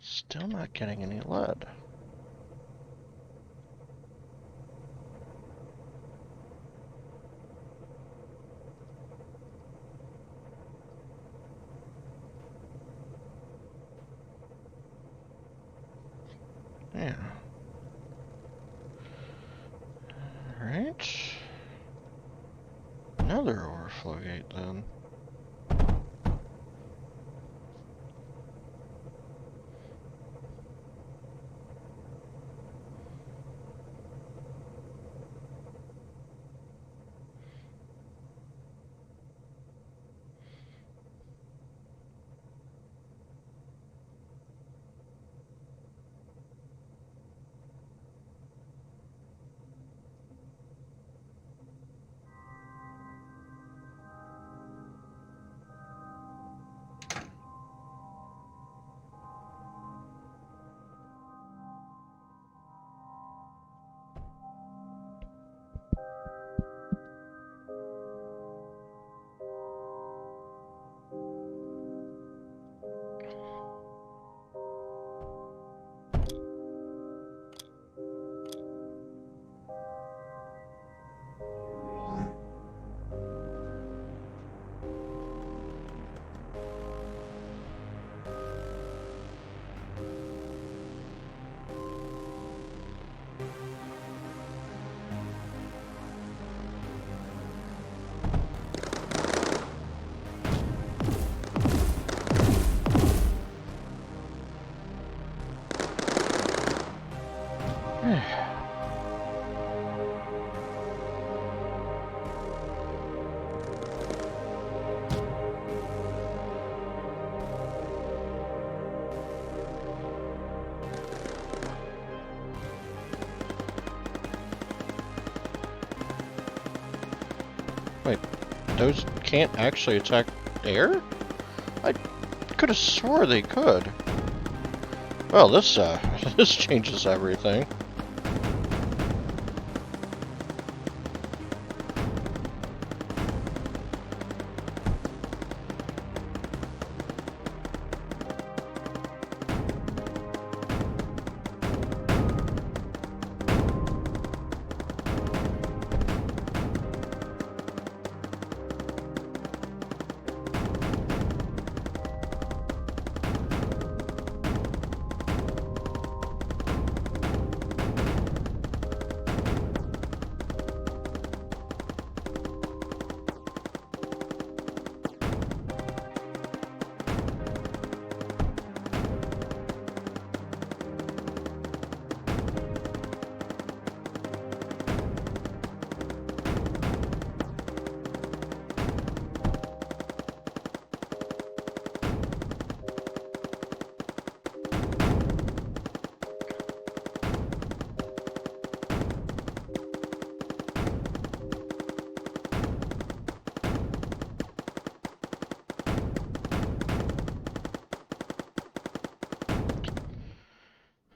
Still not getting any lead. Yeah. Alright. Another overflow gate then. Wait, those can't actually attack air? I could have swore they could. Well, this this changes everything.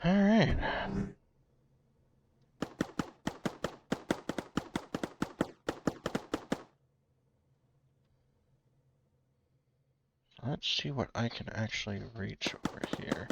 Alright. Let's see what I can actually reach over here.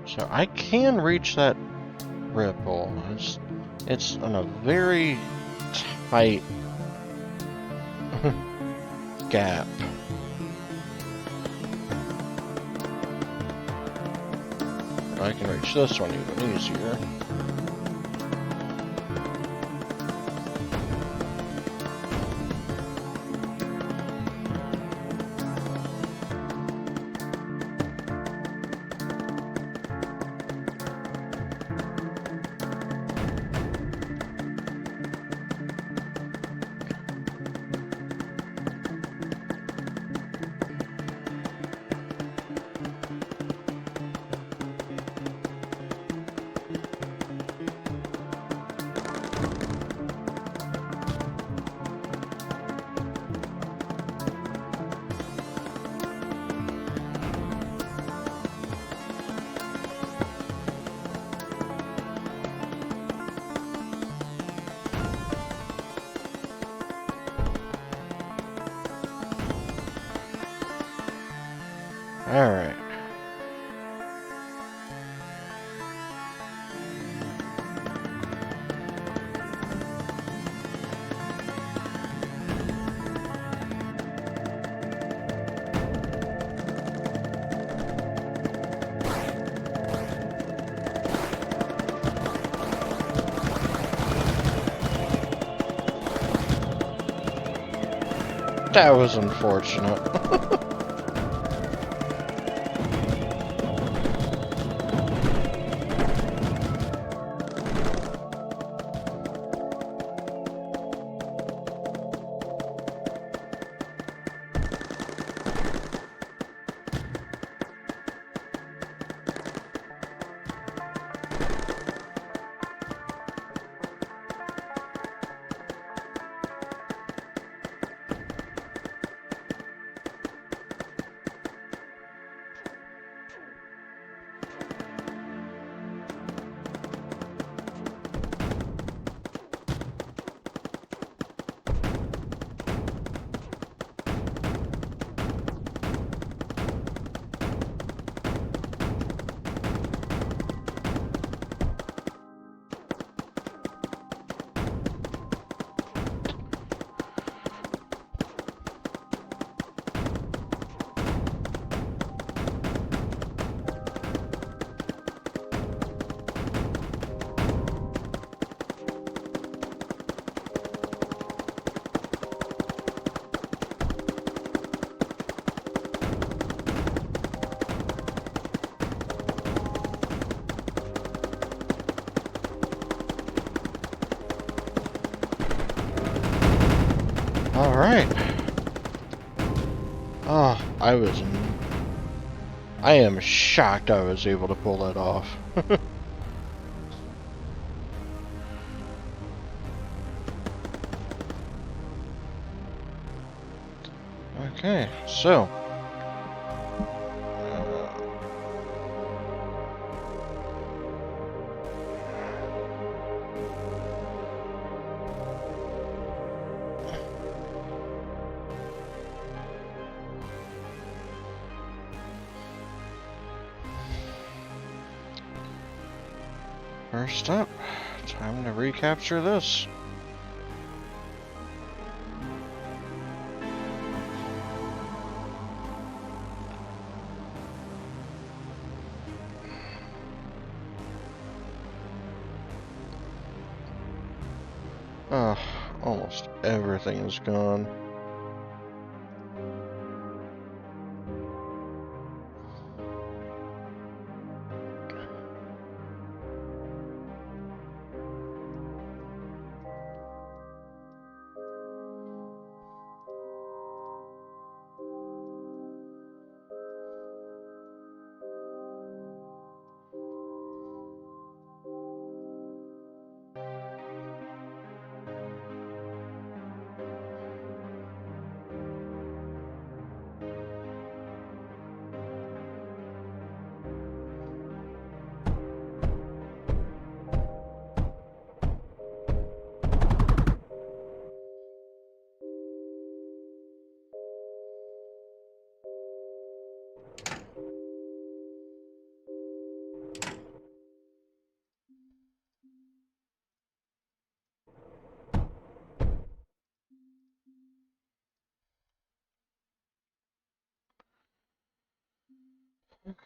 So I can reach that ripple. It's on a very tight gap. I can reach this one even easier. Alright. That was unfortunate. Alright. Oh, I am shocked I was able to pull that off. Okay, so. First up, time to recapture this. Oh, almost everything is gone.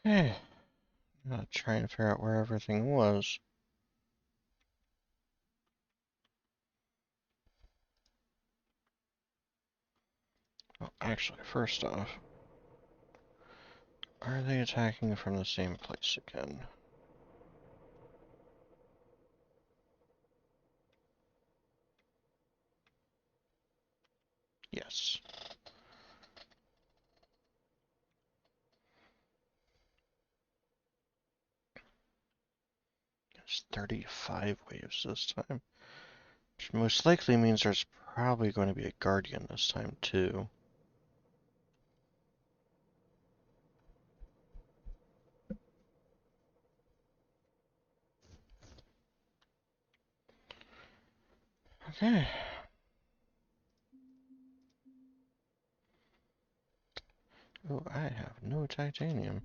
Okay, now trying to figure out where everything was. Well, actually, first off, are they attacking from the same place again? Yes. It's 35 waves this time. Which most likely means there's probably going to be a guardian this time, too. Okay. Oh, I have no titanium.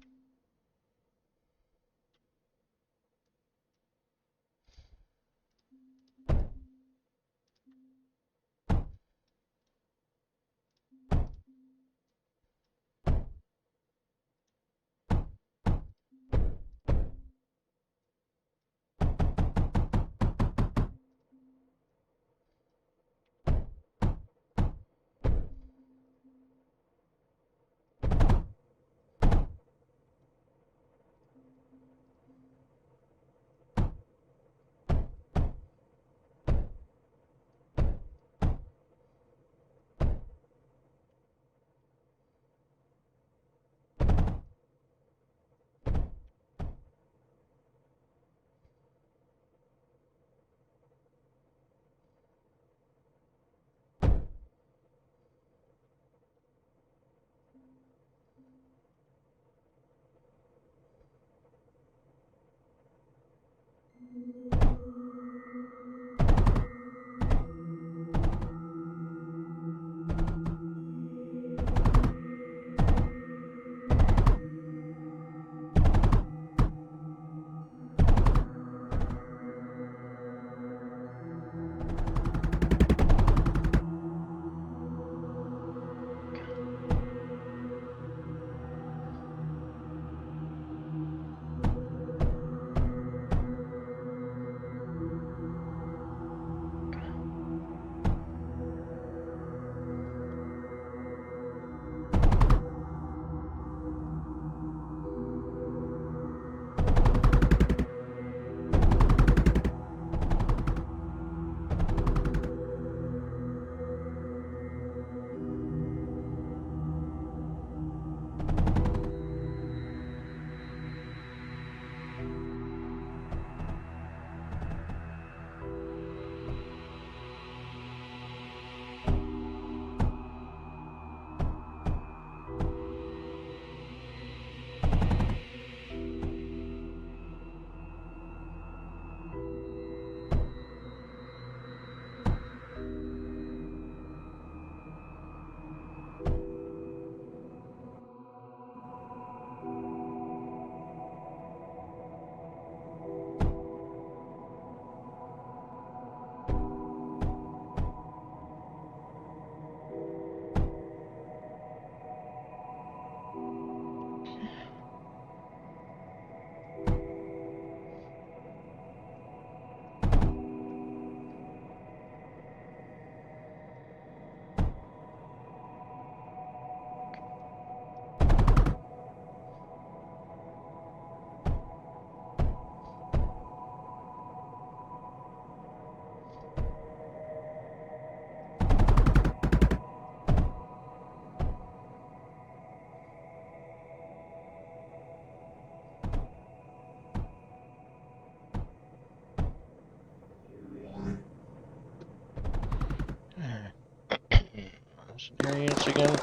Is it area units again?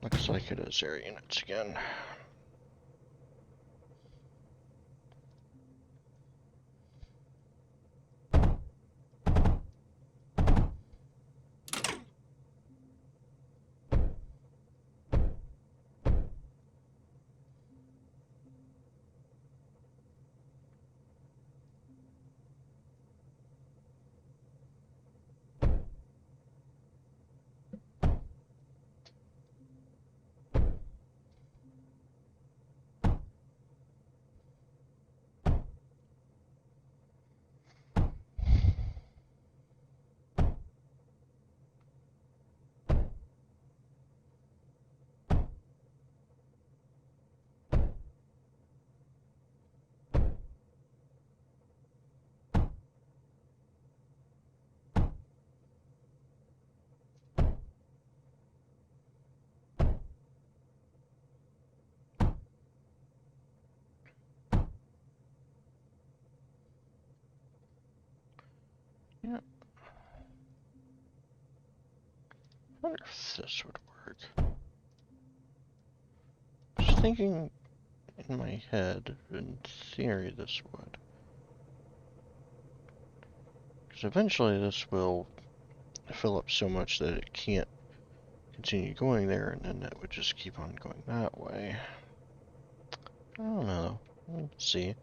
Looks like it is area units again. Yeah. I wonder if this would work. Just thinking in my head, in theory, this would. Because eventually this will fill up so much that it can't continue going there, and then it would just keep on going that way. I don't know. We'll see.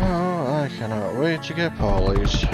Oh, I cannot wait to get Polly's.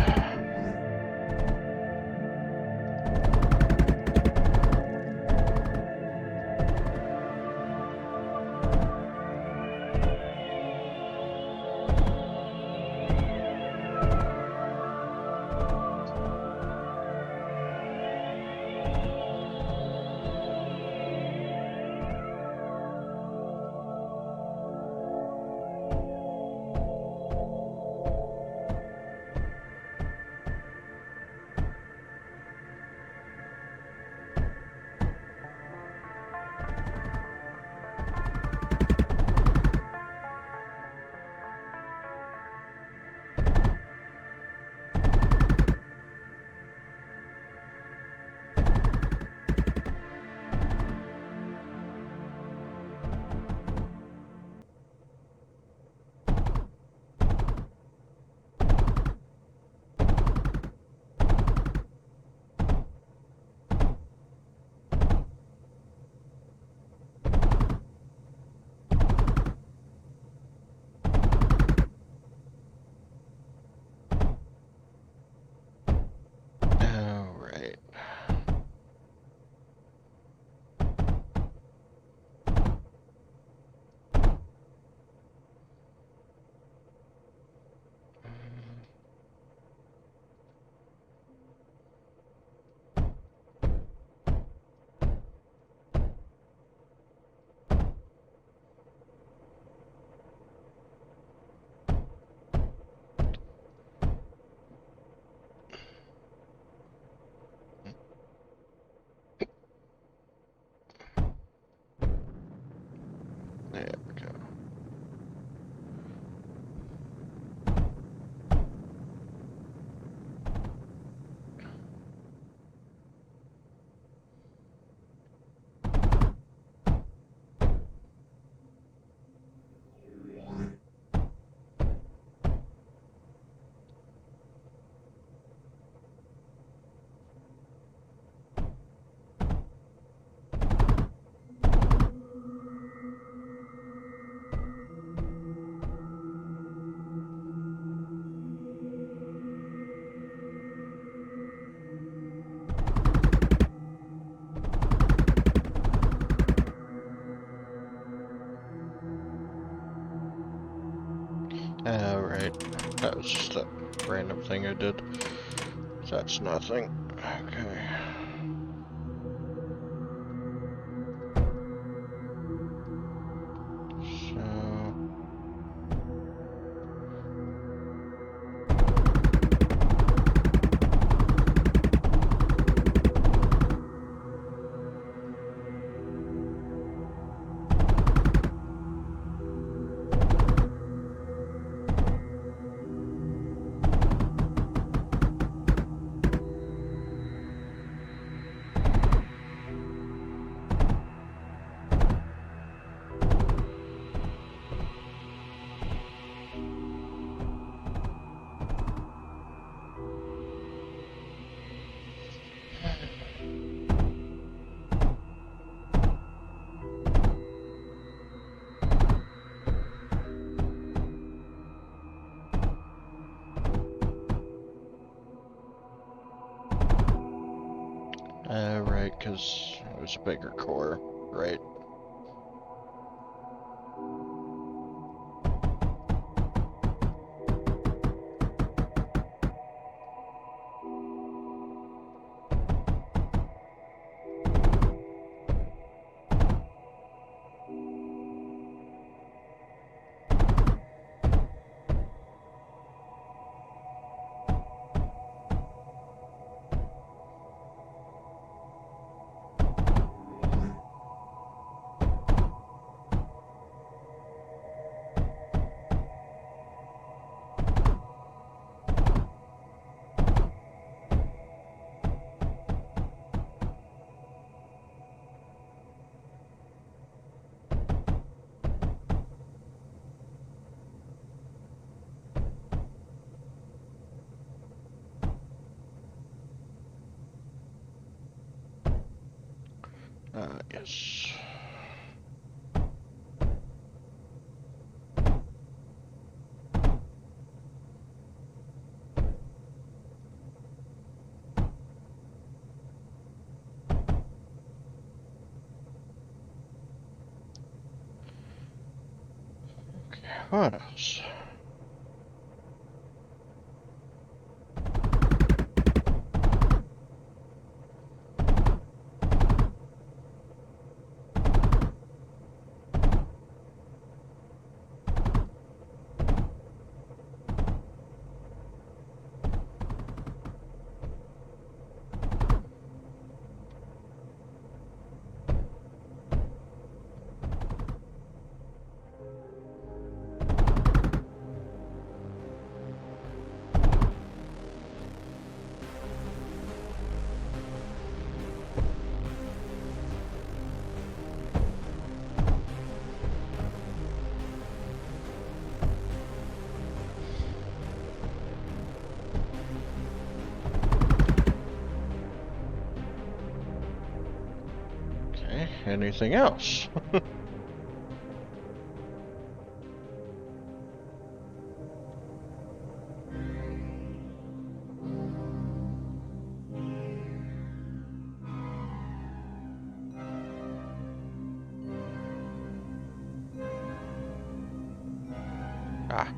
Right. That was just a random thing I did. That's nothing. Okay. So... right, because it was a bigger core, right? Yes. Okay, what else? Okay, anything else? Ah.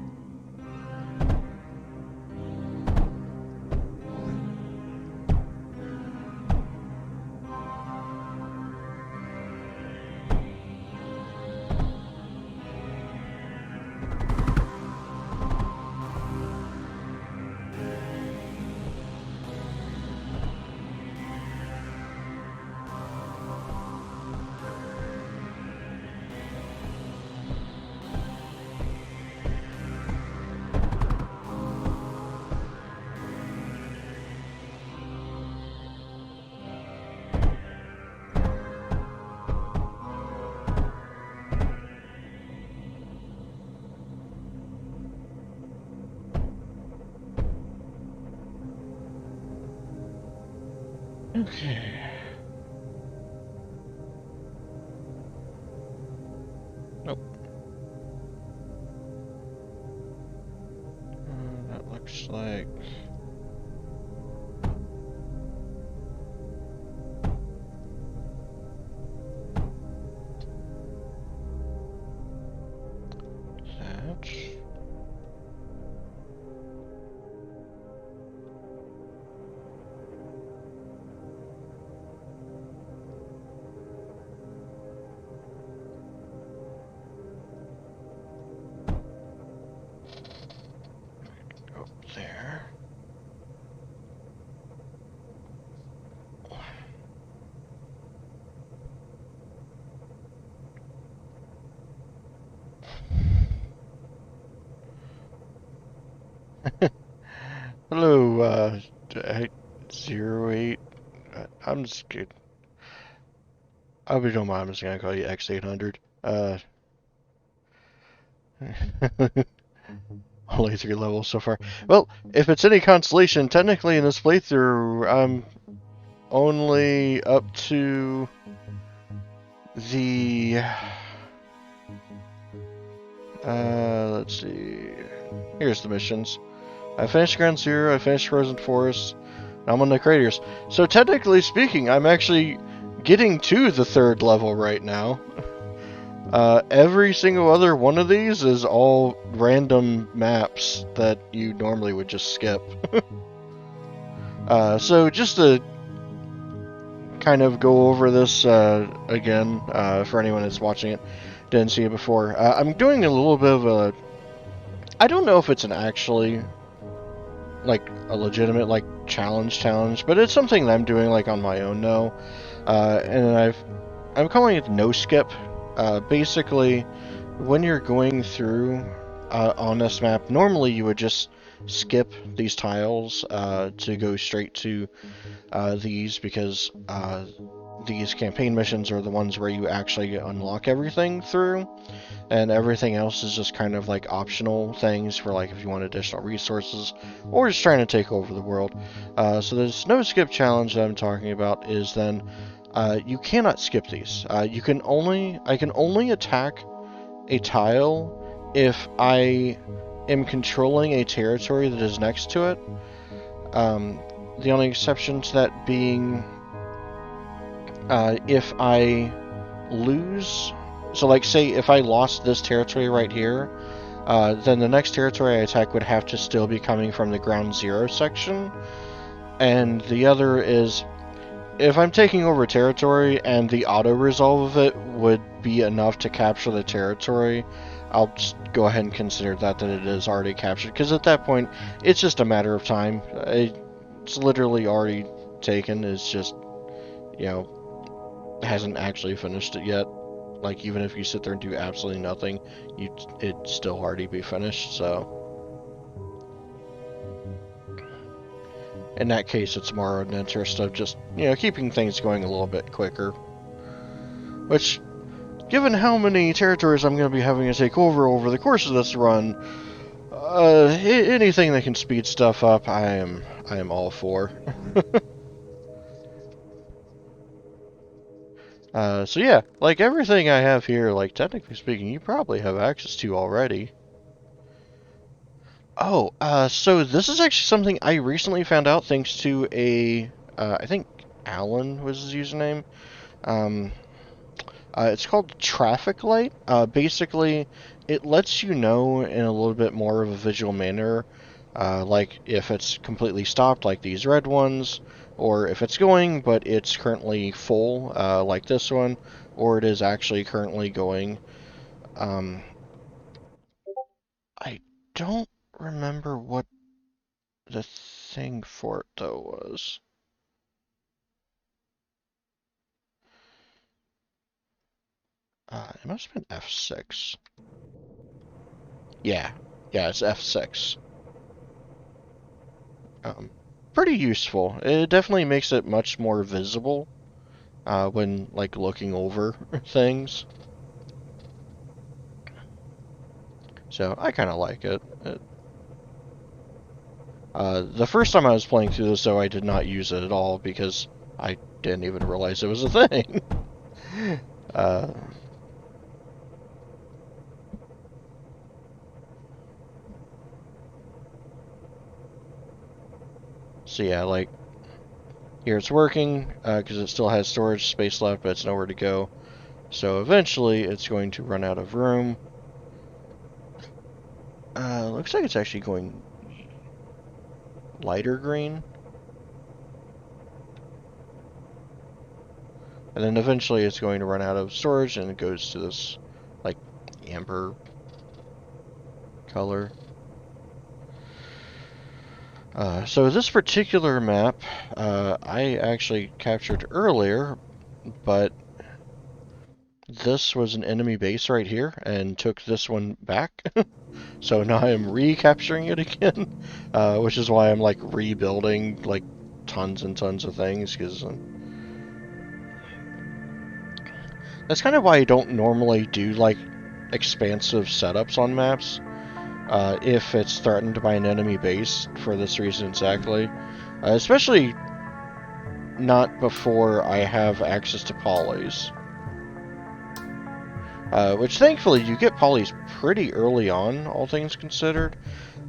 Okay. Nope. That looks like... that. Hello, 08. I'm just kidding. I hope you don't mind, I'm just gonna call you X800. Only 3 levels so far. Well, if it's any consolation, technically in this playthrough, I'm only up to the... let's see... Here's the missions. I finished Ground Zero, I finished Frozen Forest, I'm on the craters. So technically speaking, I'm actually getting to the 3rd level right now. Every single other one of these is all random maps that you normally would just skip. So just to kind of go over this again, for anyone that's watching it, didn't see it before, I'm doing a little bit of a... I don't know if it's an actually, like, a legitimate, like, challenge, but it's something that I'm doing, like, on my own now. And I'm calling it no skip. Basically, when you're going through on this map, normally you would just skip these tiles to go straight to these, because these campaign missions are the ones where you actually unlock everything through, and everything else is just kind of like optional things for, like, if you want additional resources or just trying to take over the world. So this no skip challenge that I'm talking about is then you cannot skip these. I can only attack a tile if I am controlling a territory that is next to it. The only exception to that being if I lose. So, like, say if I lost this territory right here, then the next territory I attack would have to still be coming from the Ground Zero section. And the other is, if I'm taking over territory and the auto-resolve of it would be enough to capture the territory, I'll just go ahead and consider that it is already captured, because at that point, it's just a matter of time. It's literally already taken, it's just, you know, hasn't actually finished it yet. Like, even if you sit there and do absolutely nothing, it'd still already be finished, so... In that case, it's more an interest of just, you know, keeping things going a little bit quicker. Which, given how many territories I'm going to be having to take over the course of this run, anything that can speed stuff up, I am all for. So yeah, like, everything I have here, like, technically speaking, you probably have access to already. Oh, so this is actually something I recently found out thanks to I think Alan was his username. It's called Traffic Light. Basically, it lets you know in a little bit more of a visual manner, like if it's completely stopped, like these red ones, or if it's going, but it's currently full, like this one, or it is actually currently going. I don't remember what the thing for it, though, was. It must have been F6. Yeah, it's F6. Pretty useful. It definitely makes it much more visible when, like, looking over things. So I kind of like it. The first time I was playing through this, though, I did not use it at all because I didn't even realize it was a thing. uh, so yeah, like, here it's working because it still has storage space left, but it's nowhere to go. So eventually it's going to run out of room. Looks like it's actually going lighter green. And then eventually it's going to run out of storage and it goes to this, like, amber color. So this particular map, I actually captured earlier, but this was an enemy base right here and took this one back. So now I am recapturing it again, which is why I'm like rebuilding like tons and tons of things, because that's kind of why I don't normally do like expansive setups on maps if it's threatened by an enemy base, for this reason exactly. Especially not before I have access to polys. Which thankfully you get polys pretty early on, all things considered.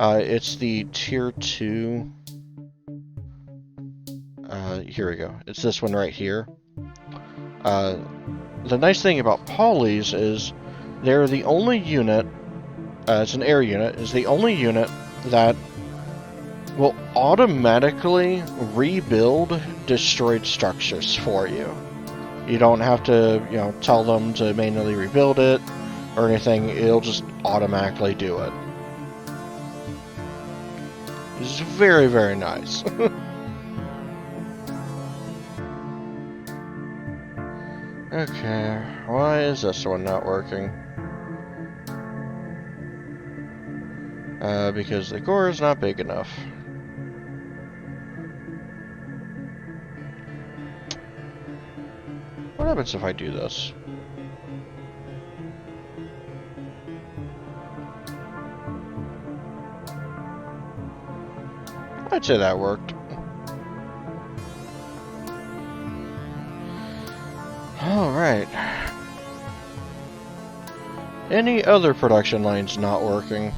It's the tier 2. Here we go. It's this one right here. The nice thing about polys is they're the only unit, it's an air unit, is the only unit that will automatically rebuild destroyed structures for you. You don't have to, tell them to manually rebuild it or anything. It'll just automatically do it. It's very, very nice. Okay, why is this one not working? Because the core is not big enough. What happens if I do this? I'd say that worked. Alright. Any other production lines not working?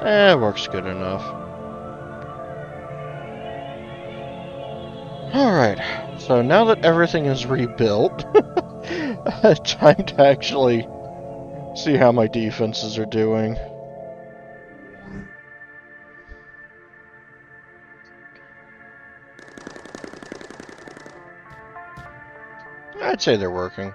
It works good enough. Alright, so now that everything is rebuilt, time to actually see how my defenses are doing. I'd say they're working.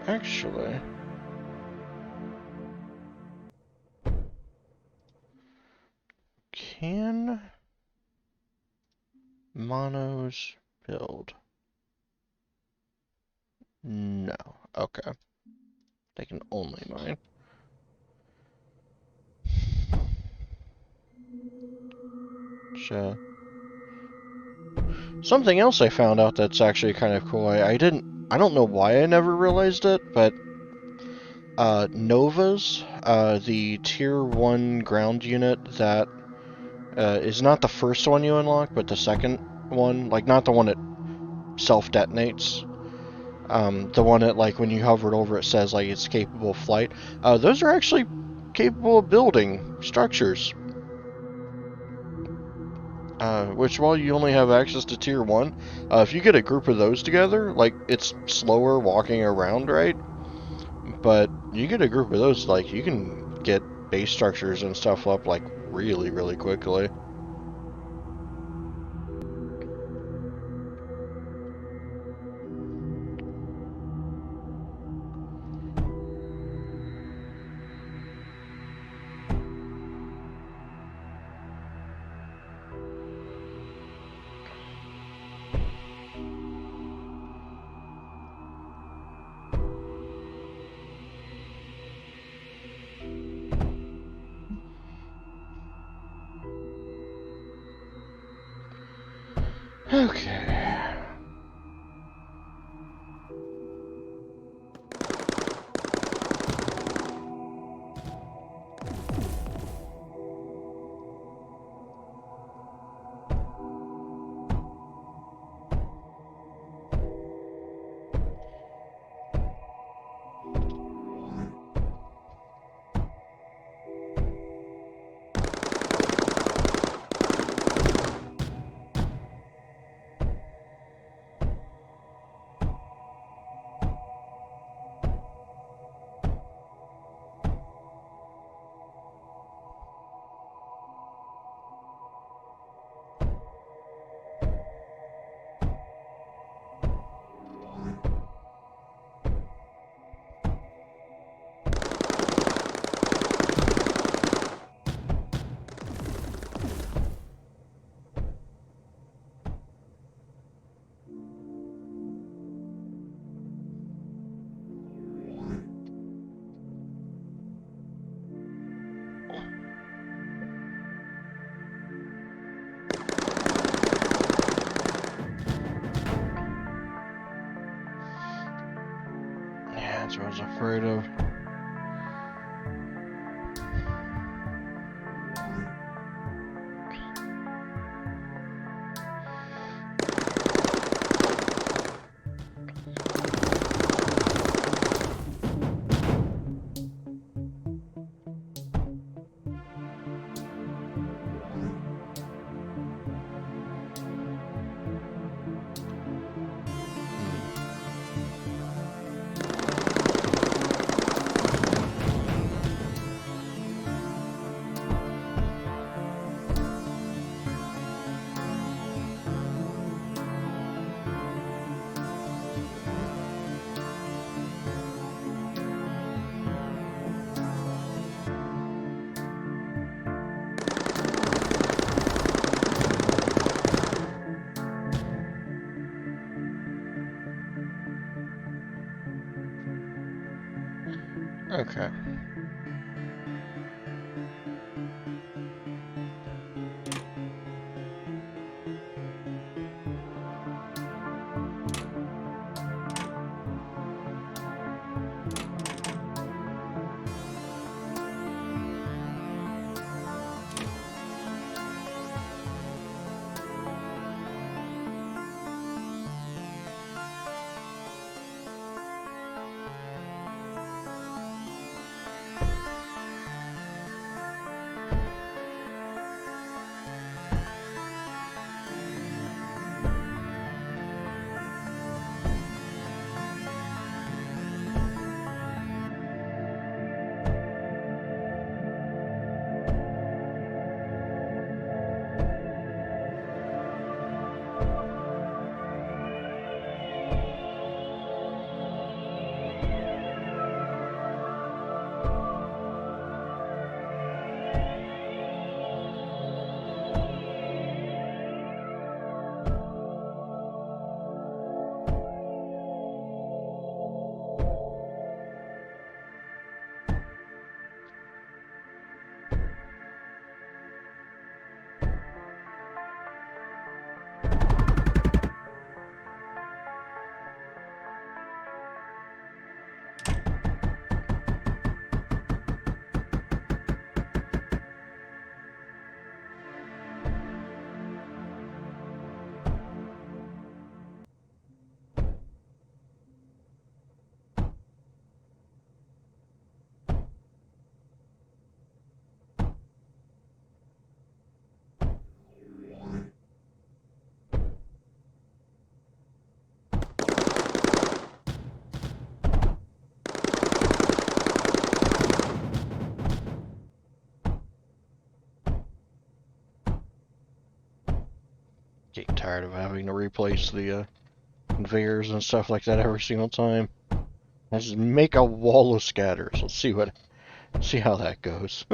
Actually, can monos build? No. Okay. They can only mine. Something else I found out that's actually kind of cool. I don't know why I never realized it, but Novas, the tier 1 ground unit that is not the first one you unlock, but the second one, like not the one that self-detonates. The one that, like, when you hover over it says, like, it's capable of flight. Those are actually capable of building structures. Which, while you only have access to tier 1, if you get a group of those together, like, it's slower walking around, right? But you get a group of those, like, you can get base structures and stuff up, like, really, really quickly. Okay. Yeah, that's what I was afraid of. Okay. Getting tired of having to replace the conveyors and stuff like that every single time. Let's just make a wall of scatters. Let's see how that goes.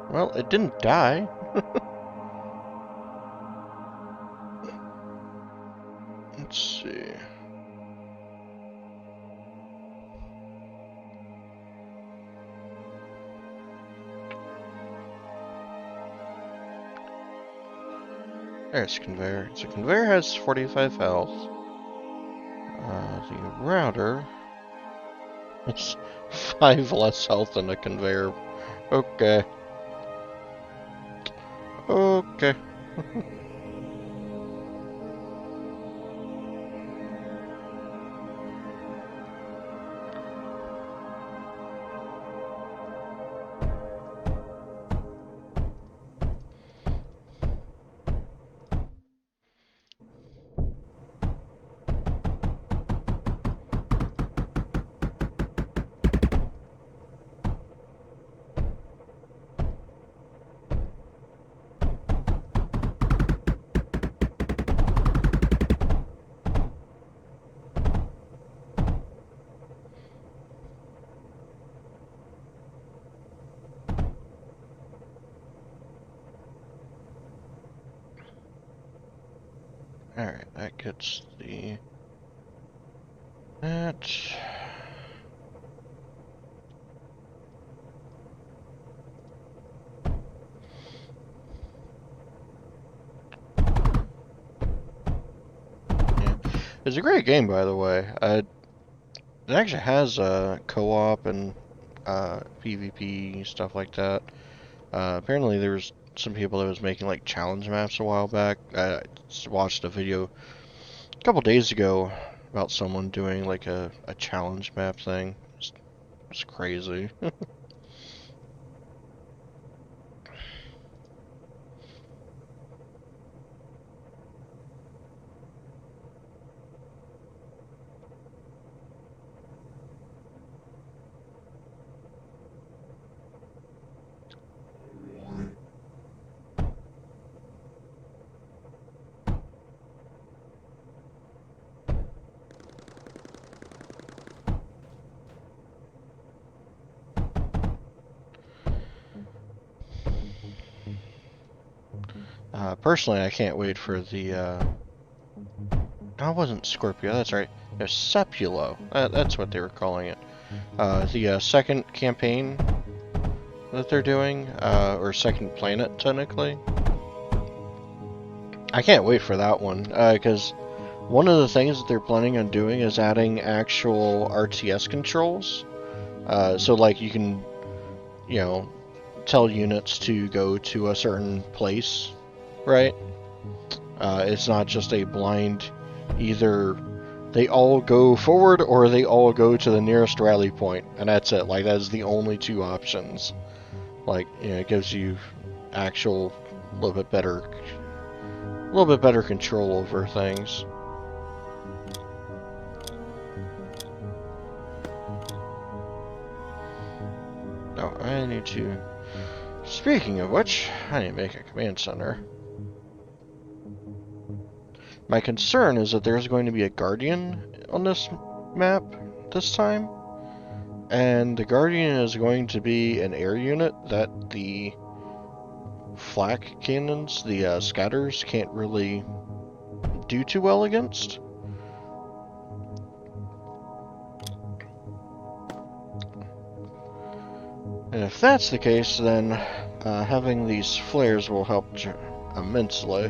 Well, it didn't die. Let's see. There's a conveyor. So conveyor has 45 health. The router has 5 less health than the conveyor. Okay. Okay. Alright, that gets the... That... Yeah. It's a great game, by the way. It actually has co-op and PvP, stuff like that. Apparently there was some people that was making like challenge maps a while back. I watched a video a couple days ago about someone doing like a challenge map thing. It's crazy. Personally, I can't wait for the, that wasn't Scorpio, that's right. It was Sepulo. That's what they were calling it. The second campaign that they're doing, or second planet, technically. I can't wait for that one, because one of the things that they're planning on doing is adding actual RTS controls. So, like, you can, you know, tell units to go to a certain place, right? It's not just a blind, either they all go forward or they all go to the nearest rally point, and that's it. Like, that's the only two options. Like, you know, it gives you actual, a little bit better control over things. Now, I need to... Speaking of which, I need to make a command center. My concern is that there's going to be a Guardian on this map this time. And the Guardian is going to be an air unit that the flak cannons, the scatters, can't really do too well against. And if that's the case, then having these flares will help immensely.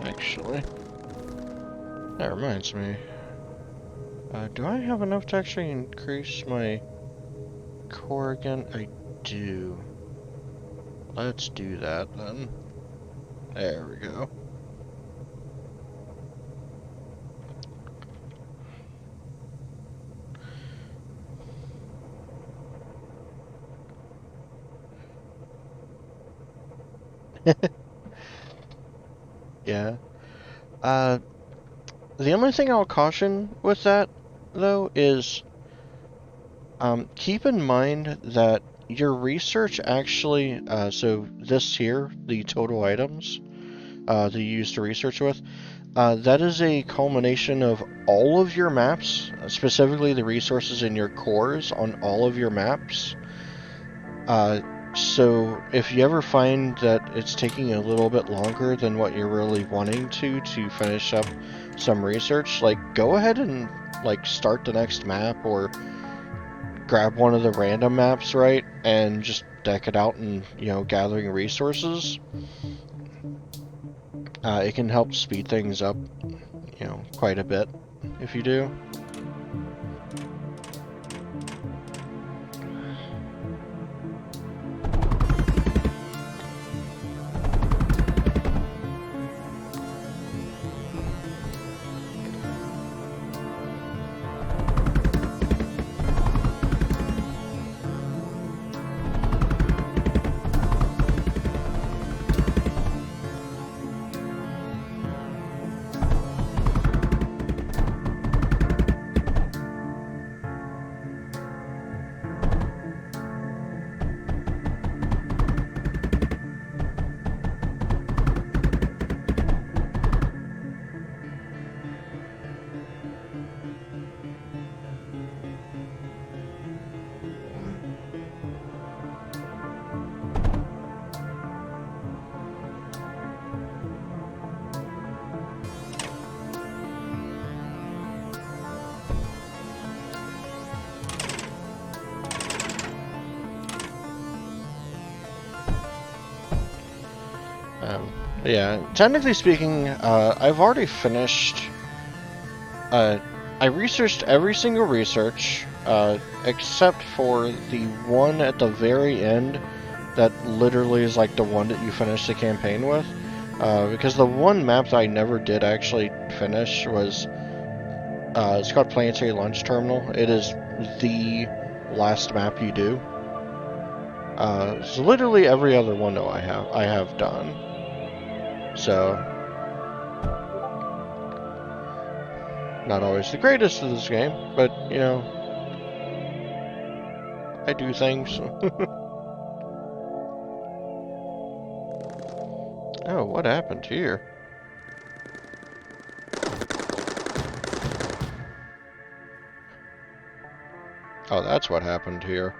Actually, that reminds me. Do I have enough to actually increase my core again? I do. Let's do that then. There we go. Yeah. The only thing I'll caution with that, though, is keep in mind that your research actually, so this here, the total items that you use to research with, that is a culmination of all of your maps, specifically the resources in your cores on all of your maps. So if you ever find that it's taking a little bit longer than what you're really wanting to finish up some research, like, go ahead and like start the next map or grab one of the random maps, right, and just deck it out and, you know, gathering resources. It can help speed things up, you know, quite a bit if you do. Yeah, technically speaking, I've already finished. I researched every single research, except for the one at the very end that literally is like the one that you finish the campaign with. Because the one map that I never did actually finish was, it's called Planetary Launch Terminal. It is the last map you do. So literally every other one though I have done. So not always the greatest of this game, but you know, I do things. Oh, what happened here? Oh, that's what happened here.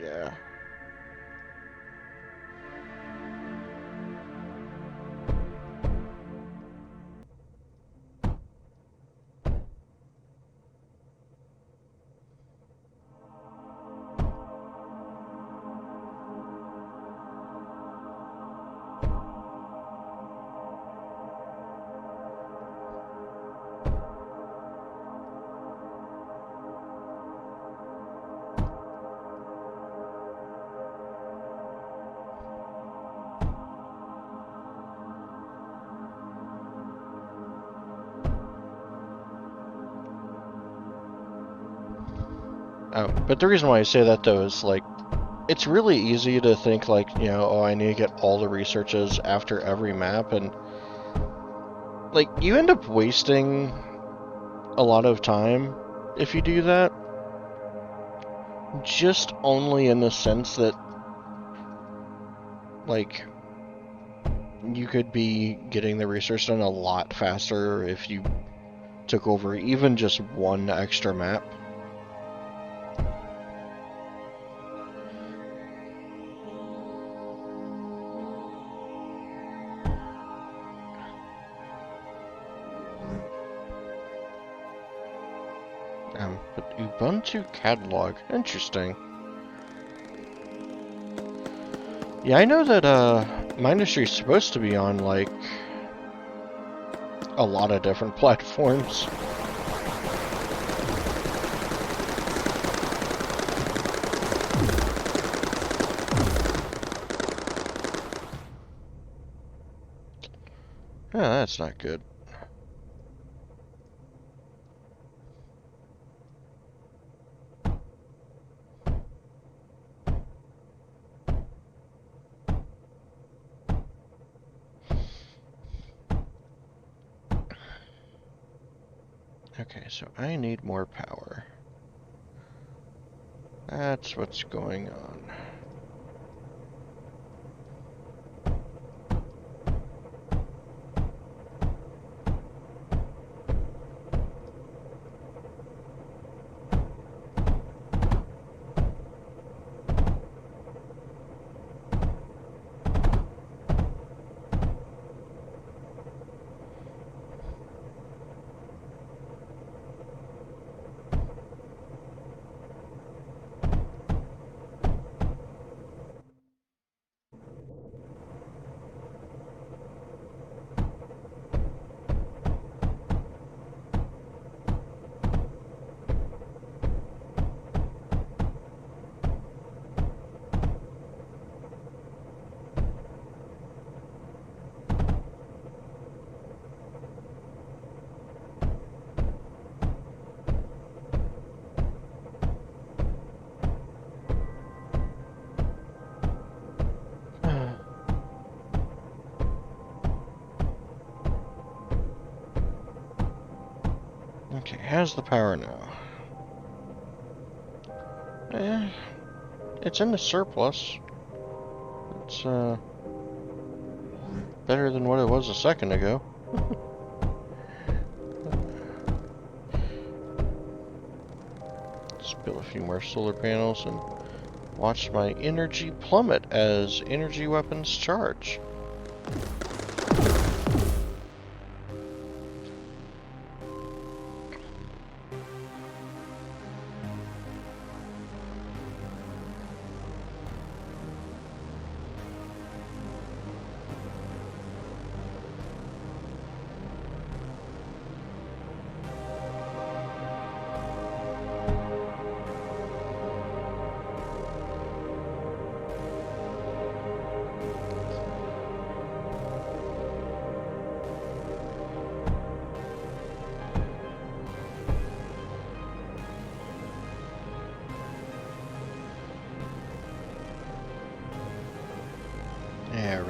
Yeah. But the reason why I say that though is like, it's really easy to think like, you know, oh, I need to get all the researches after every map, and like, you end up wasting a lot of time if you do that. Just only in the sense that, like, you could be getting the research done a lot faster if you took over even just one extra map. But Ubuntu catalog, interesting. Yeah, I know that Mindustry is supposed to be on like a lot of different platforms. Oh, that's not good. Okay, so I need more power. That's what's going on. Okay, how's the power now? It's in the surplus. It's better than what it was a second ago. Let's build a few more solar panels and watch my energy plummet as energy weapons charge.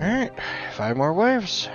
Alright, 5 more waves.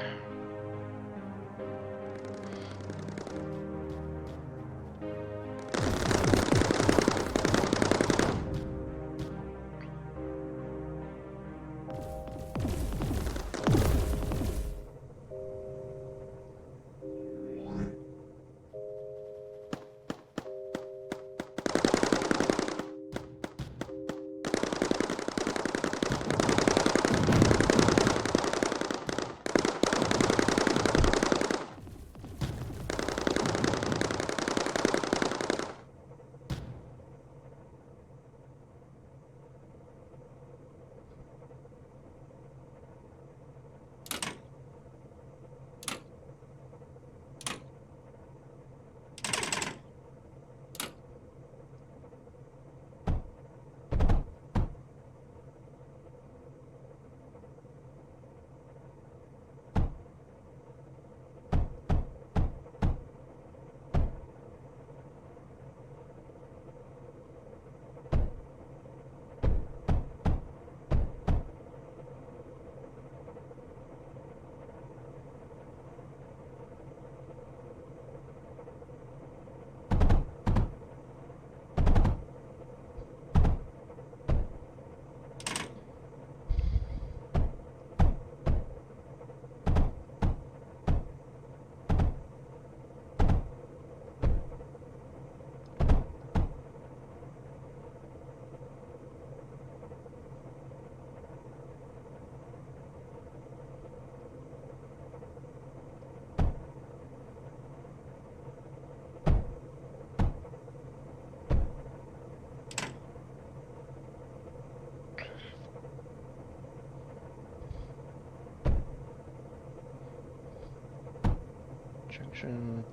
Junction.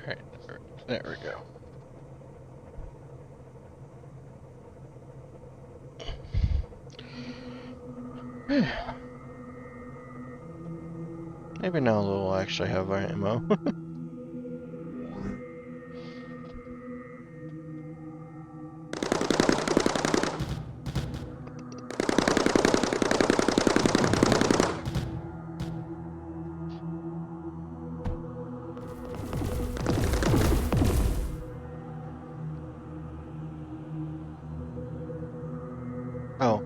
Alright, there we go. Maybe now they'll actually have our ammo. Oh,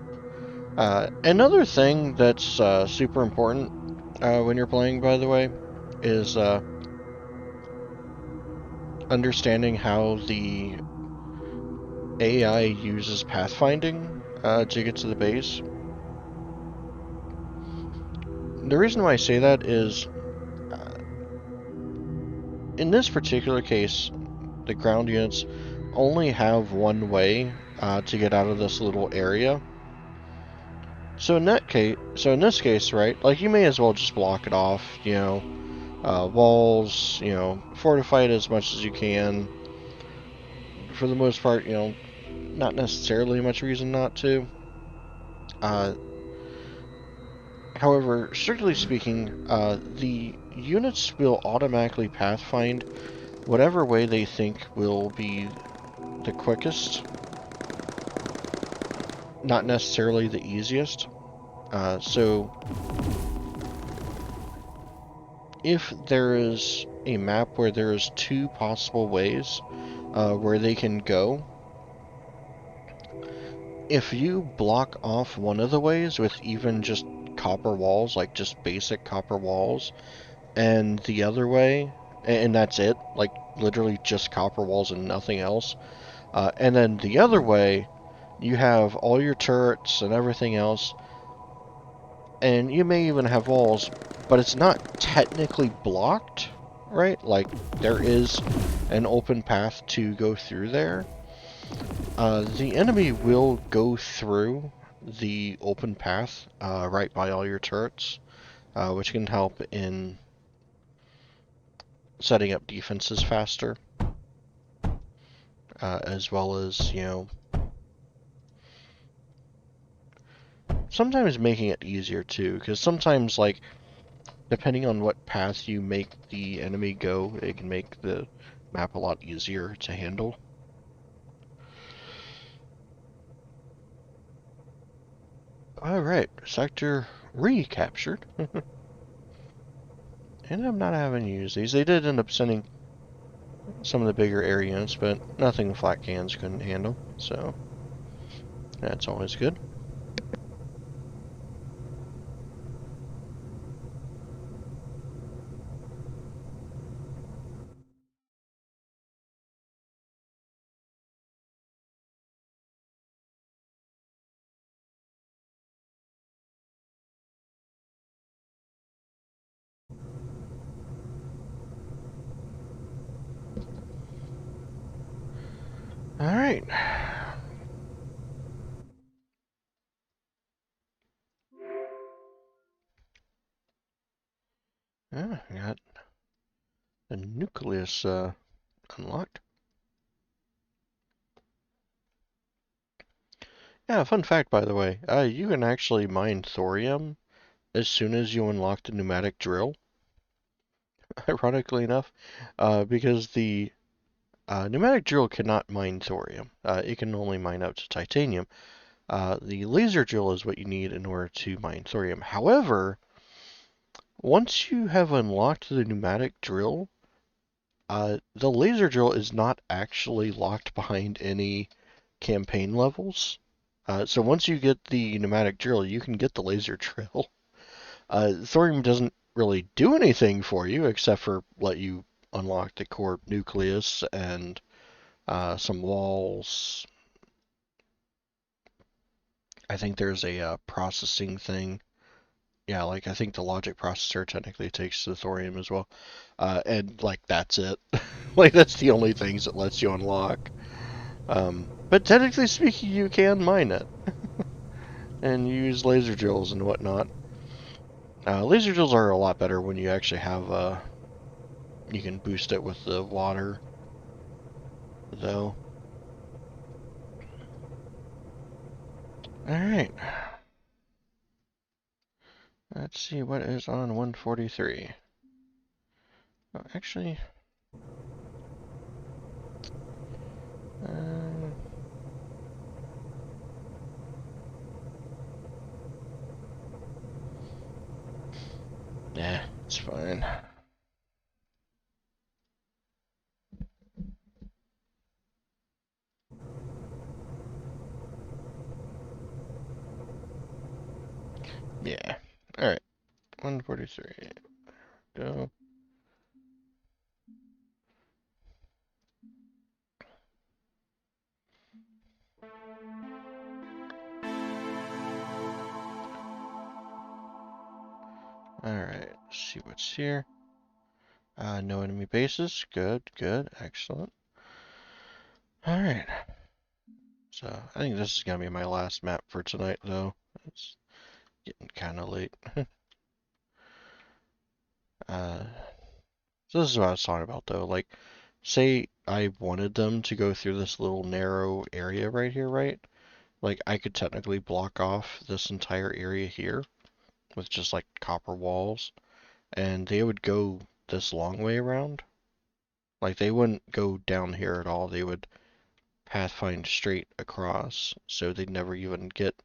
another thing that's super important when you're playing, by the way, is understanding how the AI uses pathfinding to get to the base. The reason why I say that is, in this particular case, the ground units only have one way to get out of this little area. So in this case, right, like you may as well just block it off, walls, fortify it as much as you can. For the most part, not necessarily much reason not to. However, strictly speaking, the units will automatically pathfind whatever way they think will be the quickest, not necessarily the easiest. So if there is a map where there is 2 possible ways where they can go, if you block off one of the ways with even just copper walls, like just basic copper walls, and the other way, and that's it, like literally just copper walls and nothing else, and then the other way, you have all your turrets and everything else, and you may even have walls, but it's not technically blocked, right? Like, there is an open path to go through there. The enemy will go through the open path right by all your turrets, which can help in setting up defenses faster, as well as, sometimes making it easier too, because sometimes, like, depending on what path you make the enemy go, it can make the map a lot easier to handle. Alright, sector recaptured. And I'm not having to use these. They did end up sending some of the bigger air units, but nothing the flat cans couldn't handle, so that's always good. Alright. Yeah, I got the nucleus unlocked. Yeah, fun fact by the way, you can actually mine thorium as soon as you unlock the pneumatic drill, ironically enough, because the pneumatic drill cannot mine thorium. It can only mine up to titanium. The laser drill is what you need in order to mine thorium. However, once you have unlocked the pneumatic drill, the laser drill is not actually locked behind any campaign levels. So once you get the pneumatic drill, you can get the laser drill. Thorium doesn't really do anything for you except for let you unlock the core nucleus and some walls. I think there's a processing thing. Yeah, like I think the logic processor technically takes the thorium as well. And like that's it. Like that's the only things it lets you unlock. But technically speaking, you can mine it and use laser drills and whatnot. Laser drills are a lot better when you actually have you can boost it with the water, though. All right, let's see what is on 143. Oh, actually, um, nah, it's fine. Yeah. All right, 143. Go. Alright, see what's here. No enemy bases. Good, good, excellent. Alright, so I think this is going to be my last map for tonight, though. It's getting kind of late. uh, so this is what I was talking about, though. Like, say I wanted them to go through this little narrow area right here, right? Like, I could technically block off this entire area here with just, like, copper walls, and they would go this long way around. Like, they wouldn't go down here at all. They would pathfind straight across, so they'd never even get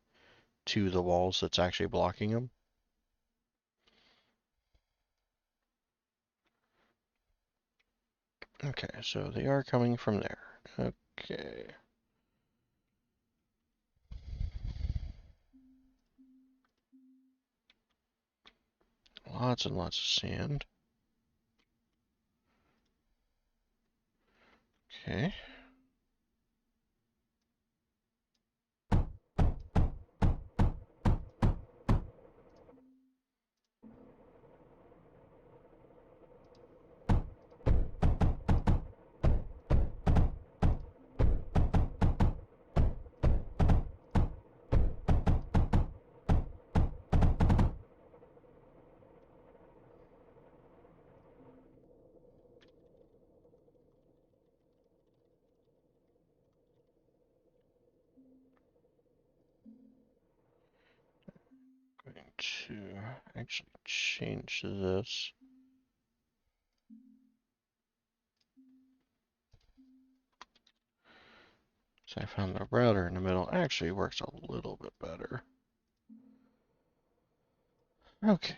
to the walls that's actually blocking them. Okay, so they are coming from there. Okay. Lots and lots of sand. Okay. Going to actually change this. So I found the router in the middle. Actually works a little bit better. Okay.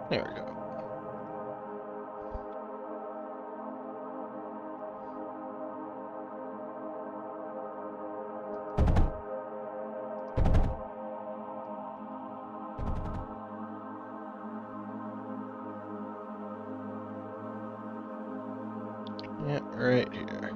There we go. Yeah, right here.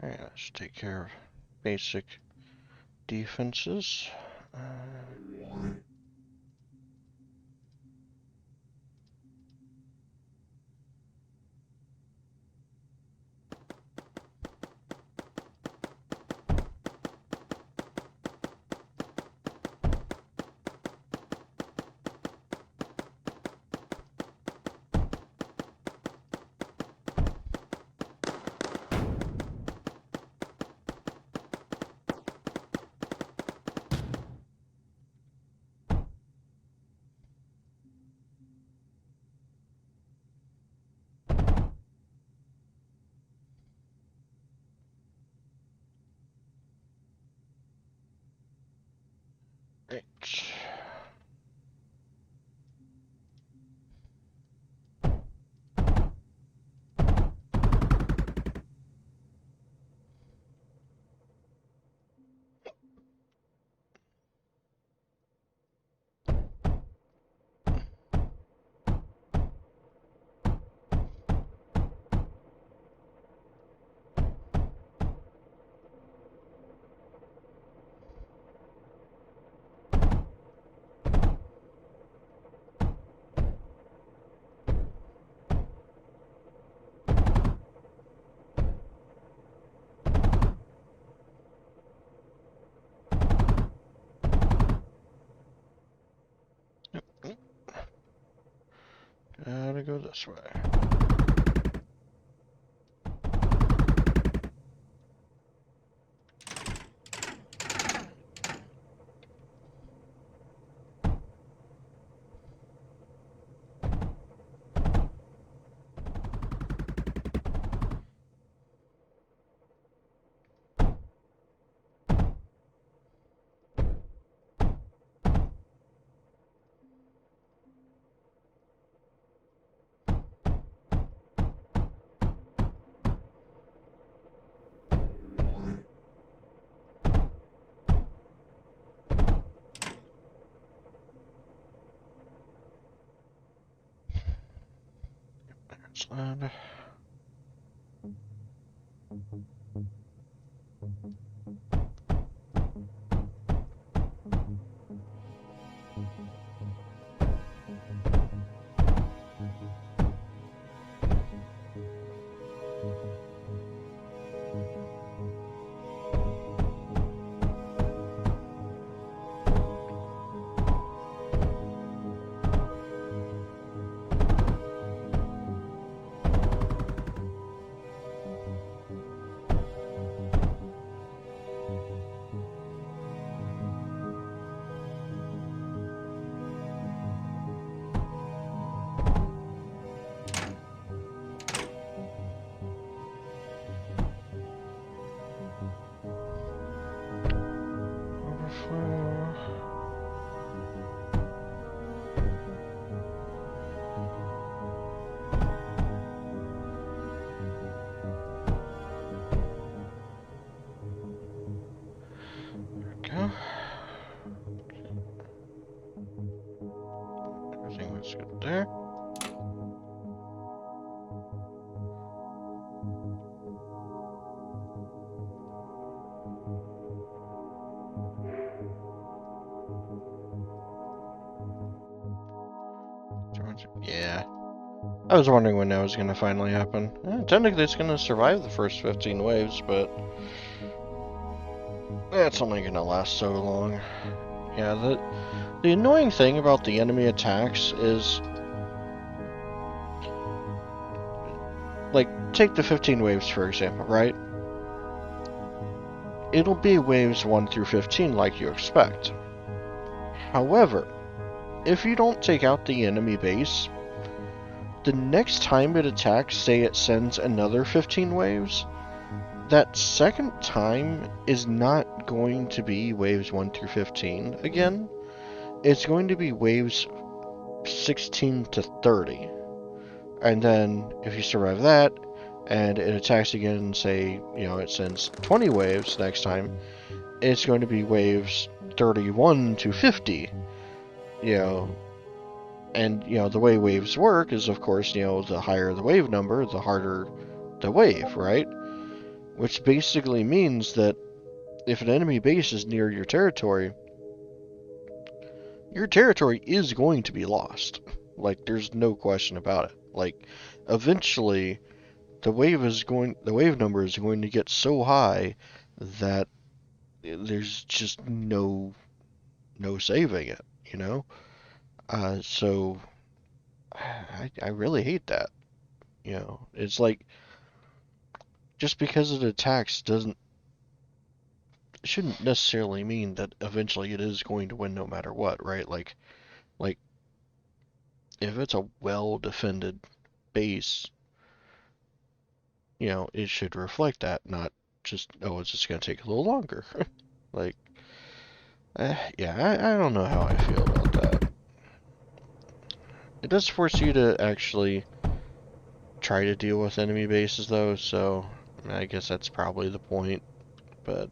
Alright, let's take care of basic defenses. Right. Gotta go this way. Slide. Go. Everything looks good there. Yeah. I was wondering when that was going to finally happen. Technically, it's going to survive the first 15 waves, but it's only going to last so long. Yeah, the annoying thing about the enemy attacks is, like, take the 15 waves for example, right? It'll be waves 1 through 15 like you expect. However, if you don't take out the enemy base, the next time it attacks, say it sends another 15 waves, that second time is not going to be waves 1 through 15 again. It's going to be waves 16 to 30. And then if you survive that, and it attacks again, say, it sends 20 waves next time, it's going to be waves 31 to 50. And, the way waves work is, of course, the higher the wave number, the harder the wave, right? Which basically means that if an enemy base is near your territory is going to be lost. Like, there's no question about it. Like, eventually, the wave number is going to get so high that there's just no saving it, So I really hate that. It's like, just because it attacks shouldn't necessarily mean that eventually it is going to win no matter what, right? Like if it's a well defended base, it should reflect that, not just, oh, it's just gonna take a little longer. Like, yeah, I don't know how I feel about that. It does force you to actually try to deal with enemy bases, though, so I guess that's probably the point, but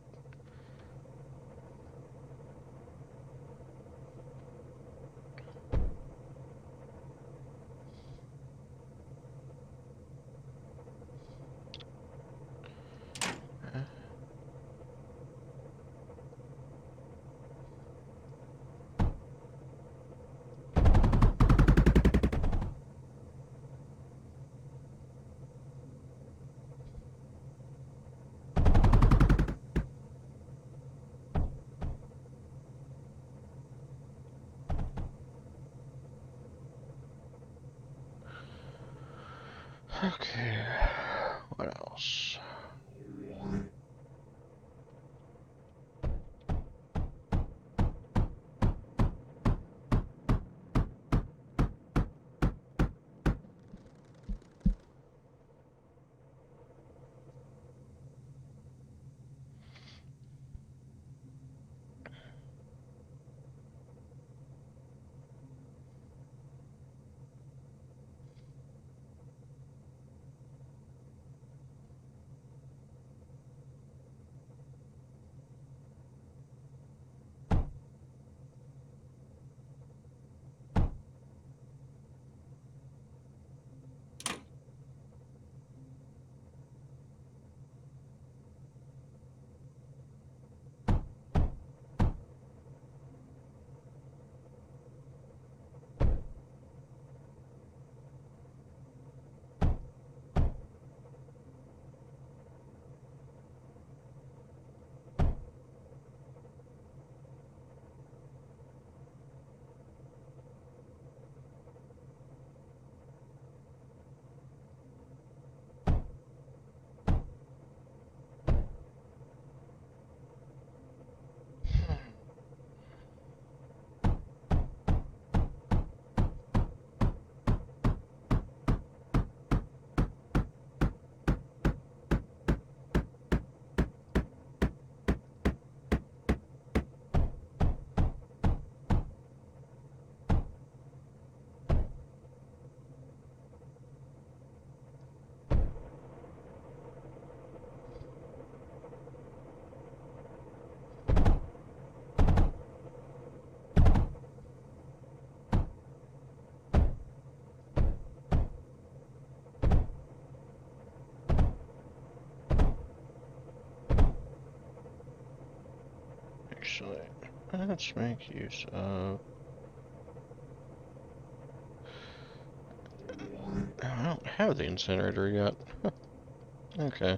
okay, what else? Actually, let's make use of... I don't have the incinerator yet. Okay.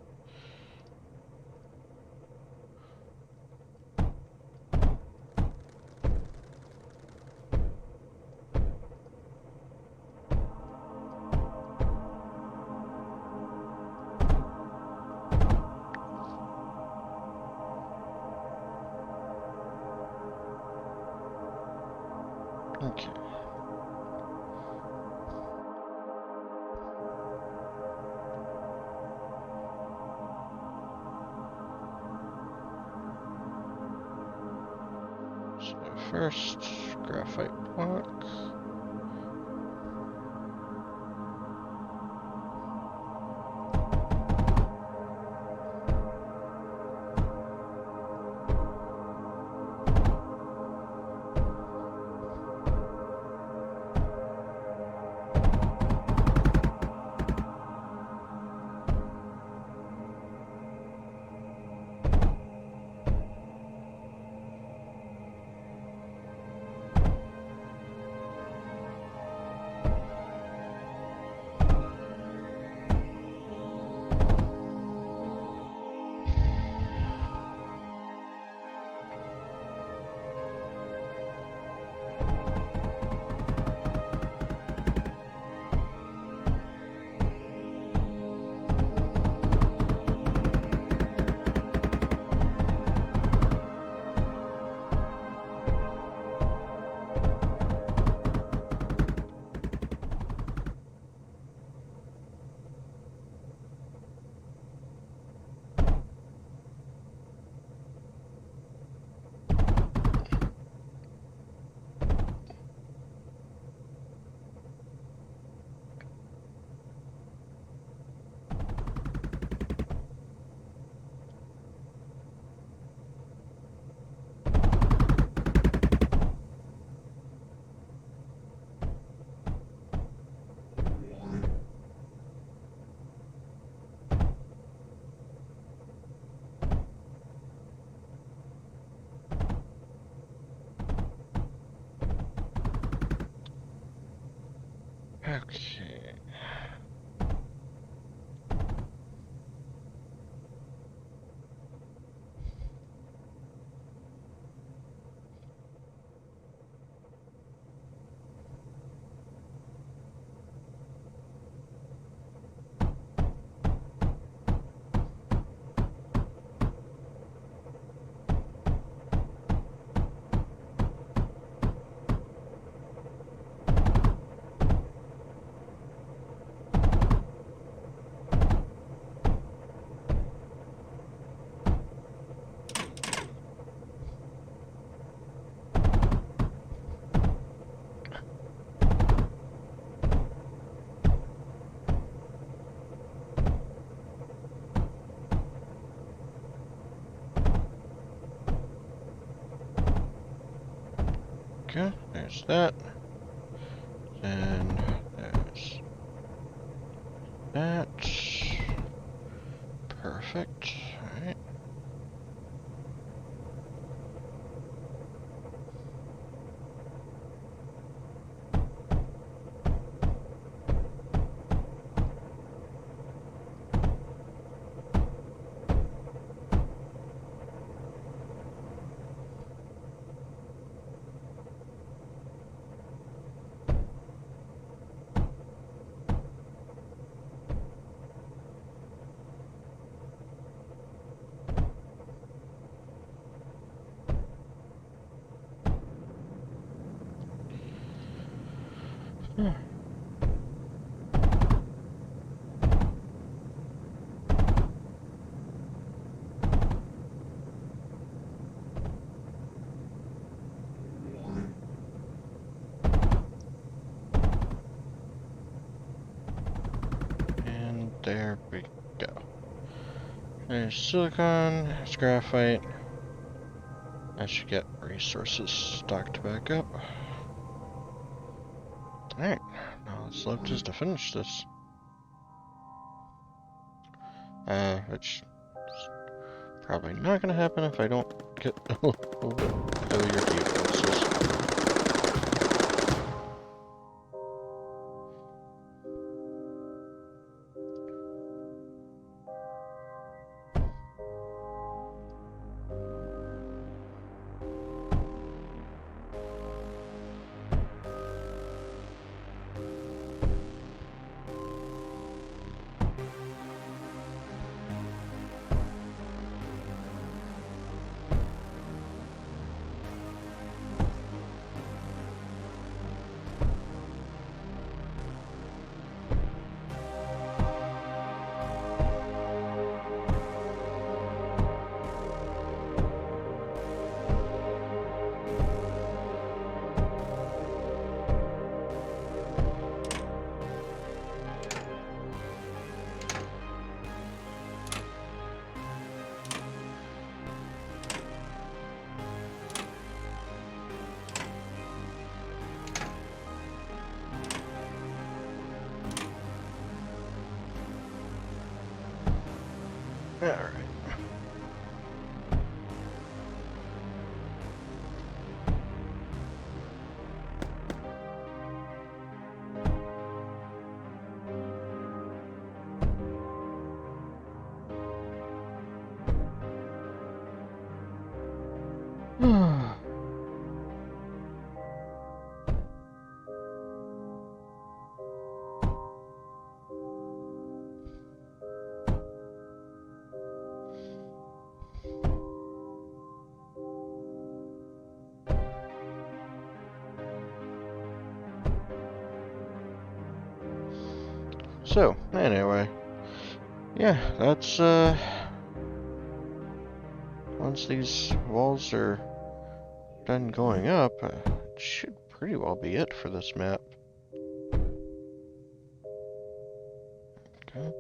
Okay. So first, graphite block. Okay. Okay, there's that. And there's that. Perfect. Alright. And there we go. There's silicon, there's graphite. I should get resources stocked back up. Alright, now what's left is to finish this. Which is probably not gonna happen if I don't get a little bit heavier defenses. Alright. So, anyway, yeah, that's, once these walls are done going up, it should pretty well be it for this map. Okay.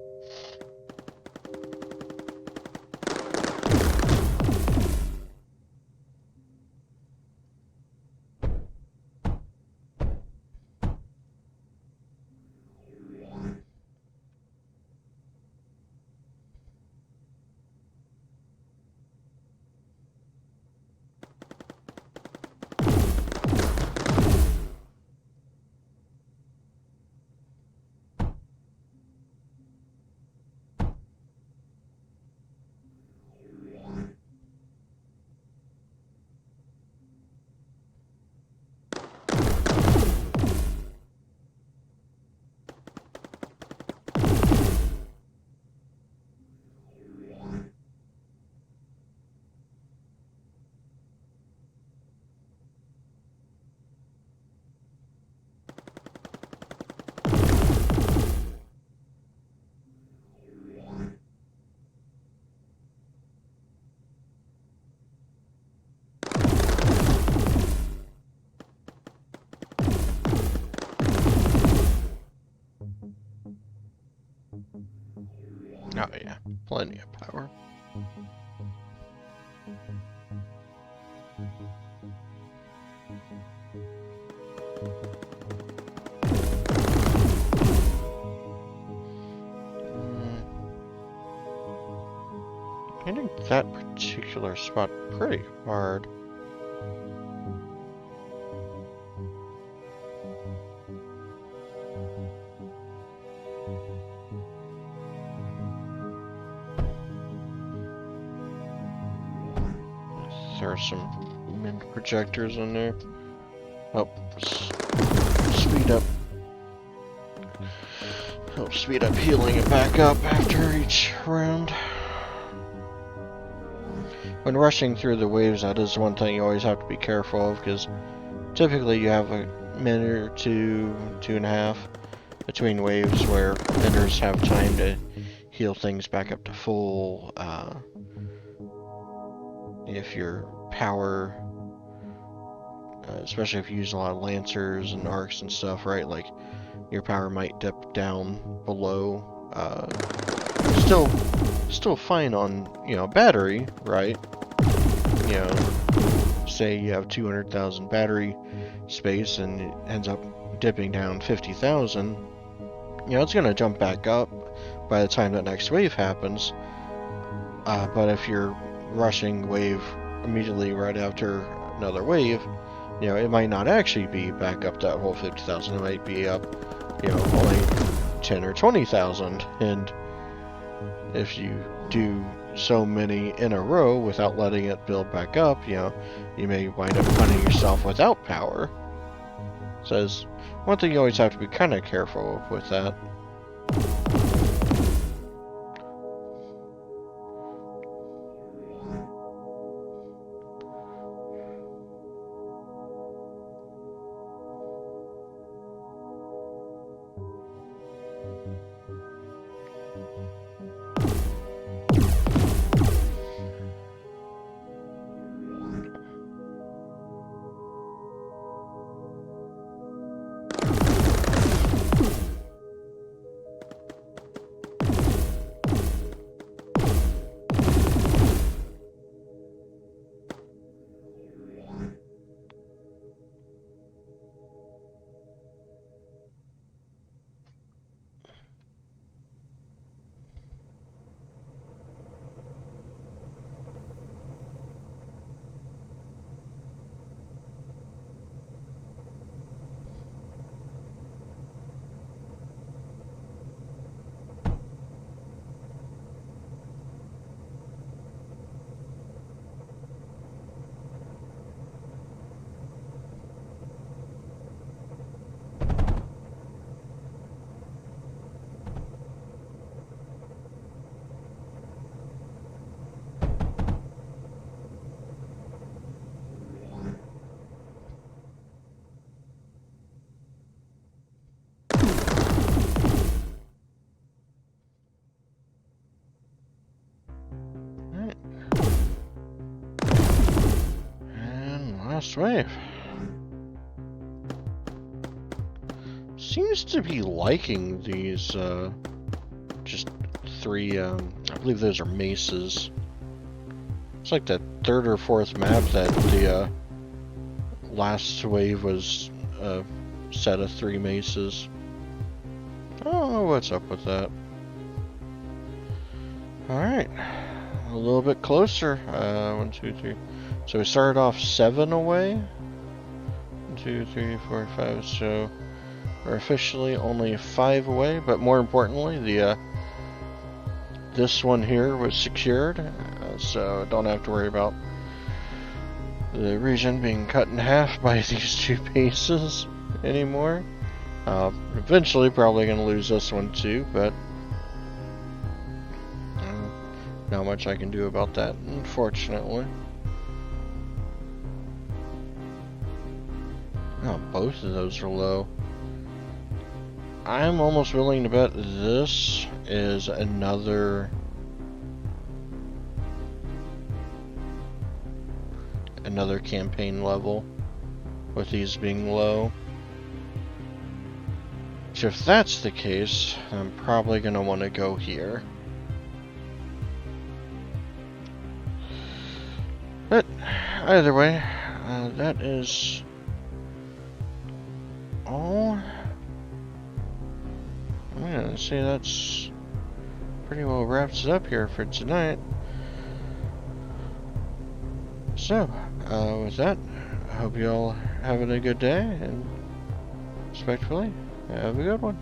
Oh yeah, plenty of power. Hitting that particular spot pretty hard. There are some wind projectors in there. Help speed up. Help speed up healing it back up after each round. When rushing through the waves, that is one thing you always have to be careful of, because typically you have a minute or two, 2.5 between waves where vendors have time to heal things back up to full. If your power, especially if you use a lot of lancers and arcs and stuff, right? Like your power might dip down below. Still fine on, you know, battery, right? You know, say you have 200,000 battery space and it ends up dipping down 50,000. You know, it's gonna jump back up by the time that next wave happens. But if you're rushing wave immediately right after another wave, you know, it might not actually be back up that whole 50,000. It might be up, you know, only 10 or 20,000. And if you do so many in a row without letting it build back up, you know, you may wind up finding yourself without power. So it's one thing you always have to be kind of careful with that. Last wave. Seems to be liking these, just 3, I believe those are maces. It's like the 3rd or 4th map that the, last wave was a set of 3 maces. I don't know what's up with that. Alright. A little bit closer. 1, 2, 3. So we started off 7 away. 1, 2, 3, 4, 5. So we're officially only 5 away. But more importantly, the this one here was secured, so don't have to worry about the region being cut in half by these 2 bases anymore. Eventually, probably going to lose this one too, but not much I can do about that, unfortunately. Oh, both of those are low. I'm almost willing to bet this is another campaign level with these being low. So if that's the case, I'm probably going to want to go here. But either way, that is all. I'm gonna say that's pretty well wraps it up here for tonight. So, with that, I hope you all having a good day, and respectfully, have a good one.